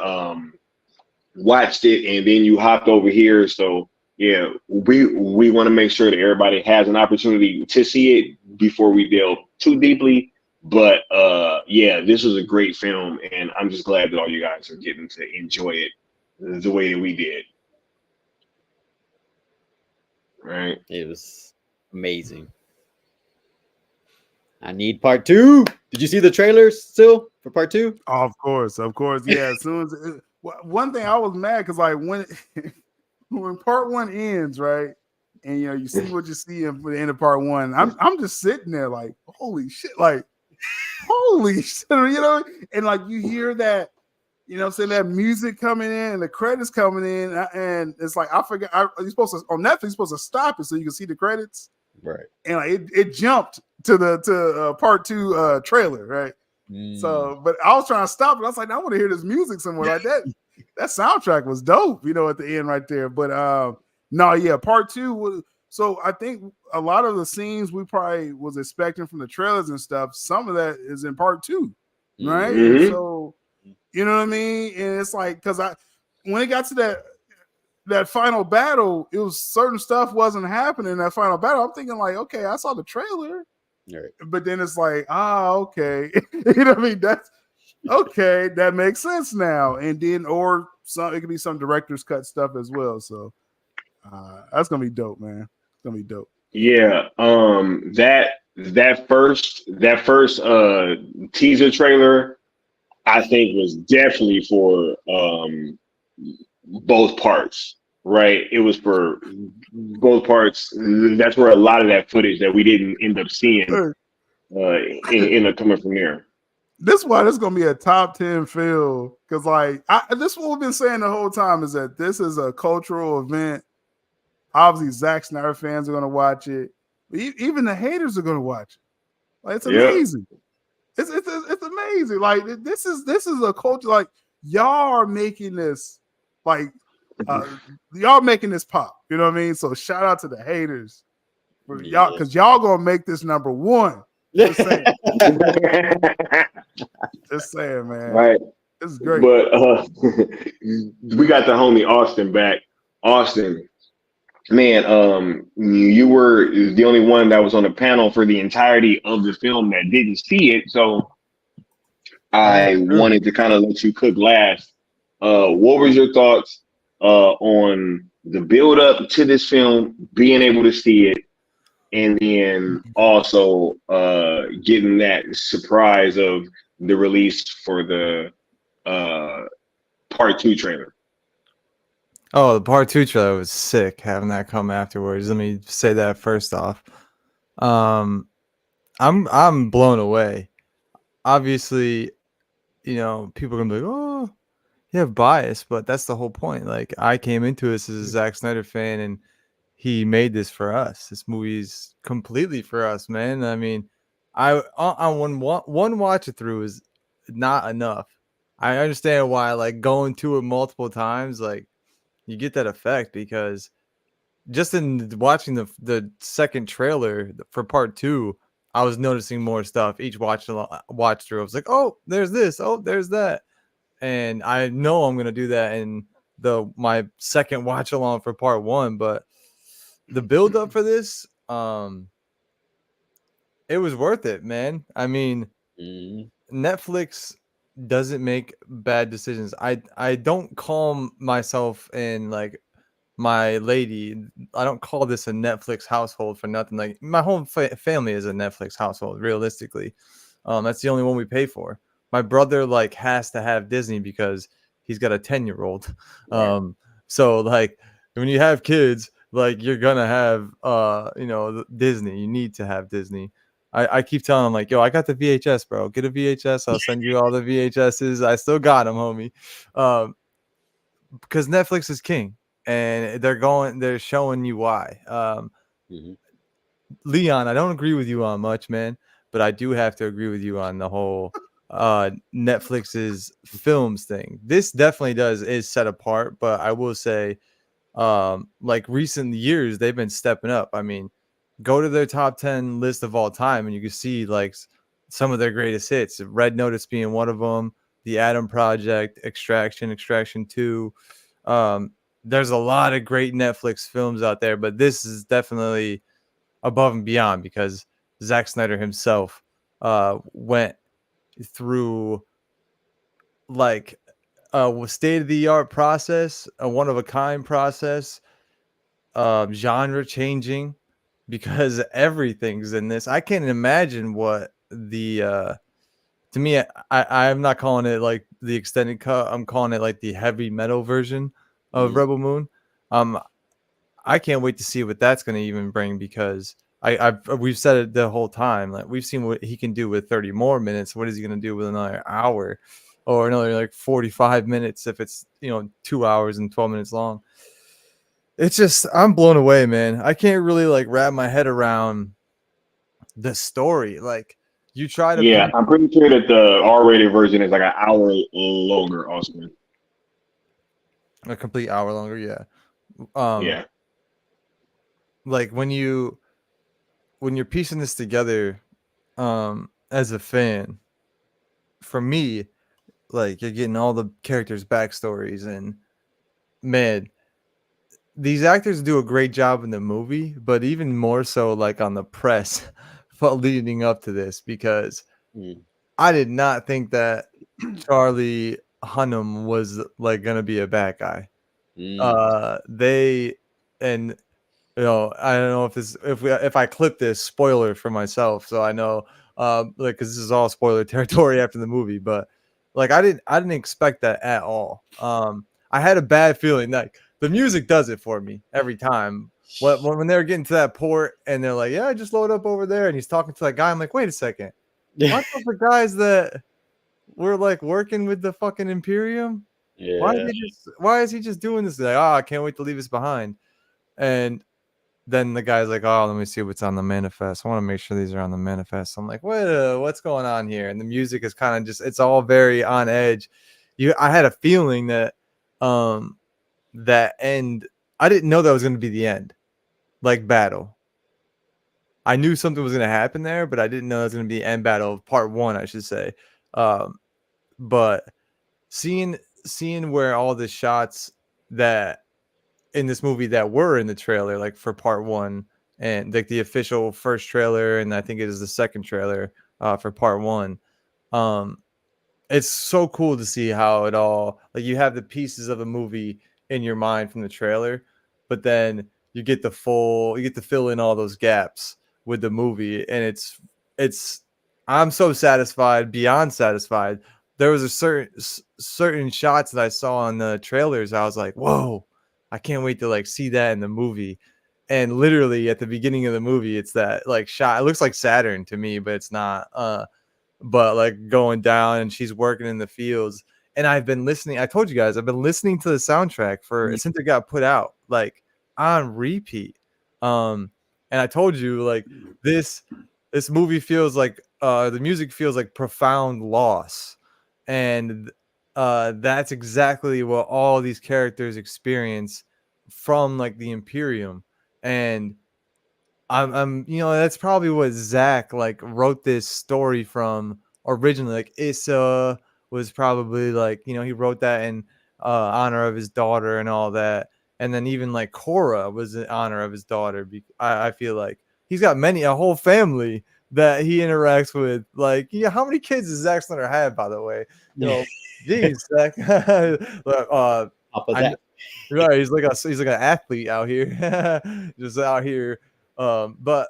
watched it, and then you hopped over here. So yeah, we want to make sure that everybody has an opportunity to see it before we delve too deeply. But yeah, this was a great film, and I'm just glad that all you guys are getting to enjoy it the way that we did. Right? It was amazing. I need part 2. Did you see the trailers still for part 2? Oh, of course. Yeah, as soon as one thing I was mad because like when when part 1 ends, right, and you see what you see in the end of part 1, I'm just sitting there like, holy shit, like holy shit, and like you hear that, saying that music coming in and the credits coming in, and it's like I forgot. You're supposed to on Netflix, you're supposed to stop it so you can see the credits, right? And like it jumped to part 2 trailer, right? So, but I was trying to stop it. I was like, I want to hear this music somewhere like that. That soundtrack was dope, at the end right there. But no, yeah, part 2 was. So I think a lot of the scenes we probably was expecting from the trailers and stuff, some of that is in part 2, right? Mm-hmm. So, you know what I mean? And it's like, because when it got to that final battle, it was certain stuff wasn't happening in that final battle. I'm thinking like, okay, I saw the trailer, right. But then it's like, okay, you know what I mean? That's okay. That makes sense now. And then, or it could be some director's cut stuff as well. So that's gonna be dope, man. It's gonna be dope. Yeah, that first teaser trailer, I think was definitely for both parts, right? It was for both parts. That's where a lot of that footage that we didn't end up seeing end up coming from there. This is why this is gonna be a top 10 film, because like this is what we've been saying the whole time, is that this is a cultural event. Obviously, Zack Snyder fans are gonna watch it. Even the haters are gonna watch it. Like, it's amazing. Yep. It's amazing. Like this is a culture. Like y'all are making this, like y'all making this pop. You know what I mean? So shout out to the haters for y'all, because y'all gonna make this number 1. Just saying. Just saying, man. Right. This is great. But we got the homie Austin back. Austin, man, you were the only one that was on the panel for the entirety of the film that didn't see it. So I wanted to kind of let you cook last. What was your thoughts on the build up to this film, being able to see it, and then also getting that surprise of the release for the part 2 trailer? Oh, the part 2 trailer was sick, having that come afterwards. Let me say that first off. I'm blown away. Obviously, people are gonna be like, oh, you have bias, but that's the whole point. Like, I came into this as a Zack Snyder fan, and he made this for us. This movie's completely for us, man. I mean, I on one watch it through is not enough. I understand why, like, going to it multiple times, like, you get that effect, because just in watching the second trailer for part 2, I was noticing more stuff each watch through. I was like, oh, there's this, oh, there's that, and I know I'm gonna do that in my second watch along for part 1. But the build up for this, it was worth it, man. I mean, Netflix doesn't make bad decisions. I don't call myself and like my lady, I don't call this a Netflix household for nothing. Like, my whole family is a Netflix household, realistically. That's the only one we pay for. My brother like has to have Disney because he's got a 10-year-old. So like, when you have kids, like, you're gonna have Disney. You need to have Disney. I keep telling him, like, yo, I got the VHS, bro. Get a VHS. I'll send you all the VHSs. I still got them, homie. Because Netflix is king, and they're showing you why. Leon, I don't agree with you on much, man, but I do have to agree with you on the whole Netflix's films thing. This definitely is set apart, but I will say, like, recent years, they've been stepping up. I mean, go to their top 10 list of all time, and you can see like some of their greatest hits. Red Notice being one of them. The Adam Project, Extraction 2. There's a lot of great Netflix films out there, but this is definitely above and beyond because Zack Snyder himself went through like a state of the art process, a one of a kind process, genre changing because everything's in this. I can't imagine what the to me, I'm not calling it like the extended cut. I'm calling it like the heavy metal version of Rebel Moon. I can't wait to see what that's going to even bring because we've said it the whole time. Like we've seen what he can do with 30 more minutes. What is he going to do with another hour or another like 45 minutes if it's 2 hours and 12 minutes long? It's just I'm blown away, man. I can't really like wrap my head around the story. Like you try to Yeah, I'm pretty sure that the R-rated version is like an hour longer, Austin. A complete hour longer, yeah. Yeah. Like when you're piecing this together as a fan, for me, like you're getting all the characters' backstories, and man, these actors do a great job in the movie, but even more so like on the press leading up to this, because I did not think that Charlie Hunnam was like gonna be a bad guy. They and I don't know if I clip this spoiler for myself, so I know like because this is all spoiler territory after the movie, but like I didn't expect that at all. I had a bad feeling that the music does it for me every time. When they're getting to that port and they're like, yeah, just load up over there, and he's talking to that guy, I'm like, wait a second, aren't those the guys that were like working with the fucking Imperium? Why is he just doing this? Like, I can't wait to leave this behind. And then the guy's like, oh, let me see what's on the manifest. I want to make sure these are on the manifest. I'm like, what's going on here? And the music is kind of just, it's all very on edge. I had a feeling that that end, I didn't know that was going to be the end, like battle. I knew something was going to happen there, but I didn't know it was going to be end battle of part 1, I should say. But seeing where all the shots that in this movie that were in the trailer, like for part 1 and like the official first trailer, and I think it is the second trailer for part 1. It's so cool to see how it all, like you have the pieces of a movie in your mind from the trailer, but then you get to fill in all those gaps with the movie, and it's I'm so satisfied, beyond satisfied. There was a certain shots that I saw in the trailers. I was like, whoa, I can't wait to like see that in the movie. And literally at the beginning of the movie, it's that like shot. It looks like Saturn to me, but it's not. But like going down and she's working in the fields. And I've been listening. I told you guys, I've been listening to the soundtrack since it got put out, like on repeat. And I told you like this movie feels like the music feels like profound loss. And that's exactly what all these characters experience from like the Imperium. And I'm that's probably what Zach like wrote this story from originally. Like Issa was probably like, he wrote that in honor of his daughter and all that. And then even like Korra was in honor of his daughter. I feel like he's got a whole family that he interacts with. Like, how many kids does Zack Snyder have, by the way? Geez, Zach. Right, he's like an athlete out here, just out here. But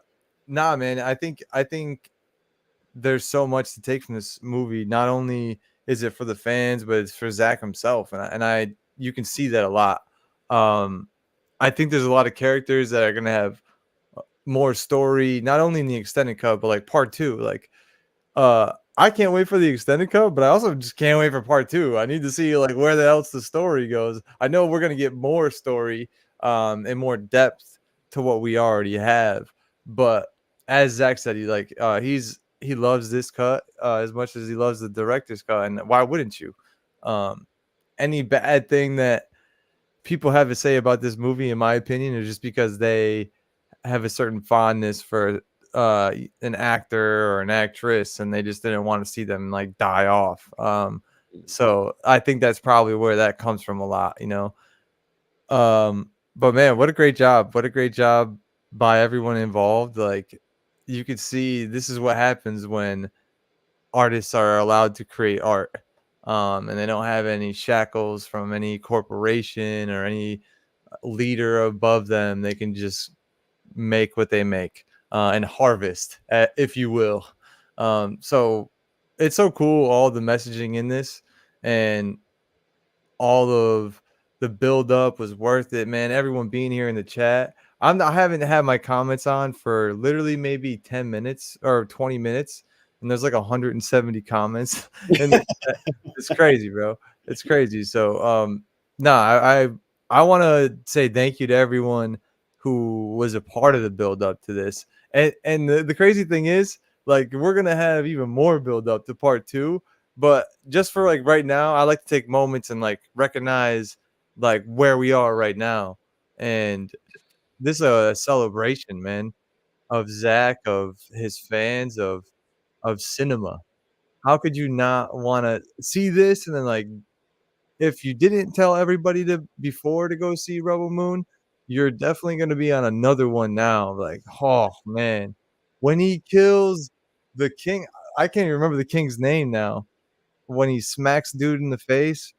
nah, man, I think there's so much to take from this movie. Not only is it for the fans, but it's for Zach himself, and you can see that a lot. I think there's a lot of characters that are gonna have more story, not only in the extended cut, but like part 2. Like, I can't wait for the extended cut, but I also just can't wait for part 2. I need to see like where else the story goes. I know we're gonna get more story, and more depth to what we already have. But as Zach said, he loves this cut as much as he loves the director's cut, and why wouldn't you? Any bad thing that people have to say about this movie, in my opinion, is just because they have a certain fondness for an actor or an actress, and they just didn't want to see them like die off. So I think that's probably where that comes from a lot. But man, what a great job! What a great job by everyone involved. Like, you could see this is what happens when artists are allowed to create art, and they don't have any shackles from any corporation or any leader above them. They can just make what they make, and harvest, if you will. So it's so cool, all the messaging in this, and all of the build up was worth it, man. Everyone being here in the chat. I haven't had my comments on for literally maybe 10 minutes or 20 minutes, and there's like 170 comments. And it's crazy, bro. It's crazy. So no, I want to say thank you to everyone who was a part of the build up to this. And the crazy thing is, like, we're gonna have even more build up to part 2. But just for like right now, I like to take moments and like recognize like where we are right now. And this is a celebration, man, of Zach, of his fans, of cinema. How could you not want to see this? And then, like, if you didn't tell everybody to before to go see Rebel Moon, you're definitely going to be on another one now. Like, oh man, when he kills the king, I can't even remember the king's name now. When he smacks dude in the face,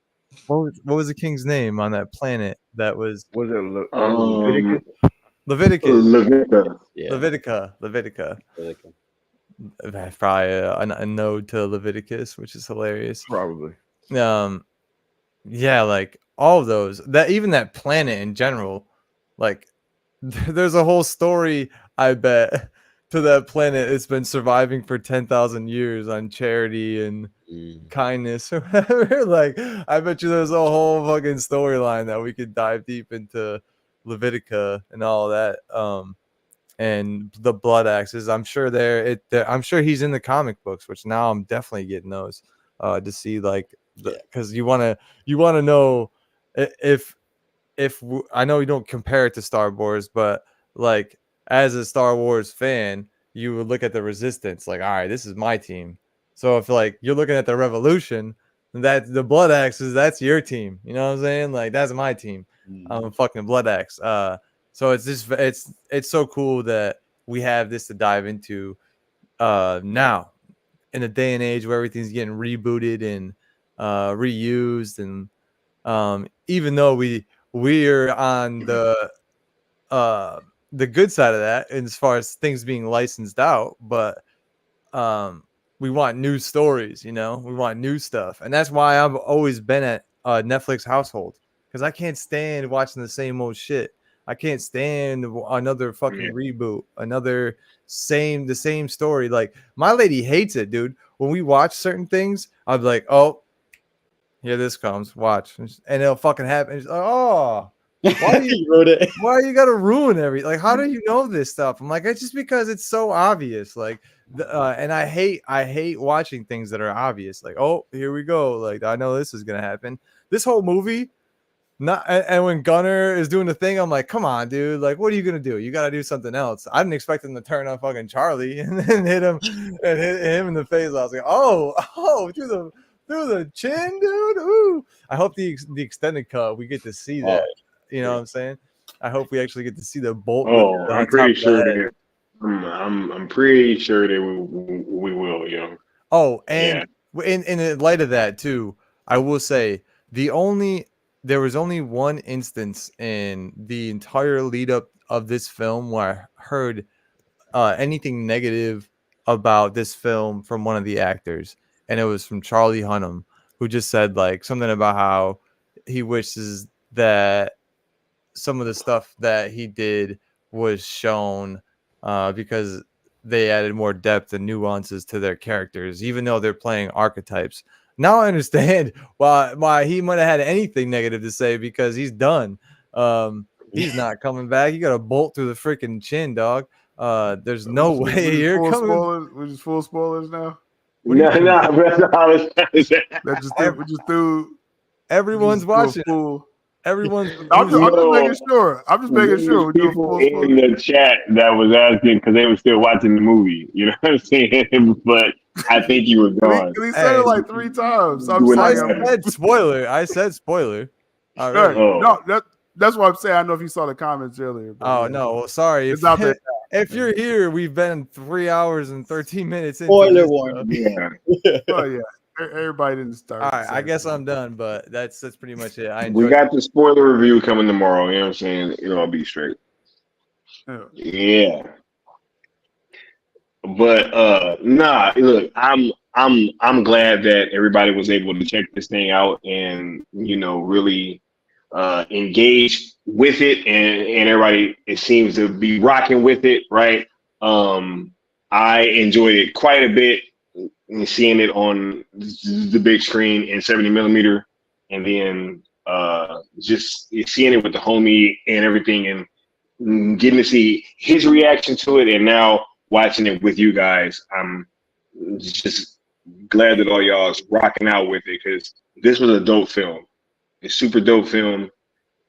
what was the king's name on that planet? That was it Leviticus? Leviticus. Levitica. Yeah. Levitica. That's probably a node to Leviticus, which is hilarious. Probably. Yeah, like all of those, that even that planet in general, like there's a whole story, I bet, to that planet. It's been surviving for 10,000 years on charity and kindness or whatever. Like, I bet you there's a whole fucking storyline that we could dive deep into Levitica and all that. And the blood axes, I'm sure I'm sure he's in the comic books, which now I'm definitely getting those to see, like, because you want to know if I know you don't compare it to Star Wars, but like, as a Star Wars fan, you would look at the Resistance like, all right, this is my team. So if like you're looking at the Revolution, that the Blood Axes, that's your team. You know what I'm saying? Like, that's my team. I'm a fucking Blood Axe. So it's just it's so cool that we have this to dive into now, in a day and age where everything's getting rebooted and reused, and even though we're on the good side of that as far as things being licensed out, but we want new stories, we want new stuff. And that's why I've always been at Netflix household, because I can't stand watching the same old shit. I can't stand another fucking reboot, the same story. Like, my lady hates it, dude. When we watch certain things, I'll be like, oh, here this comes, watch, and it'll fucking happen. It's like, oh, why do you wrote it? Why you gotta ruin everything? Like, how do you know this stuff? I'm like, it's just because it's so obvious. Like, and I hate watching things that are obvious. Like, oh, here we go. Like, I know this is gonna happen. This whole movie. And when Gunner is doing the thing, I'm like, come on, dude. Like, what are you gonna do? You gotta do something else. I didn't expect him to turn on fucking Charlie and then hit him in the face. I was like, oh, through the chin, dude. Ooh. I hope the extended cut we get to see that. You know what I'm saying? I hope we actually get to see the bolt. I'm pretty sure that. I'm pretty sure that we will, yo. Oh, and in light of that too, I will say there was only one instance in the entire lead up of this film where I heard anything negative about this film from one of the actors, and it was from Charlie Hunnam, who just said like something about how he wishes that some of the stuff that he did was shown because they added more depth and nuances to their characters, even though they're playing archetypes. Now I understand why he might have had anything negative to say, because he's done. He's not coming back. You got a bolt through the freaking chin, dog. There's no way you're coming. We're just full spoilers now. No, that's all I was trying to say. We just threw. Everyone's watching. Everyone's. I'm just making sure. We're doing people full in spoilers. the chat that was asking because they were still watching the movie. You know what I'm saying? But I think he was gone. He said it like 3 times. So I said spoiler. I said spoiler. No, That's what I'm saying. I don't know if you saw the comments earlier. But Oh yeah. no, well, sorry. It's out there. If you're here, we've been 3 hours and 13 minutes into Spoiler this, warning. Yeah. Oh yeah, everybody didn't start. All at the right, I same guess time. I'm done, but that's pretty much it. I We enjoyed got the spoiler review coming tomorrow. You know what I'm saying? It'll all be straight. Yeah. Yeah. But nah, look, I'm glad that everybody was able to check this thing out and really engage with it, and everybody, it seems to be rocking with it, right? I enjoyed it quite a bit, seeing it on the big screen in 70 millimeter, and then just seeing it with the homie and everything, and getting to see his reaction to it, and now watching it with you guys. I'm just glad that all y'all's rocking out with it, because this was a dope film. It's super dope film,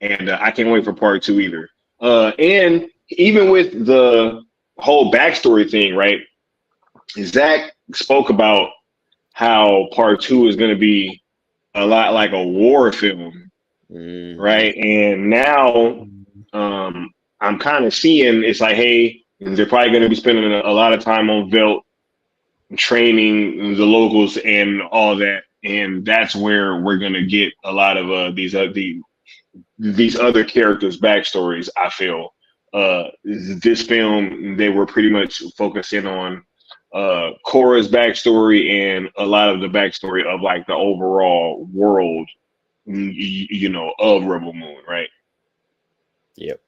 and I can't wait for part 2 either. And even with the whole backstory thing, right? Zach spoke about how part 2 is going to be a lot like a war film, right? And now I'm kind of seeing it's like, hey, they're probably going to be spending a lot of time on Velt, training the locals and all that, and that's where we're going to get a lot of these other characters' backstories. I feel this film, they were pretty much focusing on Korra's backstory and a lot of the backstory of like the overall world, of Rebel Moon, right? Yep.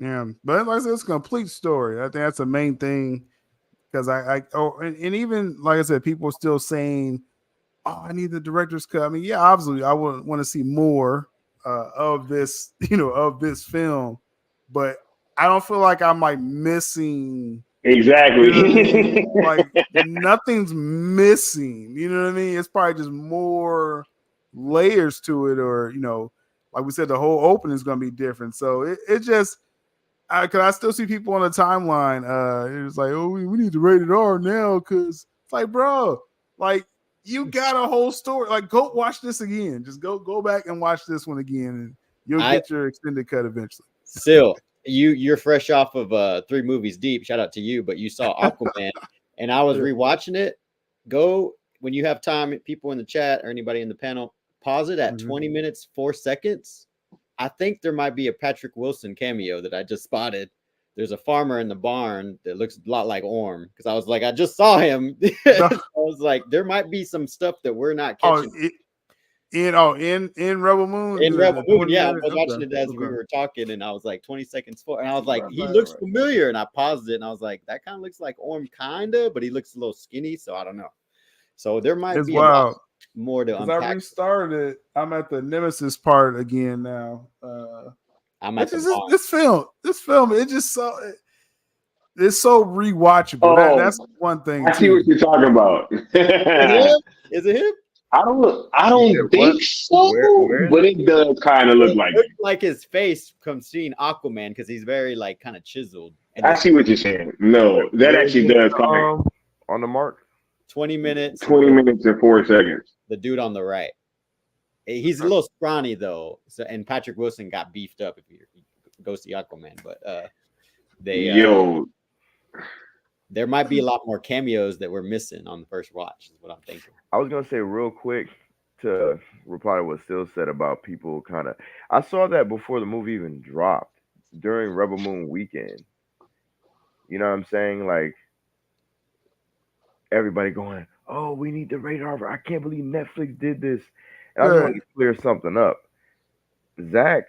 Yeah, but like I said, it's a complete story. I think that's the main thing, because and even like I said, people are still saying, "Oh, I need the director's cut." I mean, yeah, obviously, I would want to see more of this, of this film, but I don't feel like I'm like missing. Exactly. You know what I mean? Like nothing's missing. You know what I mean? It's probably just more layers to it, or like we said, the whole opening is going to be different. So it just, because I still see people on the timeline. It was like, oh, we need to rate it R now, because it's like, bro, like you got a whole story. Like, go watch this again. Just go back and watch this one again, and you'll get your extended cut eventually. Still, you're fresh off of 3 movies deep. Shout out to you, but you saw Aquaman, and I was rewatching it. Go when you have time, people in the chat or anybody in the panel, pause it at 20 minutes 4 seconds. I think there might be a Patrick Wilson cameo that I just spotted. There's a farmer in the barn that looks a lot like Orm, because I was like, I just saw him. I was like, there might be some stuff that we're not catching. In Rebel Moon. In Rebel Moon, yeah. I was watching it as we were talking, and I was like 20 seconds forward, and I was like, he looks familiar, and I paused it, and I was like, that kind of looks like Orm, kinda, but he looks a little skinny, so I don't know. So there might be a lot more to unpack. I restarted it. I'm at the Nemesis part again now. I'm at this film. It just it's so rewatchable. That's one thing. I see what you're talking about. Is it him? I don't think so, but it does kind of look like it. Like his face comes seeing Aquaman, because he's very like kind of chiseled. And I see what you're saying. No, that actually does come on the mark. 20 minutes. 20 minutes and 4 seconds. The dude on the right. He's a little scrawny though. So, and Patrick Wilson got beefed up if you go see Aquaman, but there might be a lot more cameos that we're missing on the first watch, is what I'm thinking. I was gonna say real quick to reply to what Sil said about people kind of. I saw that before the movie even dropped during Rebel Moon weekend. You know what I'm saying? Like everybody going, "Oh, we need the radar. I can't believe Netflix did this." And I just want to clear something up. Zach,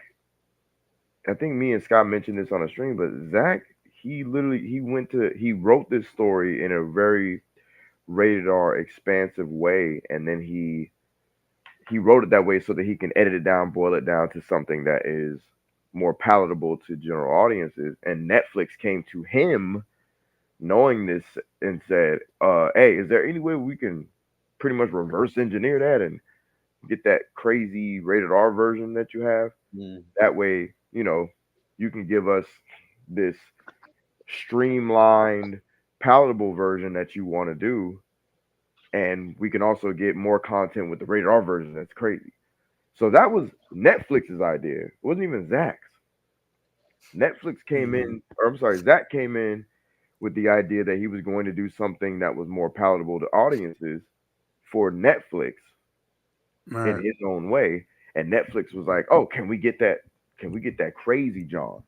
I think me and Scott mentioned this on a stream, but Zach, he wrote this story in a very rated R expansive way, and then he wrote it that way so that he can edit it down, boil it down to something that is more palatable to general audiences. And Netflix came to him knowing this and said, hey, is there any way we can pretty much reverse engineer that and get that crazy rated R version that you have? That way, you can give us this streamlined, palatable version that you want to do, and we can also get more content with the rated R version. That's crazy. So that was Netflix's idea. It wasn't even Zach's. Netflix came in, or I'm sorry, Zach came in with the idea that he was going to do something that was more palatable to audiences for Netflix in his own way. And Netflix was like, "Oh, can we get that? Can we get that crazy John?" All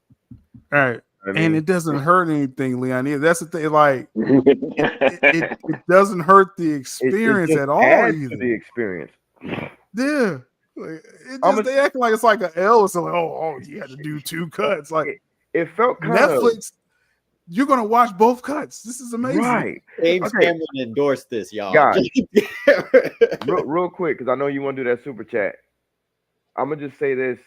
right. I mean, And it doesn't hurt anything, Leon. Either. That's the thing. Like, it doesn't hurt the experience just at all. adds Either to the experience. Yeah. Like, they act like it's like an L. So like, oh, you had to do 2 cuts. Like it felt kind Netflix. You're gonna watch both cuts. This is amazing. Right. James Cameron endorsed this, y'all. Guys, real quick, because I know you want to do that super chat. I'm gonna just say this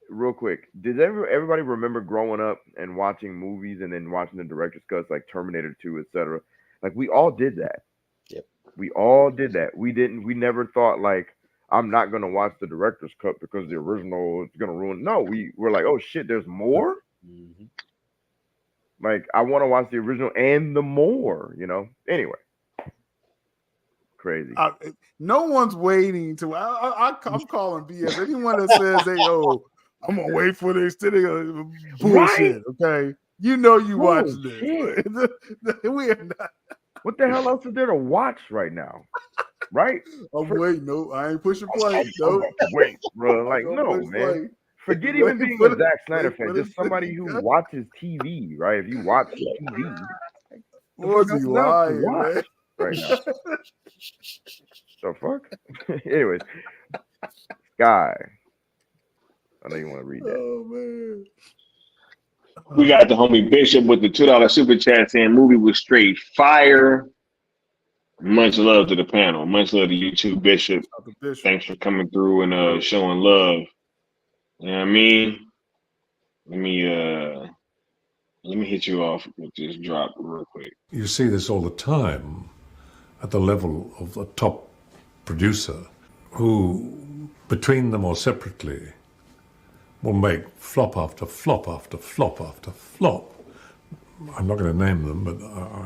real quick. Did everybody remember growing up and watching movies and then watching the director's cuts like Terminator 2, etc.? Like we all did that. Yep. We all did that. We never thought like I'm not gonna watch the director's cut because the original is gonna ruin. No, we were like, oh shit, there's more. Mm-hmm. Like I want to watch the original and the more, Anyway, crazy. No one's waiting to. I'm calling BS. Anyone that says they, I'm gonna wait for the extended bullshit. Right? Okay, you watch this. We are not. What the hell else is there to watch right now? Right? I'm waiting. No, I ain't pushing play. No, wait, bro. Like no, man. Play. Forget even being a Zack Snyder fan. Just somebody who watches TV, right? If you watch TV, what's he lying, man? Right now. The fuck? Anyways, Sky. I know you want to read that. Oh man. We got the homie Bishop with the $2 super chat saying movie was straight fire. Much love to the panel. Much love to you too, Bishop. Thanks for coming through and showing love. You know what I mean? Let me hit you off with this drop real quick. You see this all the time at the level of a top producer who, between them or separately, will make flop after flop after flop after flop. I'm not going to name them, but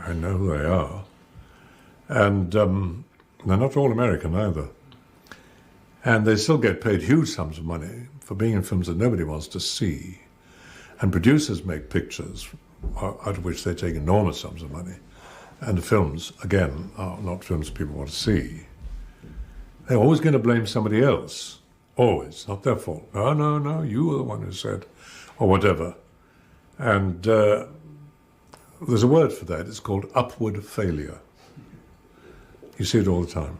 I know who they are. And they're not all American either. And they still get paid huge sums of money for being in films that nobody wants to see. And producers make pictures out of which they take enormous sums of money. And the films, again, are not films people want to see. They're always going to blame somebody else. Always. Not their fault. No, you were the one who said, or whatever. And there's a word for that. It's called upward failure. You see it all the time.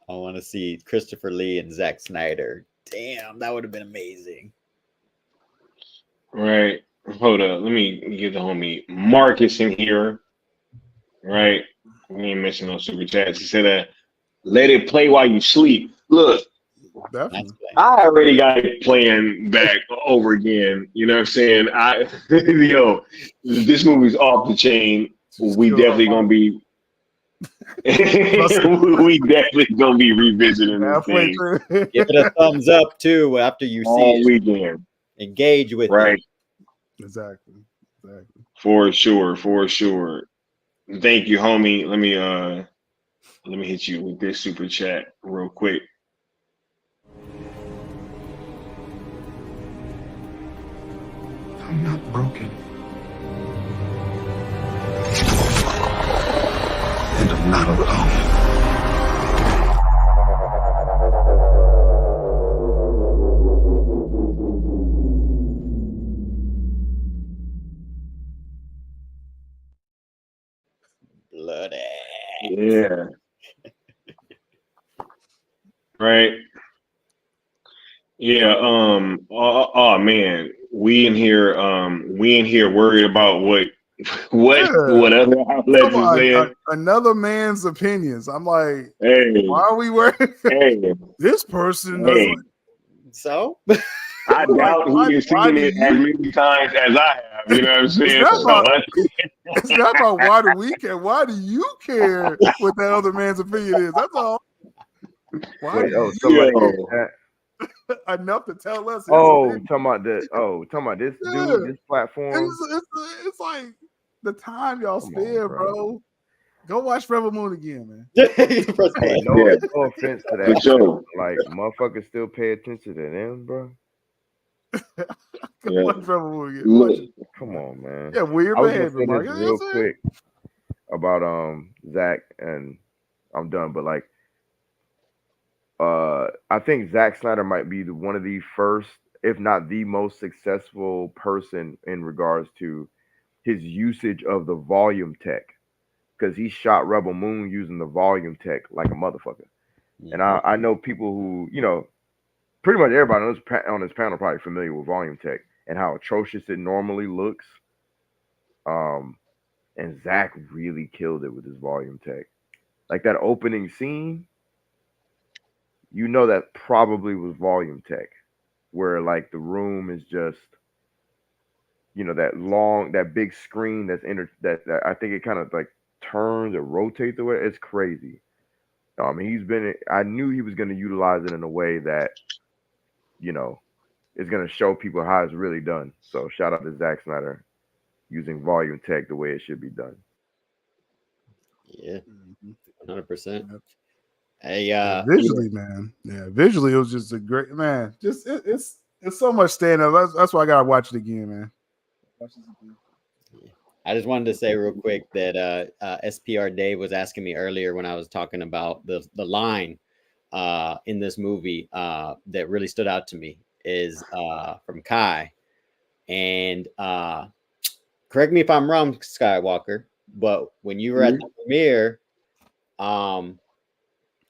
I want to see Christopher Lee and Zack Snyder. Damn, that would have been amazing. Right. Hold up. Let me get the homie Marcus in here. Right. We ain't missing no super chats. He said, let it play while you sleep. Look, I already got it playing back over again. You know what I'm saying? This movie's off the chain. We definitely gonna be revisiting this thing. Give it a thumbs up too after you see it. Weekend. Engage with right. It. Exactly. For sure. Thank you, homie. Let me hit you with this super chat real quick. I'm not broken. And I'm not alone. Bloody. Yeah. Right. Yeah. Oh man. We in here worried about what other outlets are saying. Another man's opinions. I'm like, hey, why are we worried? Hey, this person hey. So I doubt he has seen it as many times as I have. You know what I'm saying? It's not about why do we care. Why do you care what that other man's opinion is? That's all. Why do you care? Enough to tell us. Talking about this dude, this platform. It's like the time y'all Come on, spend, bro. bro. Go watch Rebel Moon again, man. Hey, no, Yeah. no offense to For that. sure. Like, motherfuckers still pay attention to them, bro. Go Yeah. watch Rebel Moon again. Look, Watch it. Come on, man. Yeah, weird I was gonna behavior, say Mark. this You know real what I'm saying? quick about Zach, and I'm done. But like, I think Zack Snyder might be one of the first, if not the most successful person in regards to his usage of the volume tech, because he shot Rebel Moon using the volume tech like a motherfucker. And I know people who, you know, pretty much everybody on this panel probably familiar with volume tech and how atrocious it normally looks. And Zach really killed it with his volume tech. Like that opening scene, you know that probably was volume tech, where like the room is just, you know, that big screen that I think it kind of like turns or rotates the way. It's crazy. I knew he was going to utilize it in a way that, you know, is going to show people how it's really done. So shout out to Zack Snyder using volume tech the way it should be done. Yeah, 100%. Yeah, visually, man. Yeah, visually, it was just a great man. Just it's so much stand up. That's why I gotta watch it again, man. Watch this again. I just wanted to say real quick that SPR Dave was asking me earlier when I was talking about the line in this movie that really stood out to me is from Kai. And correct me if I'm wrong, Skywalker, but when you were at the premiere,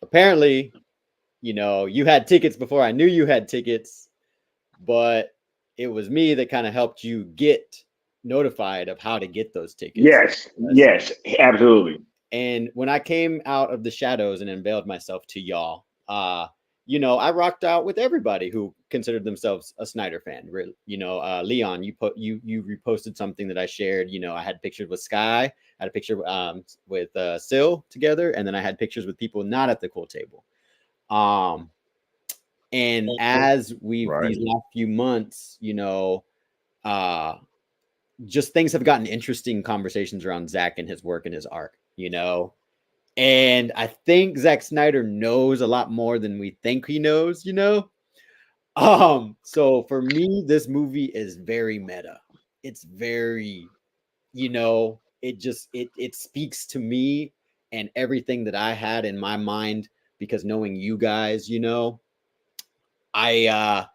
apparently, you know, you had tickets before I knew you had tickets, but it was me that kind of helped you get notified of how to get those tickets. Yes, absolutely. And when I came out of the shadows and unveiled myself to y'all, you know, I rocked out with everybody who considered themselves a Snyder fan. You know, Leon, you reposted something that I shared. You know, I had pictures with Sky, I had a picture with Sil together, and then I had pictures with people not at the cool table. And as these last few months, you know, just things have gotten interesting conversations around Zach and his work and his art, you know. And I think Zack Snyder knows a lot more than we think he knows, you know. So for me, this movie is very meta. It's very, you know, it speaks to me and everything that I had in my mind, because knowing you guys, you know, I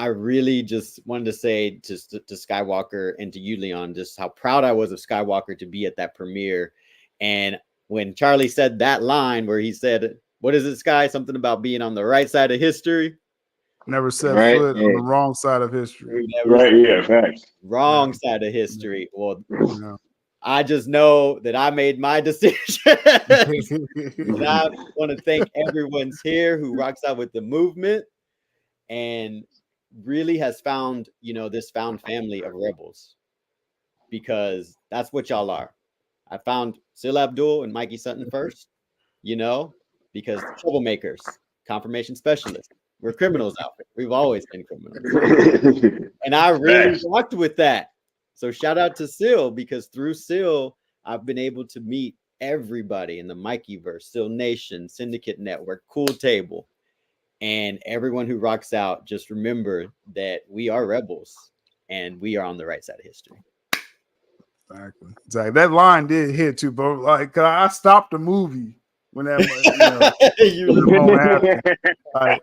really just wanted to say to Skywalker and to you, Leon, just how proud I was of Skywalker to be at that premiere. And when Charlie said that line where he said, what is it, Sky? Something about being on the right side of history. Never set foot on the wrong side of history. Facts. Wrong side of history. Well, I just know that I made my decision. And I want to thank everyone's here who rocks out with the movement and really has found, you know, this found family of rebels, because that's what y'all are. I found Sil Abdul and Mikey Sutton first, you know, because troublemakers, confirmation specialists, we're criminals out there. We've always been criminals. And I really rocked with that. So shout out to Sil, because through Sil, I've been able to meet everybody in the Mikeyverse, Sil Nation, Syndicate Network, Cool Table. And everyone who rocks out, just remember that we are rebels and we are on the right side of history. Exactly. That line did hit too, bro. Like, I stopped the movie when that, moment happened. Like,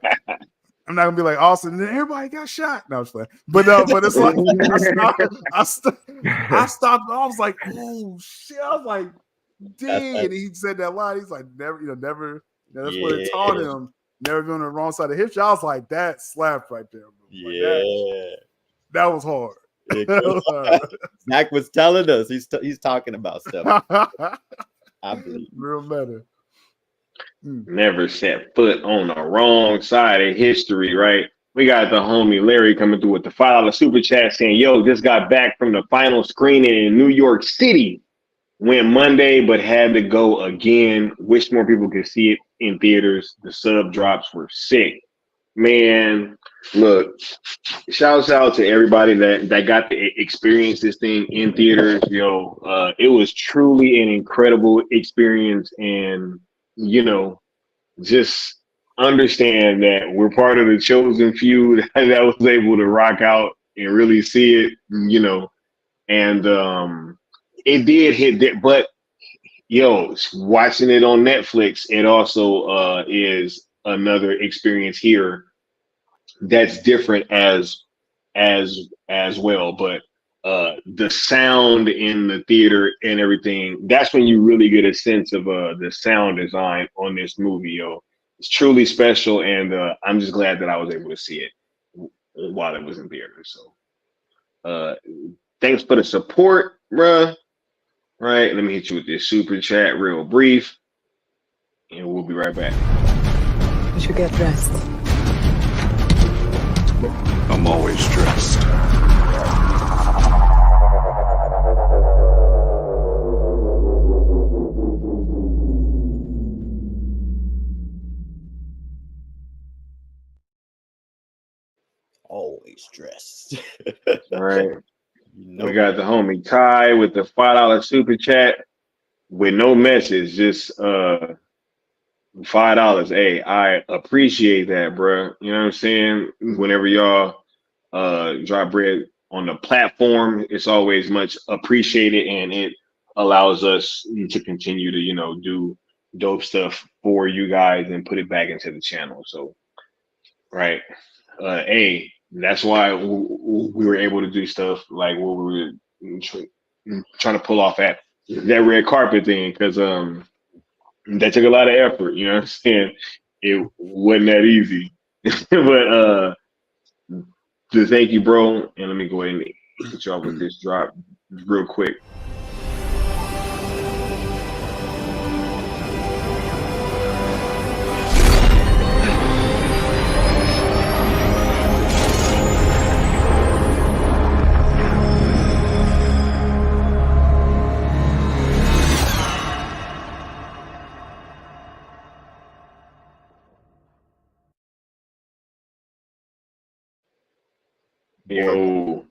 I'm not gonna be like Austin. Everybody got shot. No, it's fine. But it's like I stopped. I was like, oh shit. I was like, dang. And he said that line. He's like, never. That's what it taught him. Never been on the wrong side of history. I was like, that slapped right there, bro. Like, that was hard. Zach was telling us he's talking about stuff. I believe. Real meta. Never set foot on the wrong side of history, right? We got the homie Larry coming through with the $5 super chat saying, yo, just got back from the final screening in New York City. Went Monday, but had to go again. Wish more people could see it in theaters. The sub drops were sick. Man, Look, shouts out to everybody that got to experience this thing in theaters. It was truly an incredible experience, and just understand that we're part of the chosen few that was able to rock out and really see it. And it did hit that, but watching it on Netflix, it also is another experience here that's different as well. But the sound in the theater and everything, that's when you really get a sense of the sound design on this movie. It's truly special, and I'm just glad that I was able to see it while it was in theaters. So thanks for the support, bruh. Right, let me hit you with this super chat real brief, and we'll be right back. You should get dressed. I'm always dressed. Always dressed. All right. We got the homie Ty with the $5 super chat with no message, just $5. Hey, I appreciate that, bro. You know what I'm saying? Whenever y'all drop bread on the platform, it's always much appreciated, and it allows us to continue to do dope stuff for you guys and put it back into the channel. So, right, hey. That's why we were able to do stuff like what we were trying to pull off at that red carpet thing, because that took a lot of effort. You know what I'm saying? It wasn't that easy. But thank you, bro. And let me go ahead and hit y'all with this drop real quick. Yo,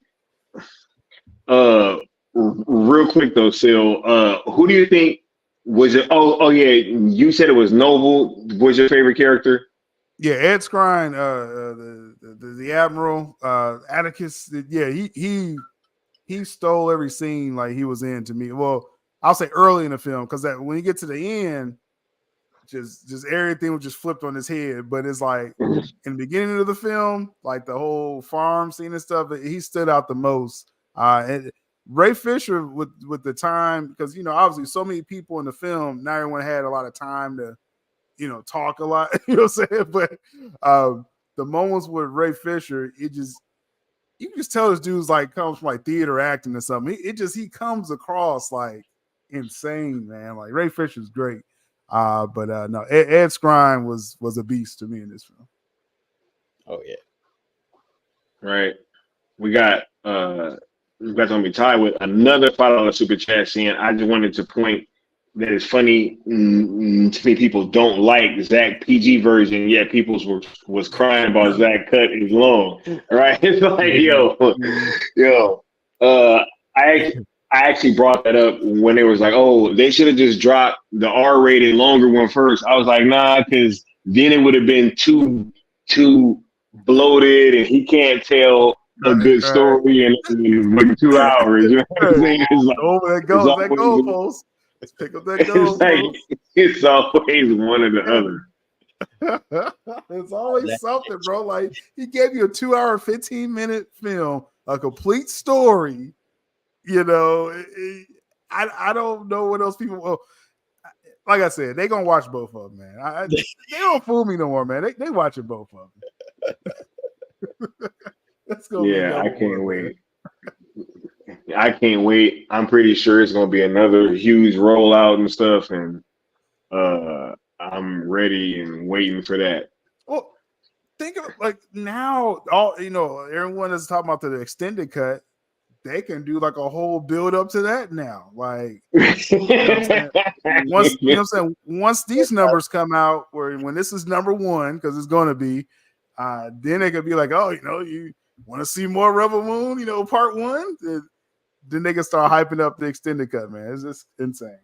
real quick though, Sil, who do you think was it? Oh yeah, you said it was Noble. Was your favorite character? Yeah, Ed Skrein, the Admiral, Atticus. Yeah, he stole every scene like he was in to me. Well, I'll say early in the film, because that when you get to the end, just everything was just flipped on his head. But it's like in the beginning of the film, like the whole farm scene and stuff, he stood out the most. And Ray Fisher with the time, because obviously so many people in the film, not everyone had a lot of time to talk a lot. You know what I'm saying? But the moments with Ray Fisher, you can just tell this dude's like comes from like theater acting or something. He comes across like insane, man. Like Ray Fisher's great. But no, Ed Skrein was a beast to me in this film. Oh yeah. Right. We got to be tied with another $5 super chat saying, I just wanted to point that it's funny to me people don't like Zack PG version, yet people was crying about Zack cut his long. Right? It's like, I actually brought that up when they was like, oh, they should have just dropped the R-rated longer one first. I was like, nah, because then it would have been too bloated, and he can't tell a good story in like 2 hours. You know what I'm saying? It's like, that goalpost. Let's pick up that goalpost. It's always one or the other. It's always something, bro. Like he gave you a 2 hour, 15-minute film, a complete story. I don't know what else people. Well, like I said, they gonna watch both of them, man. They don't fool me no more, man. They watching both of them. Let's go. Yeah, I can't wait. I can't wait. I'm pretty sure it's gonna be another huge rollout and stuff, and I'm ready and waiting for that. Well, think of like now, everyone is talking about the extended cut. They can do like a whole build up to that now. Like, once these numbers come out, when this is number one, because it's going to be, Then they could be like, oh, you want to see more Rebel Moon, part 1? Then they can start hyping up the extended cut, man. It's just insane.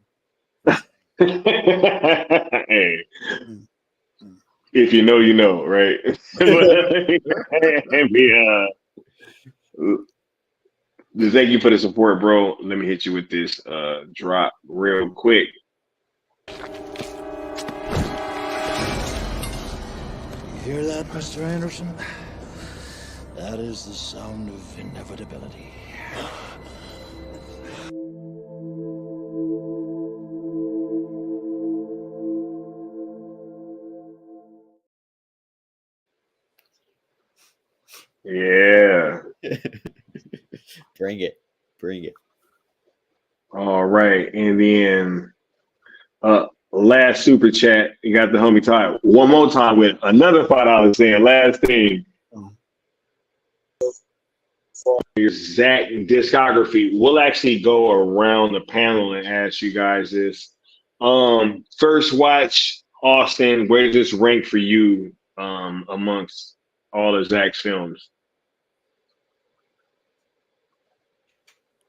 Hey, if you know, you know, right? Thank you for the support, bro. Let me hit you with this drop real quick. You hear that, Mr. Anderson? That is the sound of inevitability. Yeah. Bring it. Bring it. All right. And then last super chat, you got the homie Ty one more time with another $5 saying last thing. Your Zack discography. We'll actually go around the panel and ask you guys this. First watch, Austin, where does this rank for you amongst all of Zack's films?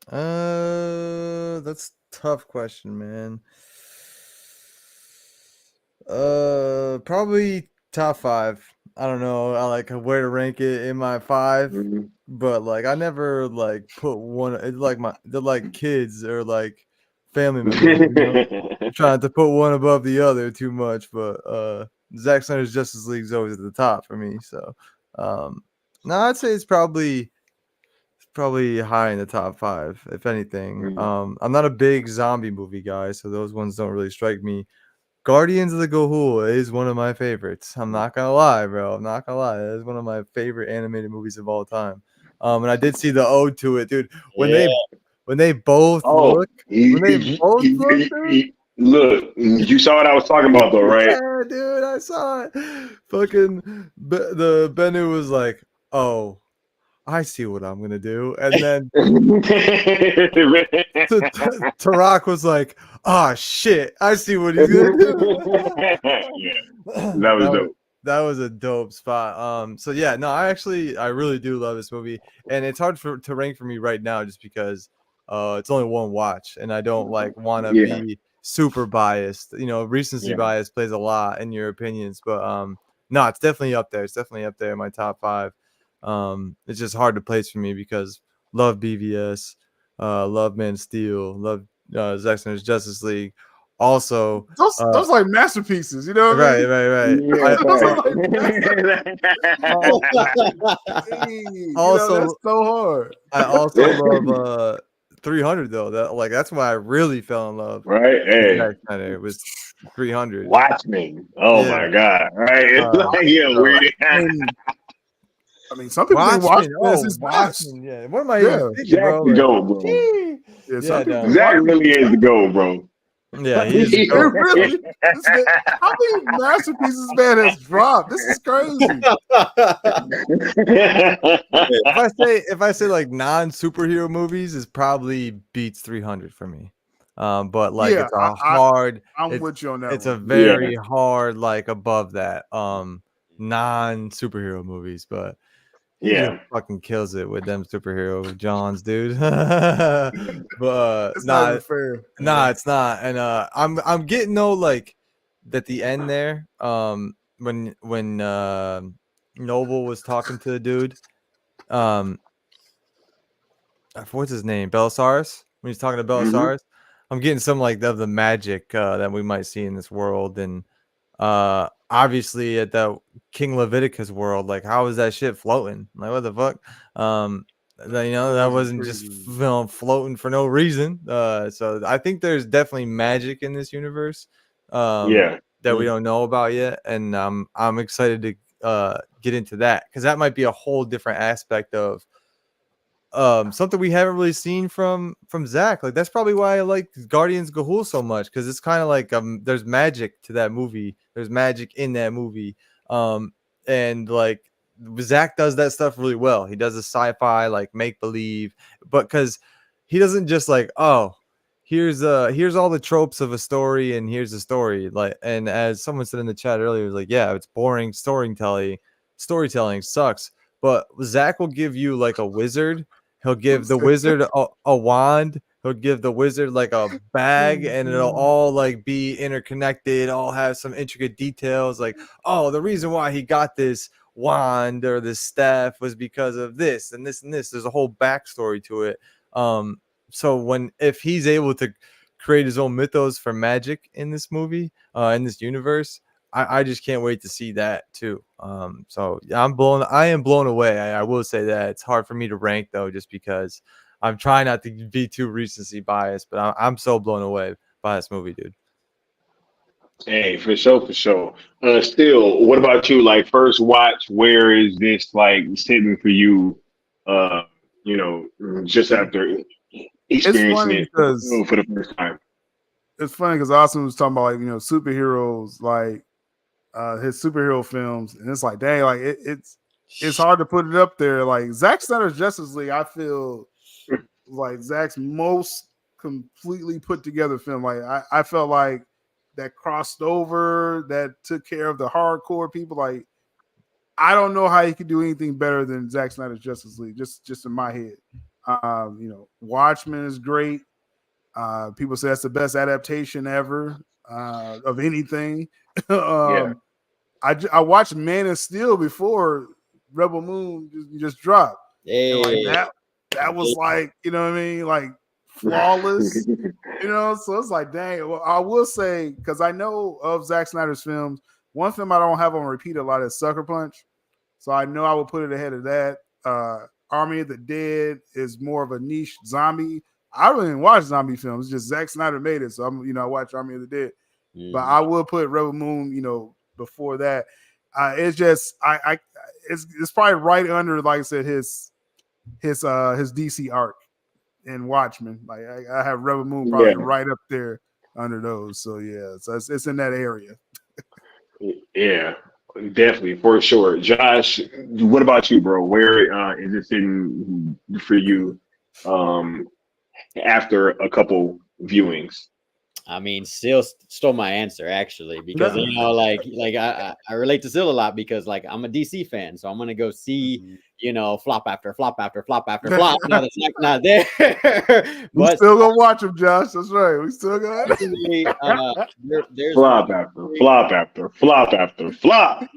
That's a tough question, man. Probably top 5. I don't know. I like where to rank it in my 5, but like I never like put one. It's like they're like kids or like family members. Trying to put one above the other too much, but Zack Snyder's Justice League is always at the top for me. So, no, I'd say it's probably high in the top 5, if anything. I'm not a big zombie movie guy, so those ones don't really strike me. Guardians of the Gahul is one of my favorites. I'm not gonna lie, bro. I'm not gonna lie. That is one of my favorite animated movies of all time. And I did see the ode to it, dude. When they both look, look, you saw what I was talking about, though, right? Yeah, dude, I saw it. Fucking the Bennu was like, "Oh, I see what I'm gonna do," and then Tarak was like, "Oh shit, I see what he's gonna do." That was dope. That was a dope spot. So yeah, no, I really do love this movie, and it's hard to rank for me right now just because it's only one watch, and I don't like want to be super biased. Recency bias plays a lot in your opinions, but no, it's definitely up there. It's definitely up there in my top 5. It's just hard to place for me because love BVS, love Man of Steel, love Zack Snyder's Justice League. Also, those like masterpieces, you know what I mean? Right. Also, that's so hard. I also love 300 though. That's why I really fell in love. Right. Hey. Zack Snyder. It was 300. Watchmen. Oh my God. Right. I mean, some people think Watchmen is his best. Yeah. What am I even thinking, bro? The GOAT, bro. Zack really is the GOAT, bro. Yeah, he is the GOAT. How many masterpieces man has dropped? This is crazy. If I say like non-superhero movies, is probably beats 300 for me. But like it's a hard. I'm with you on that. It's a very hard, like above that. Non-superhero movies, but he fucking kills it with them superhero Johns, dude. But it's not fair. Nah, it's not. And I'm getting like at the end there. When Noble was talking to the dude, what's his name? Belisarius. When he's talking to Belisarius, I'm getting some like of the magic that we might see in this world, and obviously at the King Leviticus world, like how is that shit floating? Like what the fuck? That wasn't just floating for no reason. So I think there's definitely magic in this universe. That we don't know about yet, and I'm excited to get into that because that might be a whole different aspect of something we haven't really seen from Zack. Like that's probably why I like Guardians Gahul so much, because it's kind of like there's magic to that movie. There's magic in that movie. And like Zack does that stuff really well. He does the sci-fi like make believe, but because he doesn't just like, oh, here's all the tropes of a story and here's the story. Like, and as someone said in the chat earlier, it was like, yeah, it's boring storytelling storytelling sucks. But Zach will give you like a wizard. He'll give the wizard a wand. He'll give the wizard like a bag, and it'll all like be interconnected, all have some intricate details. Like, oh, the reason why he got this wand or this staff was because of this and this and this. There's a whole backstory to it. So if he's able to create his own mythos for magic in this movie, in this universe, I just can't wait to see that too. So I am blown away. I will say that it's hard for me to rank though, just because I'm trying not to be too recency biased, but I'm so blown away by this movie, dude. Hey, for sure, for sure. Still, what about you? Like first watch, where is this like sitting for you? You know, just after experiencing it for the first time. It's funny because Austin was talking about like superheroes, like his superhero films, and it's like dang, like it's hard to put it up there. Like Zack Snyder's Justice League, I feel like Zack's most completely put together film. Like I felt like that crossed over, that took care of the hardcore people. Like I don't know how he could do anything better than Zack Snyder's Justice League. Just in my head, Watchmen is great. People say that's the best adaptation ever of anything. Yeah. I watched Man of Steel before Rebel Moon just dropped. Hey. And like that was like, you know what I mean? Like flawless, so it's like, dang. Well, I will say, because I know of Zack Snyder's films, one film I don't have on repeat a lot is Sucker Punch. So I know I would put it ahead of that. Army of the Dead is more of a niche zombie. I really didn't watch zombie films. It's just Zack Snyder made it. So I watch Army of the Dead. But I will put Rebel Moon, before that. It's just it's probably right under, like I said, his DC arc and Watchmen. Like I have Rebel Moon probably right up there under those. So yeah, so it's in that area. Yeah, definitely, for sure. Josh, what about you, bro? Where is it sitting for you after a couple viewings? I mean, Sil stole my answer actually, because I relate to Sil a lot because like I'm a DC fan, so I'm gonna go see flop after flop after flop after flop. Now that's not there, we still gonna watch him, Josh. That's right. We still gonna there's flop after flop after flop after flop.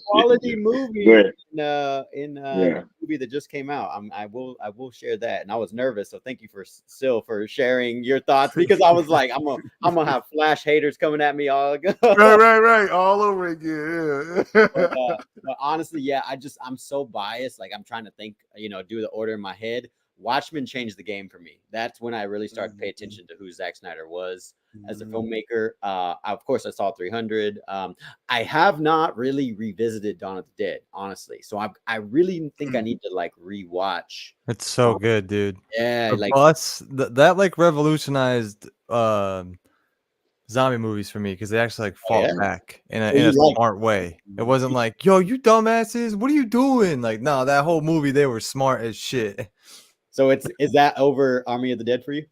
Quality movie in the movie that just came out. I will share that, and I was nervous, so thank you for Sil for sharing your thoughts, because I was like, I'm gonna have Flash haters coming at me all right all over again. But honestly, yeah, I'm so biased. Like I'm trying to think, do the order in my head. Watchmen changed the game for me. That's when I really started to pay attention to who Zack Snyder was as a filmmaker. Of course, I saw 300. I have not really revisited Dawn of the Dead, honestly. So I really think I need to like rewatch. It's so good, dude. Yeah, like that like revolutionized zombie movies for me, because they actually like fought back in a smart way. It wasn't like, yo, you dumbasses, what are you doing? Like, no, that whole movie they were smart as shit. So is that over Army of the Dead for you?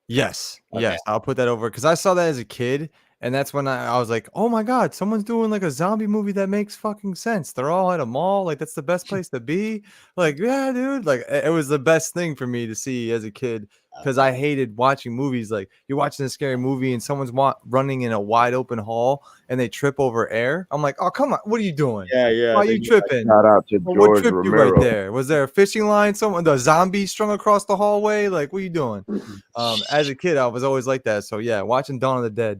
Yes. Okay. Yes, I'll put that over, because I saw that as a kid, and that's when I was like, oh my god, someone's doing like a zombie movie that makes fucking sense. They're all at a mall, like that's the best place to be. Like, yeah, dude, like it was the best thing for me to see as a kid, because I hated watching movies like you're watching a scary movie and someone's running in a wide open hall and they trip over air. I'm like, oh come on, what are you doing? Yeah. Why are you tripping? Shout out to What George tripped you Romero. right there? Was there a fishing line? The zombie strung across the hallway? Like, what are you doing? As a kid, I was always like that. So yeah, watching Dawn of the Dead,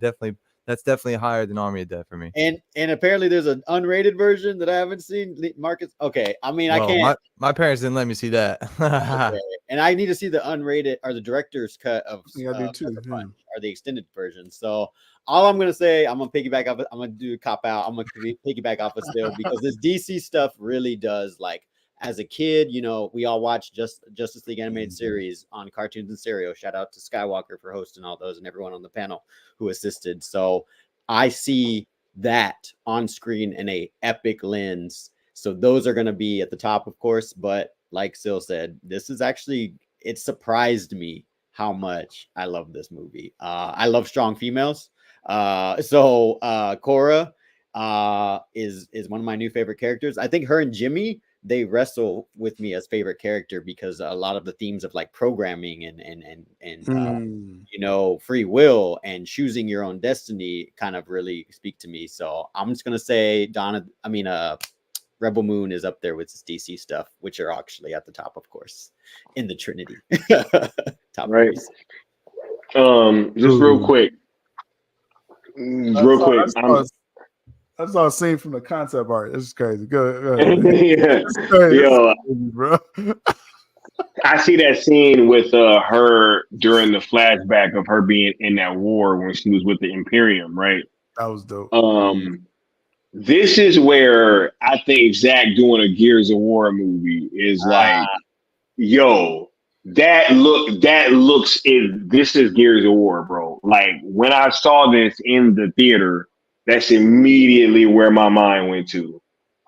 that's definitely higher than Army of Dead for me. And apparently there's an unrated version that I haven't seen. Marcus, okay. I mean, I can't. My parents didn't let me see that. Okay. And I need to see the unrated or the director's cut of I do too. Or the extended version. So all I'm gonna say, I'm gonna piggyback off. I'm gonna do a cop out. I'm gonna piggyback off of Still, because this DC stuff really does, like, as a kid, we all watched Justice League animated series on Cartoons and Stereo. Shout out to Skywalker for hosting all those and everyone on the panel who assisted. So I see that on screen in a epic lens. So those are going to be at the top, of course. But like Sil said, this is actually, it surprised me how much I love this movie. I love strong females. So Cora, is one of my new favorite characters. I think her and Jimmy, they wrestle with me as favorite character because a lot of the themes of like programming and you know, free will and choosing your own destiny kind of really speak to me. So I'm just gonna say Rebel Moon is up there with this DC stuff, which are actually at the top, of course, in the Trinity. Top Right. movies. Just real quick. I saw a scene from the concept art. This is crazy. Go ahead. Yeah. It's crazy. Yo, This is crazy, bro. I see that scene with her during the flashback of her being in that war when she was with the Imperium, right? That was dope. This is where I think Zach doing a Gears of War movie is like, yo, this is Gears of War, bro. Like when I saw this in the theater, that's immediately where my mind went to.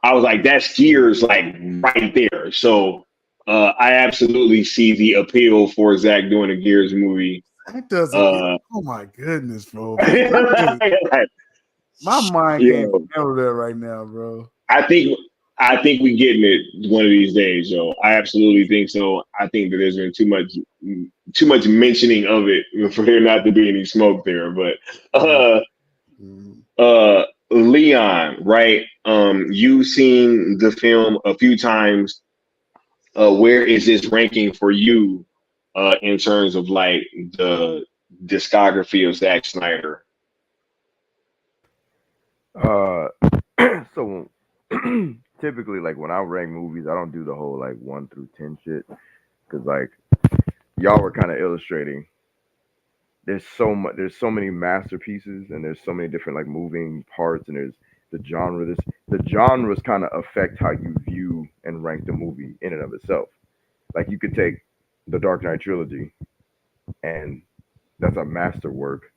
I was like, that's Gears, like right there. So I absolutely see the appeal for Zach doing a Gears movie. That doesn't get, oh my goodness, bro. My mind can't handle that right now, bro. I think we getting it one of these days, yo. I absolutely think so. I think that there's been too much mentioning of it for there not to be any smoke there. But Leon, right? You've seen the film a few times. Where is this ranking for you in terms of like the discography of Zack Snyder? So typically, like when I rank movies, I don't do the whole like 1 through 10 shit, because like y'all were kind of illustrating. There's so many masterpieces, and there's so many different like moving parts, and there's the genre. The genres kind of affect how you view and rank the movie in and of itself. Like you could take the Dark Knight trilogy, and that's a masterwork,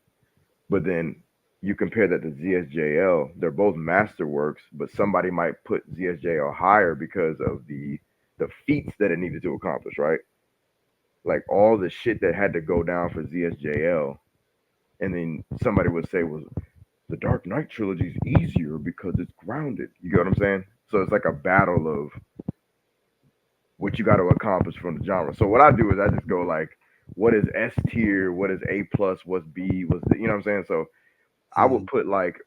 but then you compare that to ZSJL, they're both masterworks, but somebody might put ZSJL higher because of the feats that it needed to accomplish, right? Like all the shit that had to go down for ZSJL, and then somebody would say, well, the Dark Knight trilogy is easier because it's grounded. You get what I'm saying? So it's like a battle of what you got to accomplish from the genre. So what I do is I just go like, what is S tier? What is A plus? What's B? You know what I'm saying? So I would put like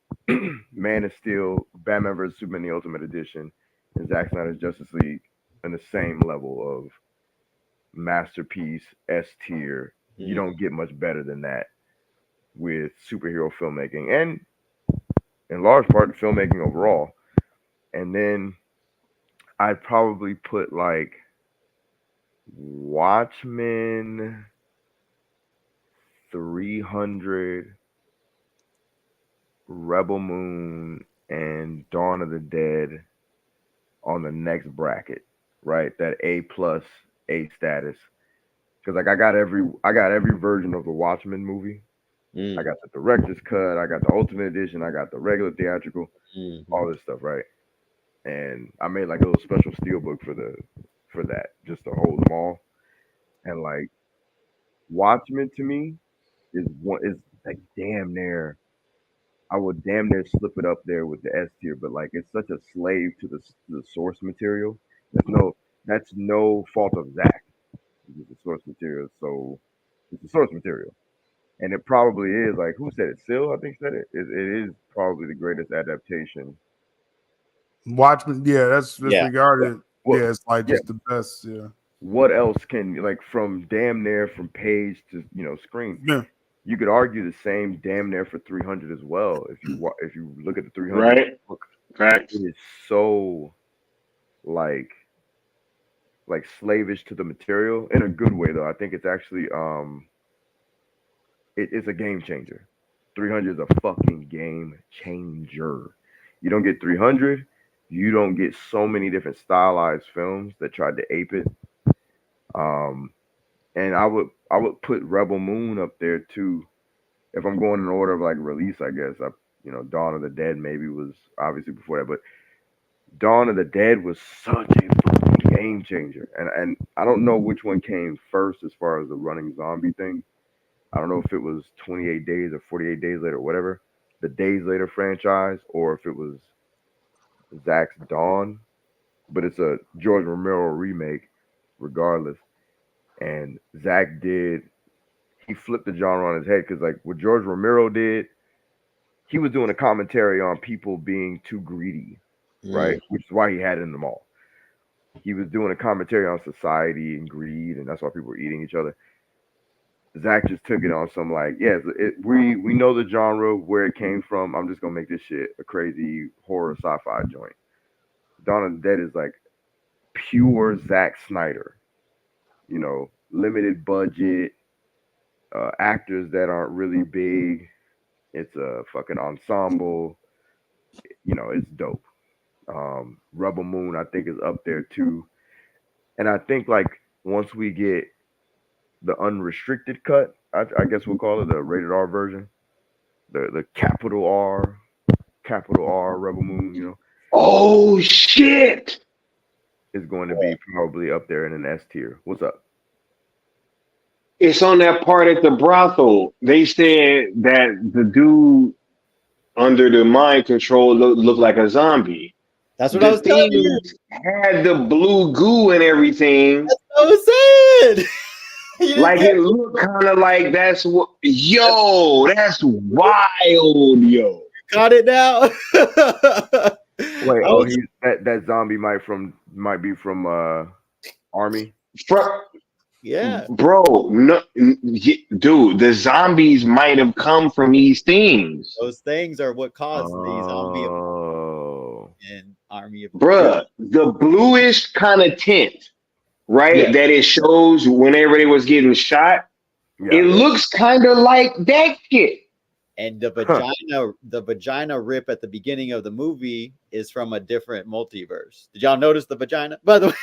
Man of Steel, Batman vs Superman: The Ultimate Edition, and Zack Snyder's Justice League in the same level of masterpiece, S tier. You don't get much better than that with superhero filmmaking, and in large part filmmaking overall. And then I'd probably put like Watchmen, 300, Rebel Moon, and Dawn of the Dead on the next bracket, right? That A plus A status. Because like I got every version of the Watchmen movie. I got the director's cut, I got the Ultimate Edition, I got the regular theatrical, all this stuff, right? And I made like a little special steelbook for that, just to hold them all. And like Watchmen to me is like damn near. I would damn near slip it up there with the S tier, but like it's such a slave to the source material. That's no fault of Zach. It's the source material, so it's the source material, and it probably is like who said it? Sil, I think said it. It is probably the greatest adaptation. Watchmen, yeah, that's regarded. Well, it's like just the best. Yeah. What else can like from damn near from page to screen? Yeah. You could argue the same damn near for 300 as well. If you look at the 300 right, book, right, it is so like slavish to the material in a good way though. I think it's actually it's a game changer. 300 is a fucking game changer. You don't get 300, you don't get so many different stylized films that tried to ape it. And I would put Rebel Moon up there too. If I'm going in order of like release, I guess Dawn of the Dead maybe was obviously before that, but Dawn of the Dead was such a fucking game changer. And I don't know which one came first as far as the running zombie thing. I don't know if it was 28 days or 48 days later or whatever. the Days Later franchise or if it was Zack's Dawn, but it's a George Romero remake, regardless. And Zack he flipped the genre on his head because, like, what George Romero did, he was doing a commentary on people being too greedy, right? Which is why he had it in the mall. He was doing a commentary on society and greed, and that's why people were eating each other. Zack just took it on some like, we know the genre where it came from. I'm just gonna make this shit a crazy horror sci-fi joint. Dawn of the Dead is like pure Zack Snyder, limited budget, actors that aren't really big. It's a fucking ensemble. It's dope. Rebel Moon, I think, is up there too. And I think like once we get the unrestricted cut, I guess we'll call it the rated R version, the capital R Rebel Moon, Oh shit! is going to be probably up there in an S tier. What's up? It's on that part at the brothel. They said that the dude under the mind control looked like a zombie. That's what I was telling you. Had the blue goo and everything. That's what I was saying. Like it looked kind of like that's what. Yo, that's wild, yo. Got it now. Wait, that zombie might be from Army. Yeah, bro, no, dude, the zombies might have come from these things. Those things are what caused the zombie and Army of. Bruh, the bluish kind of tint, right? That it shows whenever they was getting shot. It looks kind of like that shit. And the vagina rip at the beginning of the movie is from a different multiverse. Did y'all notice the vagina? By the way,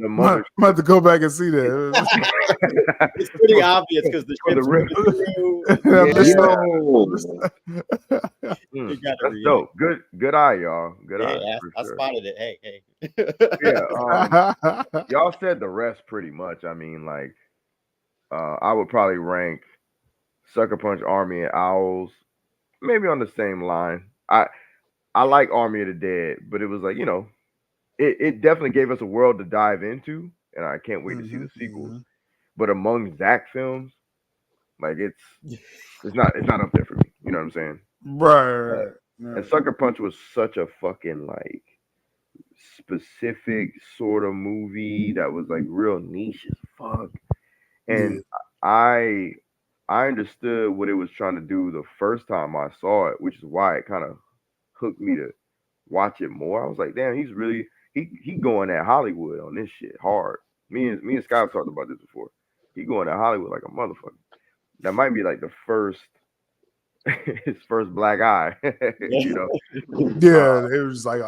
I'm about to go back and see that. It's pretty obvious because the That's dope. Good eye, y'all. Good eye. I spotted it. Hey. Y'all said the rest pretty much. I mean, like, I would probably rank Sucker Punch, Army, and Owls maybe on the same line. I like Army of the Dead, but it was like, it definitely gave us a world to dive into, and I can't wait to see the sequels. But among Zack films, like it's not up there for me. You know what I'm saying? Right. And Sucker Punch was such a fucking like specific sort of movie that was like real niche as fuck. And I understood what it was trying to do the first time I saw it, which is why it kind of hooked me to watch it more. I was like, damn, he's really he going at Hollywood on this shit hard. Me and Scott talked about this before. He going at Hollywood like a motherfucker. That might be like the first his first black eye. Yeah, it was like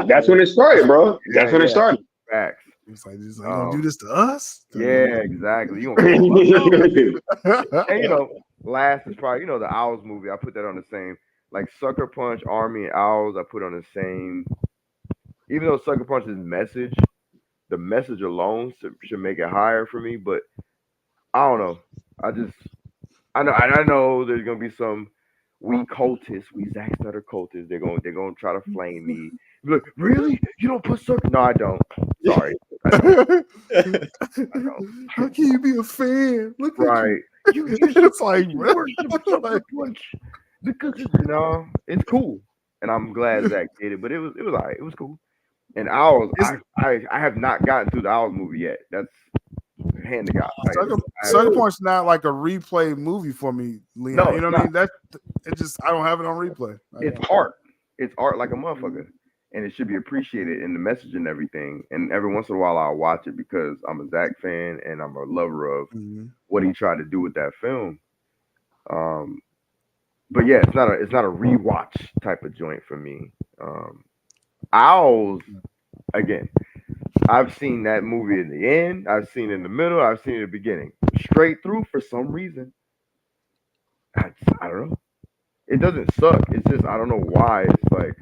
that's when it started, bro. That's when it started. Facts. It's like, you gonna do this to us? Yeah, exactly. You and last is probably the Owls movie. I put that on the same, like Sucker Punch, Army, and Owls. I put on the same. Even though Sucker Punch's message, the message alone should make it higher for me. But I don't know. I know there's gonna be some we Zack Snyder cultists. They're gonna try to flame me. Look, really? You don't put Sucker? No, I don't. Sorry. I don't. How can you be a fan? Look right. at you. It's like, because it's cool, and I'm glad Zack did it. But it was alright. It was cool. And Owls, I have not gotten through the Owls movie yet. That's hand to God. Sucker Punch not like a replay movie for me, Leon. No, you know what I mean? I don't have it on replay. It's art. It's art like a motherfucker. And it should be appreciated in the message and everything. And every once in a while, I'll watch it because I'm a Zack fan and I'm a lover of what he tried to do with that film. But yeah, it's not a rewatch type of joint for me. Owls, again, I've seen that movie in the end. I've seen it in the middle. I've seen it in the beginning. Straight through for some reason. I don't know. It doesn't suck. It's just I don't know why. It's like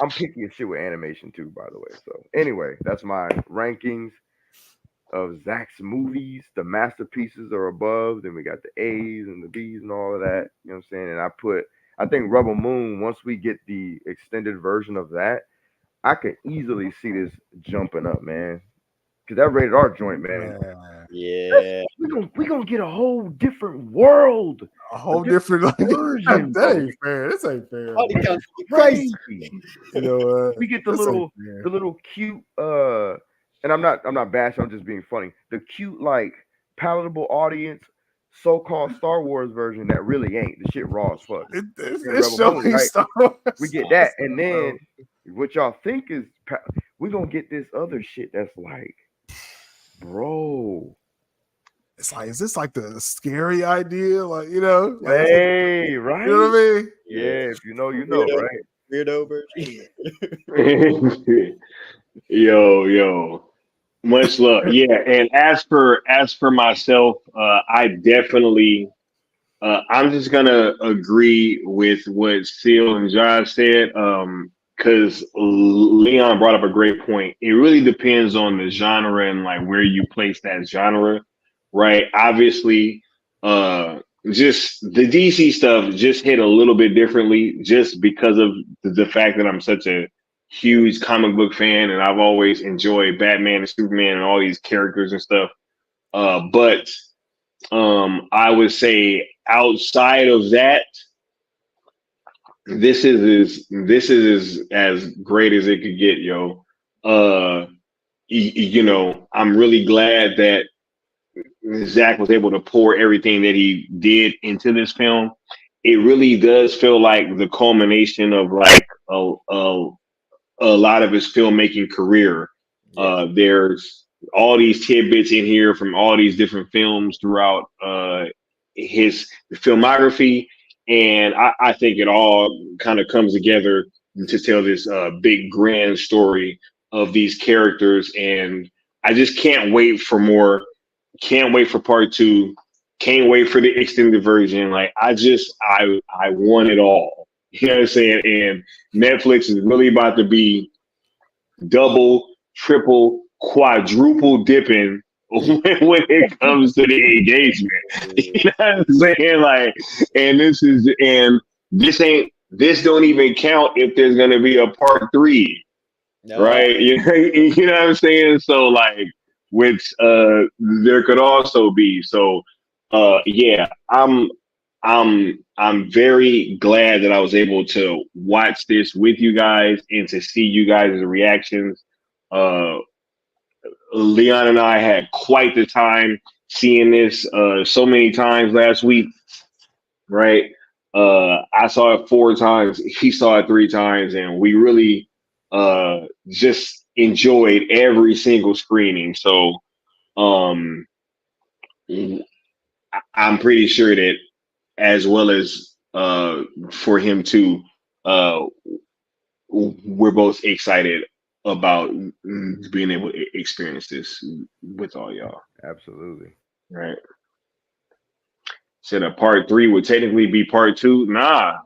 I'm picky as shit with animation too, by the way. So anyway, that's my rankings. of Zack's movies. The masterpieces are above. Then we got the A's and the B's and all of that. You know what I'm saying? And I think Rebel Moon. Once we get the extended version of that, I can easily see this jumping up, man. Cause that rated R joint, man. Yeah. We gonna get a whole different world. A whole different like, version. that ain't fair. This ain't fair. Body man. count Crazy. You know, We get the this ain't little fair. cute and I'm not bashing, I'm just being funny. The cute, like, palatable audience so-called Star Wars version that really ain't. The shit raw as fuck. This In Rebel show Moon, ain't right? Star Wars. We get that, and then what y'all think is we gonna get this other shit that's like, bro. It's like, is this like the scary idea? Like, you know, like, Hey, right? You know what I mean? Yeah, if you know, you know, Weirdo, right? weirdo version. Yo. Much love. Yeah, and as for myself, I definitely I'm just gonna agree with what Seal and Josh said. Because Leon brought up a great point. It really depends on the genre and like where you place that genre, right? Obviously, just the DC stuff just hit a little bit differently, just because of the fact that I'm such a huge comic book fan and I've always enjoyed Batman and Superman and all these characters and stuff. But I would say outside of that, this is as great as it could get, yo. You know, I'm really glad that Zach was able to pour everything that he did into this film. It really does feel like the culmination of like a lot of his filmmaking career. There's all these tidbits in here from all these different films throughout his filmography, and I think it all kind of comes together to tell this big grand story of these characters. And I just can't wait for more. Can't wait for part 2. Can't wait for the extended version. Like I want it all. You know what I'm saying? And Netflix is really about to be double, triple, quadruple dipping when it comes to the engagement. You know what I'm saying? Like, and this don't even count if there's gonna be a part 3. No. Right? You know what I'm saying? So like, which there could also be. So yeah, I'm very glad that I was able to watch this with you guys and to see you guys' reactions. Leon and I had quite the time seeing this so many times last week, right? I saw it 4 times, he saw it 3 times, and we really just enjoyed every single screening. So I'm pretty sure that as well as for him too, we're both excited about being able to experience this with all y'all. Absolutely. Right. Said a part 3 would technically be part 2. Nah.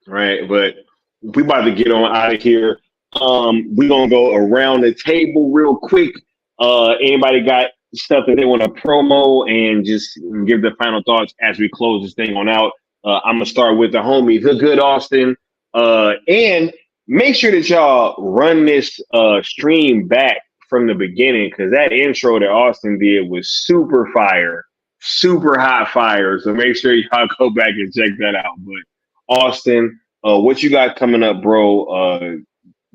Right. But we about to get on out of here. We're gonna go around the table real quick. Anybody got stuff that they want to promo and just give their final thoughts as we close this thing on out? I'm gonna start with the homie, the good Austin. And make sure that y'all run this stream back from the beginning, because that intro that Austin did was super fire, super hot fire. So make sure y'all go back and check that out. But Austin, what you got coming up, bro?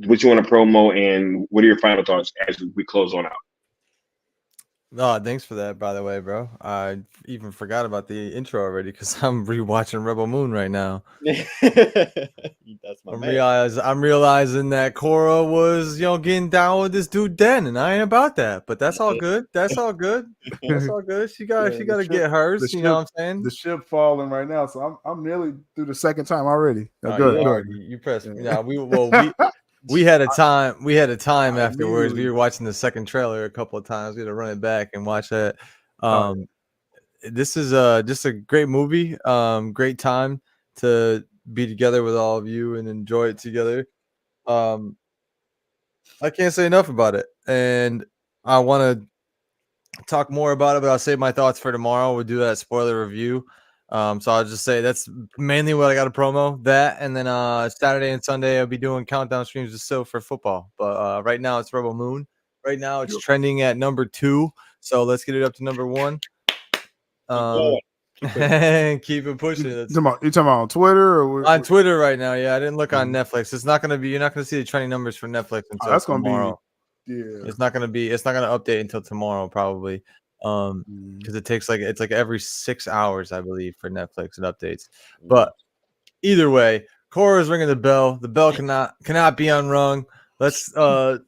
What you want to promo, and what are your final thoughts as we close on out? Oh, thanks for that, by the way, bro. I even forgot about the intro already because I'm rewatching Rebel Moon right now. That's my man. I'm realizing that Korra was, getting down with this dude Den, and I ain't about that. But that's all good. That's all good. That's all good. She got to get hers. You know what I'm saying? The ship falling right now, so I'm nearly through the second time already. Good. You pressed me. Yeah, we had a time. We had a time afterwards. We were watching the second trailer a couple of times. We had to run it back and watch that. This is just a great movie. Great time to be together with all of you and enjoy it together. I can't say enough about it, and I want to talk more about it, but I'll save my thoughts for tomorrow. We'll do that spoiler review. So I'll just say that's mainly what I got to promo. That, and then Saturday and Sunday I'll be doing countdown streams still for football. But right now it's Rebel Moon. Right now it's trending at number 2. So let's get it up to number 1. Keep it pushing. You talking about on Twitter or on Twitter right now? Yeah, I didn't look on Netflix. It's not gonna be. You're not gonna see the trending numbers for Netflix until that's gonna tomorrow. Yeah, it's not gonna update until tomorrow probably. Because it takes it's like every 6 hours, I believe, for Netflix it updates. But either way, Cora's ringing the bell. The bell cannot be unrung. Let's go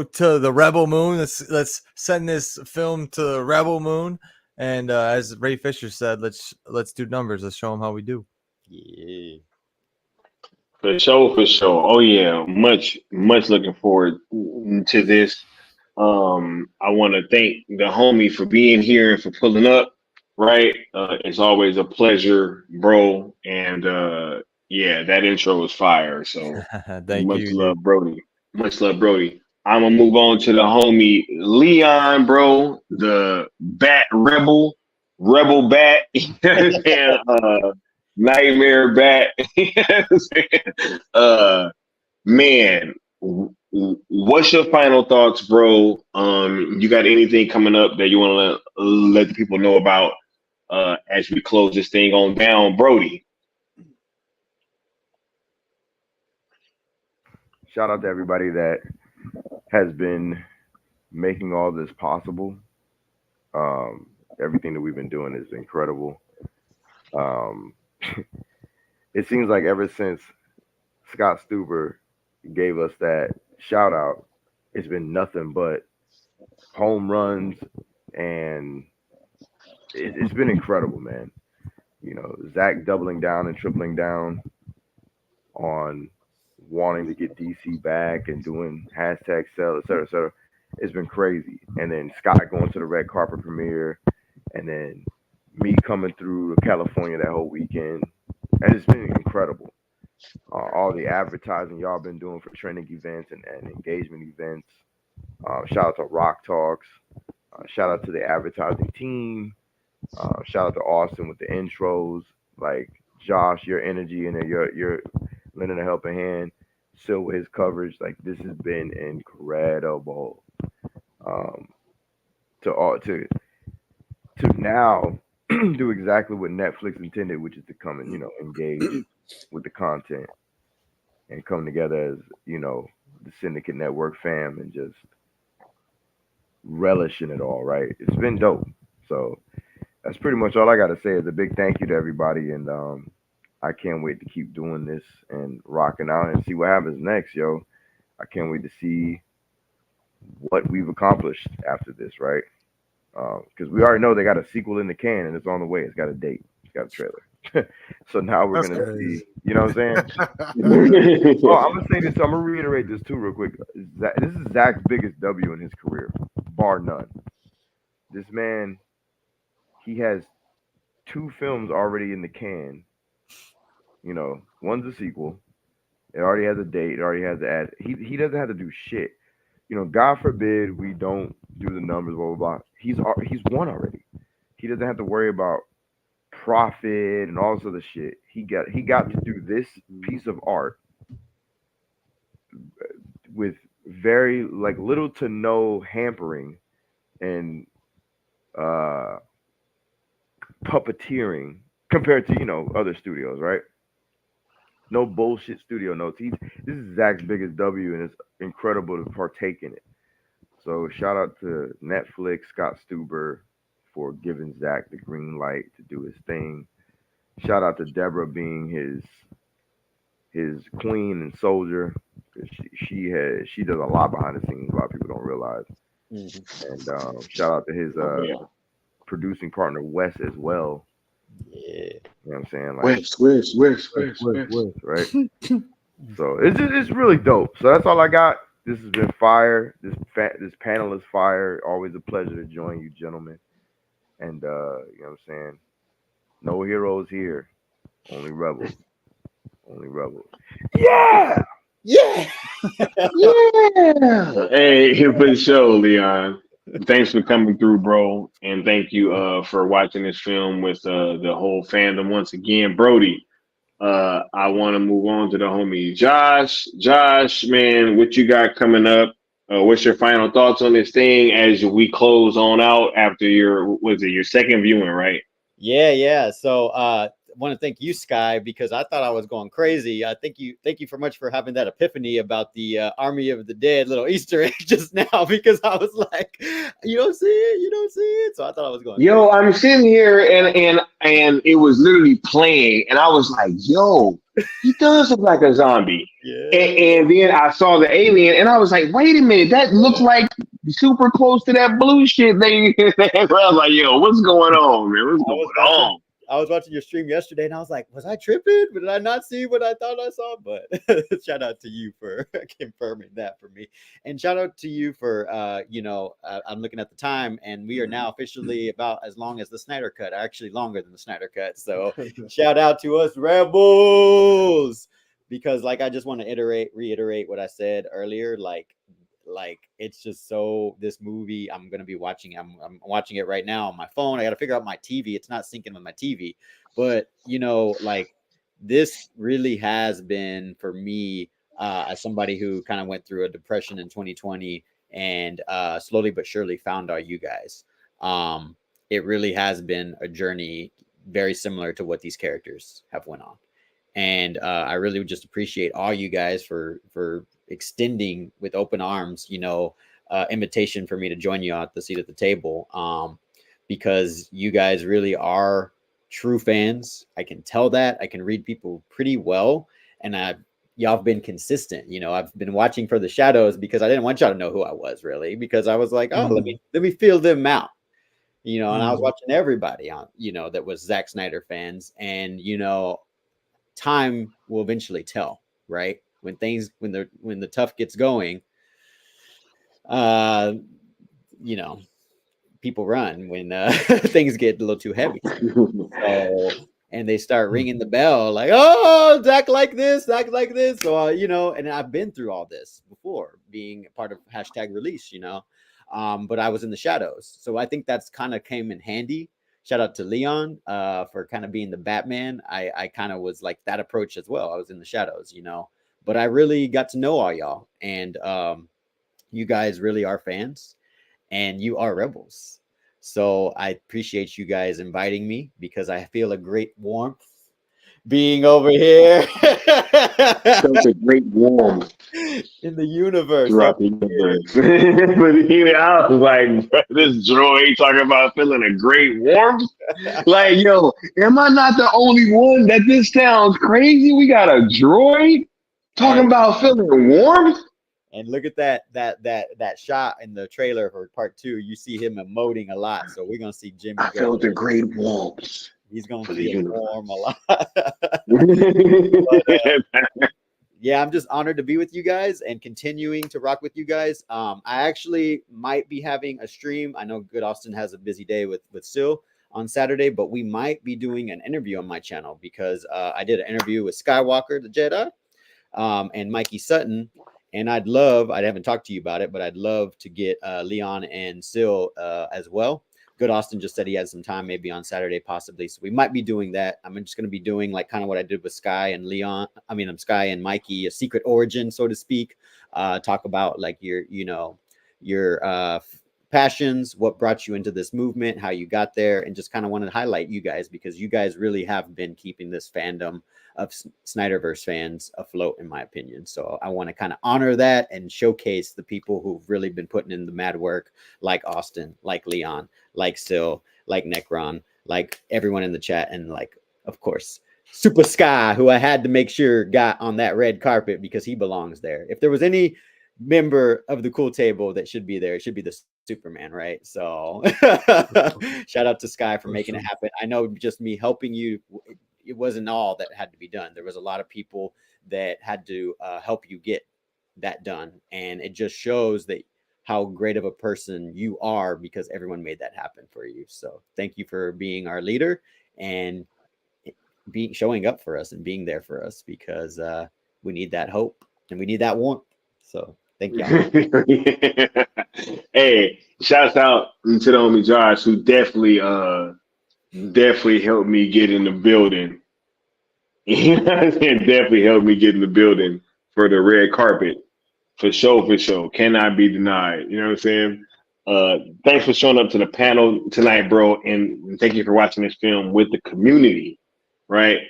to the Rebel Moon. Let's send this film to the Rebel Moon. And as Ray Fisher said, let's do numbers. Let's show them how we do. Yeah. For sure. Oh yeah, much looking forward to this. I want to thank the homie for being here and for pulling up. Right, it's always a pleasure, bro. And yeah, that intro was fire. So much love, Brody. Much love, Brody. I'm gonna move on to the homie Leon, bro, the Bat Rebel Bat. You know what I'm saying? Nightmare Bat. You know what I'm saying? Man, what's your final thoughts, bro? You got anything coming up that you want to let the people know about as we close this thing on down, Brody? Shout out to everybody that has been making all this possible. Everything that we've been doing is incredible. It seems like ever since Scott Stuber gave us that shout out, it's been nothing but home runs, and it's been incredible, man. You know, Zack doubling down and tripling down on wanting to get DC back and doing hashtag sell, et cetera, et cetera. It's been crazy. And then Scott going to the red carpet premiere, and then me coming through California that whole weekend. And it's been incredible. All the advertising y'all been doing for training events and engagement events. Shout out to Rock Talks. Shout out to the advertising team. Shout out to Austin with the intros. Like Josh, your energy and your lending a helping hand. Still with his coverage, like this has been incredible. To now do exactly what Netflix intended, which is to come and engage with the content and come together as the Syndicate Network fam and just relishing it all. Right, it's been dope. So that's pretty much all I got to say. Is a big thank you to everybody, and I can't wait to keep doing this and rocking out and see what happens next, yo. I can't wait to see what we've accomplished after this, right? Because we already know they got a sequel in the can and it's on the way. It's got a date. It's got a trailer. So now we're going to see, you know what I'm saying? Oh, I'm going to say this. I'm going to reiterate this too real quick. This is Zack's biggest W in his career, bar none. This man, he has 2 films already in the can. You know, one's a sequel. It already has a date. It already has the ad. He doesn't have to do shit. You know, God forbid we don't do the numbers, blah, blah, blah. He's won already. He doesn't have to worry about profit and all this other shit. He got to do this piece of art with very little to no hampering and puppeteering compared to other studios, right? No bullshit studio notes. This is Zack's biggest W, and it's incredible to partake in it. So shout out to Netflix, Scott Stuber, for giving Zack the green light to do his thing. Shout out to Deborah being his queen and soldier. She does a lot behind the scenes. A lot of people don't realize. And shout out to his producing partner Wes as well. Yeah. You know what I'm saying? Like Wes, right? So it's really dope. So that's all I got. This has been fire. This panel is fire. Always a pleasure to join you, gentlemen. And you know what I'm saying? No heroes here. Only rebels. Only rebels. Yeah. Yeah. Yeah. Hey, for sure, Leon. Thanks for coming through, bro. And thank you for watching this film with the whole fandom once again. Brody, I want to move on to the homie Josh. Josh, man, what you got coming up? What's your final thoughts on this thing as we close on out after your second viewing, right? Yeah. So I want to thank you, Sky, because I thought I was going crazy. Thank you for much for having that epiphany about the Army of the Dead little Easter egg just now, because I was like, you don't see it. So I thought I was going crazy. Yo, I'm sitting here and it was literally playing, and I was like, yo, he does look like a zombie. Yeah. And then I saw the alien, and I was like, wait a minute, that looks like super close to that blue shit thing. I was like, yo, what's going on, man? What's going on? I was watching your stream yesterday, and I was like, was I tripping? Did I not see what I thought I saw? But shout out to you for confirming that for me. And shout out to you for, I'm looking at the time, and we are now officially about as long as the Snyder Cut, actually longer than the Snyder Cut. So shout out to us Rebels, because like, I just want to reiterate what I said earlier. Like it's just so, this movie I'm gonna be watching. I'm watching it right now on my phone. I got to figure out my TV. It's not syncing with my TV, but like this really has been for me as somebody who kind of went through a depression in 2020 and slowly but surely found all you guys. It really has been a journey very similar to what these characters have went on, and I really would just appreciate all you guys for extending with open arms, invitation for me to join you at the seat at the table, because you guys really are true fans. I can tell that. I can read people pretty well, and y'all have been consistent. I've been watching for the shadows because I didn't want y'all to know who I was, really, because I was like, oh, let me feel them out, and I was watching everybody on, that was Zack Snyder fans, and time will eventually tell, right? When the tough gets going, people run when things get a little too heavy. So, and they start ringing the bell like, oh, Zach like this. So, and I've been through all this before, being part of #release, but I was in the shadows. So I think that's kind of came in handy. Shout out to Leon for kind of being the Batman. I kind of was like that approach as well. I was in the shadows, but I really got to know all y'all, and you guys really are fans, and you are rebels. So I appreciate you guys inviting me, because I feel a great warmth being over here. Such a great warmth in the universe. Throughout the universe. But I was like, this droid talking about feeling a great warmth. Like, yo, am I not the only one that this sounds crazy? We got a droid talking about feeling warmth. And look at that shot in the trailer for part 2. You see him emoting a lot. So we're gonna see Jimmy. I felt the great warmth. He's gonna feel warm a lot. But, yeah, I'm just honored to be with you guys and continuing to rock with you guys. I actually might be having a stream. I know Good Austin has a busy day with Sil on Saturday, but we might be doing an interview on my channel, because I did an interview with Skywalker the Jedi and Mikey Sutton. And I haven't talked to you about it, but I'd love to get Leon and Sil as well. Good Austin just said he has some time, maybe on Saturday, possibly. So we might be doing that. I'm just going to be doing like kind of what I did with Sky and Leon. I'm Sky and Mikey, a secret origin, so to speak. Talk about like your passions, what brought you into this movement, how you got there, and just kind of wanted to highlight you guys, because you guys really have been keeping this fandom of Snyderverse fans afloat, in my opinion. So I want to kind of honor that and showcase the people who've really been putting in the mad work, like Austin, like Leon, like Sil, like Necron, like everyone in the chat, and like, of course, Super Sky, who I had to make sure got on that red carpet because he belongs there. If there was any member of the cool table that should be there, it should be the Superman, right? So shout out to Sky for making it happen. I know just me helping you, it wasn't all that had to be done. There was a lot of people that had to help you get that done, and it just shows that how great of a person you are, because everyone made that happen for you. So thank you for being our leader and showing up for us and being there for us, because we need that hope and we need that warmth. So thank y'all. Hey, shouts out to the homie Josh, who definitely helped me get in the building. You know what I'm saying? Definitely helped me get in the building for the red carpet. For sure. Cannot be denied. You know what I'm saying? Thanks for showing up to the panel tonight, bro. And thank you for watching this film with the community, right?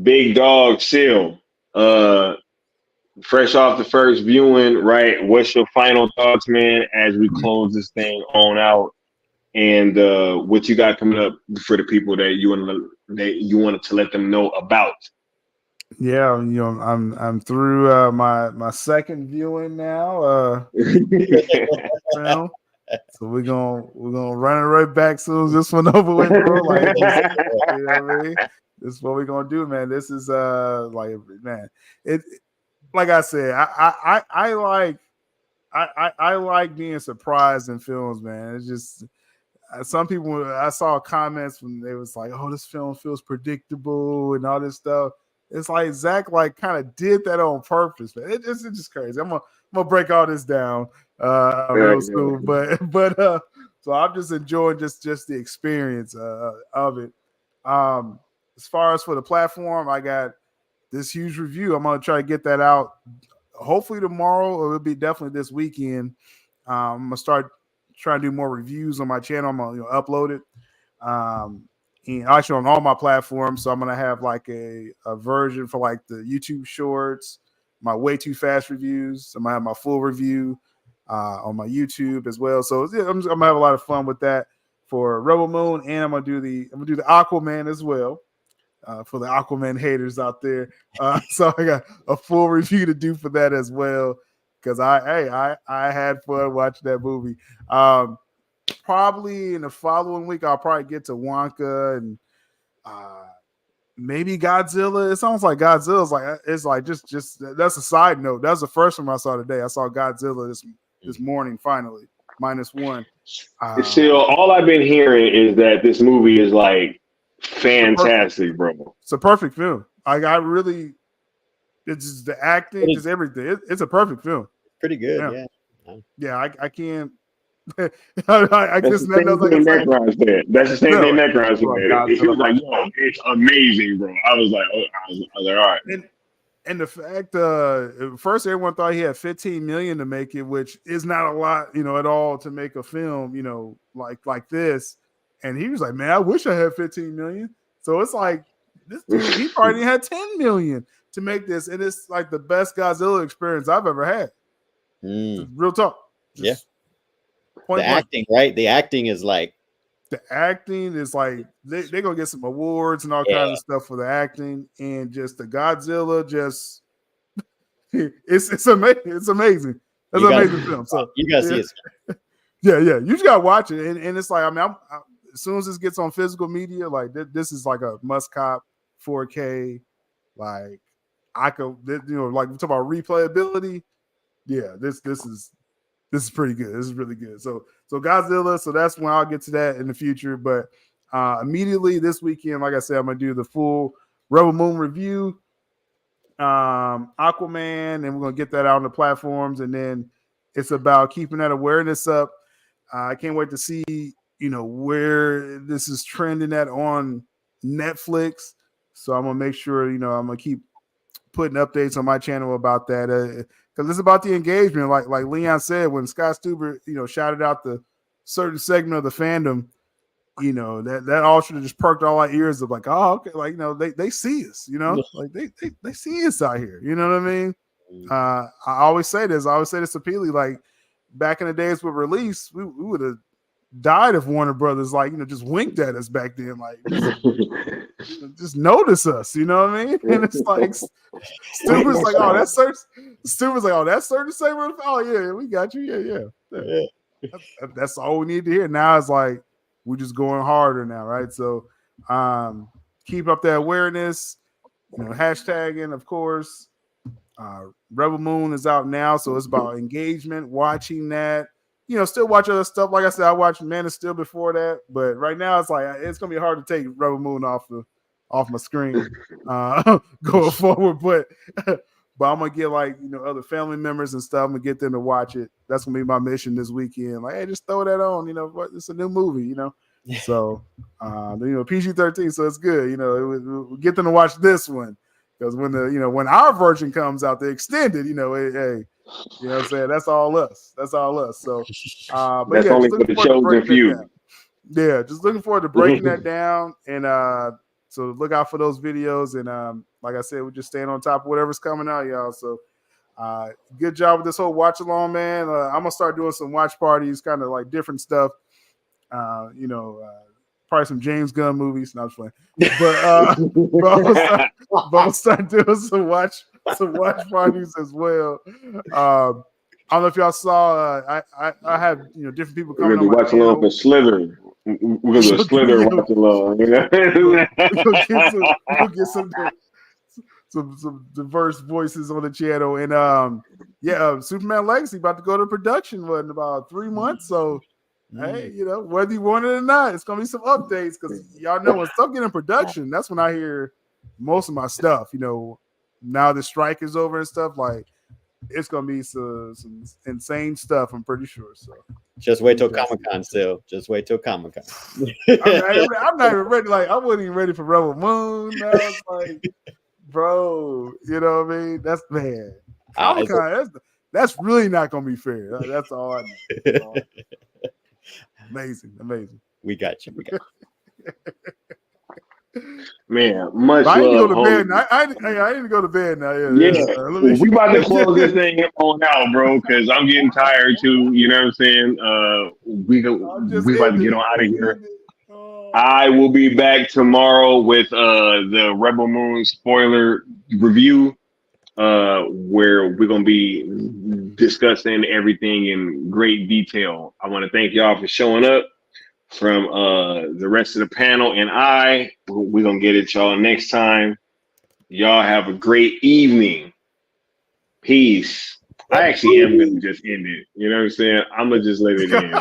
Big Dog Seal. Fresh off the first viewing, right? What's your final thoughts, man, as we close this thing on out? And what you got coming up for the people that you wanted to let them know about? Yeah, I'm through my second viewing now. Film. So we're gonna run it right back soon as this one over with, bro. Like, you know what I mean? This is what we're gonna do, man. This is like, man, it like I said, I like being surprised in films, man. It's just some people, I saw comments when they was like, "Oh, this film feels predictable" and all this stuff. It's like Zach like kind of did that on purpose, man. It's just crazy. I'm gonna break all this down real soon, but so I'm just enjoying just the experience of it. As far as for the platform, I got this huge review. I'm gonna try to get that out hopefully tomorrow, or it'll be definitely this weekend. I'm gonna start trying to do more reviews on my channel. I'm gonna upload it. And actually on all my platforms. So I'm gonna have like a version for like the YouTube shorts, my way too fast reviews. I'm gonna have my full review on my YouTube as well. So yeah, I'm gonna have a lot of fun with that for Rebel Moon, and I'm gonna do the Aquaman as well. For the Aquaman haters out there. So I got a full review to do for that as well. Because I had fun watching that movie. Probably in the following week, I'll probably get to Wonka and maybe Godzilla. It sounds like Godzilla's it's like just that's a side note. That's the first one I saw today. I saw Godzilla this morning finally, -1. So all I've been hearing is that this movie is like fantastic, bro. It's a perfect film. It's just the acting, just everything. It's a perfect film. Pretty good, yeah. I can't. I That's just the same thing Necron said. That's the same thing Necron said. He was like, "Yo, it's amazing, bro." I was like, all right." And the fact, first everyone thought he had 15 million to make it, which is not a lot, at all to make a film, like this. And he was like, "Man, I wish I had 15 million." So it's like this dude, he probably had 10 million to make this, and it's like the best Godzilla experience I've ever had. Real talk. The acting, right? The acting is like they're gonna get some awards and all kinds of stuff for the acting, and just the Godzilla, it's amazing. It's amazing. That's an amazing film. So you gotta see it. Yeah. You just gotta watch it, and it's like I'm as soon as this gets on physical media, like this is like a must cop 4K. Like I could, like we talk about replayability. Yeah, this is pretty good. This is really good. So Godzilla. So that's when I'll get to that in the future. But immediately this weekend, like I said, I'm gonna do the full Rebel Moon review, Aquaman, and we're gonna get that out on the platforms. And then it's about keeping that awareness up. I can't wait to see where this is trending at on Netflix. So I'm gonna make sure I'm gonna keep putting updates on my channel about that. Because it's about the engagement, like Leon said, when Scott Stuber, shouted out the certain segment of the fandom, that all should have just perked all our ears of like, oh, okay, like they see us, like they see us out here, you know what I mean? I always say this to Peely, like back in the days with release, we would have died if Warner Brothers just winked at us back then, like just notice us, you know what I mean? And it's like Stuber's like, oh, that's certain. Stuber's like, oh, that's certain segment. Oh yeah, we got you. Yeah. That's all we need to hear. Now it's like we're just going harder now, right? So keep up that awareness, hashtagging, of course. Rebel Moon is out now, so it's about engagement, watching that. Still watch other stuff. Like I said, I watched Man of Steel before that, but right now it's like it's gonna be hard to take Rebel Moon off my screen going forward. But But I'm gonna get like other family members and stuff. I'm gonna get them to watch it. That's gonna be my mission this weekend. Like, hey, just throw that on. It's a new movie. So PG-13, so it's good. We'll get them to watch this one because when when our version comes out, the extended, hey, what I'm saying? That's all us. So, but That's only for the chosen few. Yeah, just looking forward to breaking that down, and so look out for those videos. And like I said, we're just staying on top of whatever's coming out, y'all. So good job with this whole watch along, man. I'm gonna start doing some watch parties, kind of like different stuff. Probably some James Gunn movies. Not playing, but I'll start doing some watch parties as well. I don't know if y'all saw. I have different people coming on my watch along for Slither. We're gonna do a Slither watch along. We'll get some diverse voices on the channel, and Superman Legacy about to go to production in about 3 months. So hey, whether you want it or not, it's gonna be some updates because y'all know when stuff get in production, that's when I hear most of my stuff. Now the strike is over and stuff, like it's gonna be some insane stuff. I'm pretty sure. So just wait till Comic-Con. Still, just wait till Comic-Con. I'm not even ready. Like I wasn't even ready for Rebel Moon. Now it's like, bro, you know what I mean? That's man. Comic-Con. That's really not gonna be fair. That's all I know. Amazing. We got you. Man, much I love. Need to go to bed now. I need to go to bed now. Yeah. We about to close this thing on out, bro, because I'm getting tired too. You know what I'm saying? We about to get on out of here. I will be back tomorrow with the Rebel Moon spoiler review, where we're gonna be discussing everything in great detail. I want to thank y'all for showing up. From the rest of the panel and we're gonna get it y'all next time. Y'all have a great evening. Peace. I actually am gonna just end it. You know what I'm saying? I'm gonna just let it end.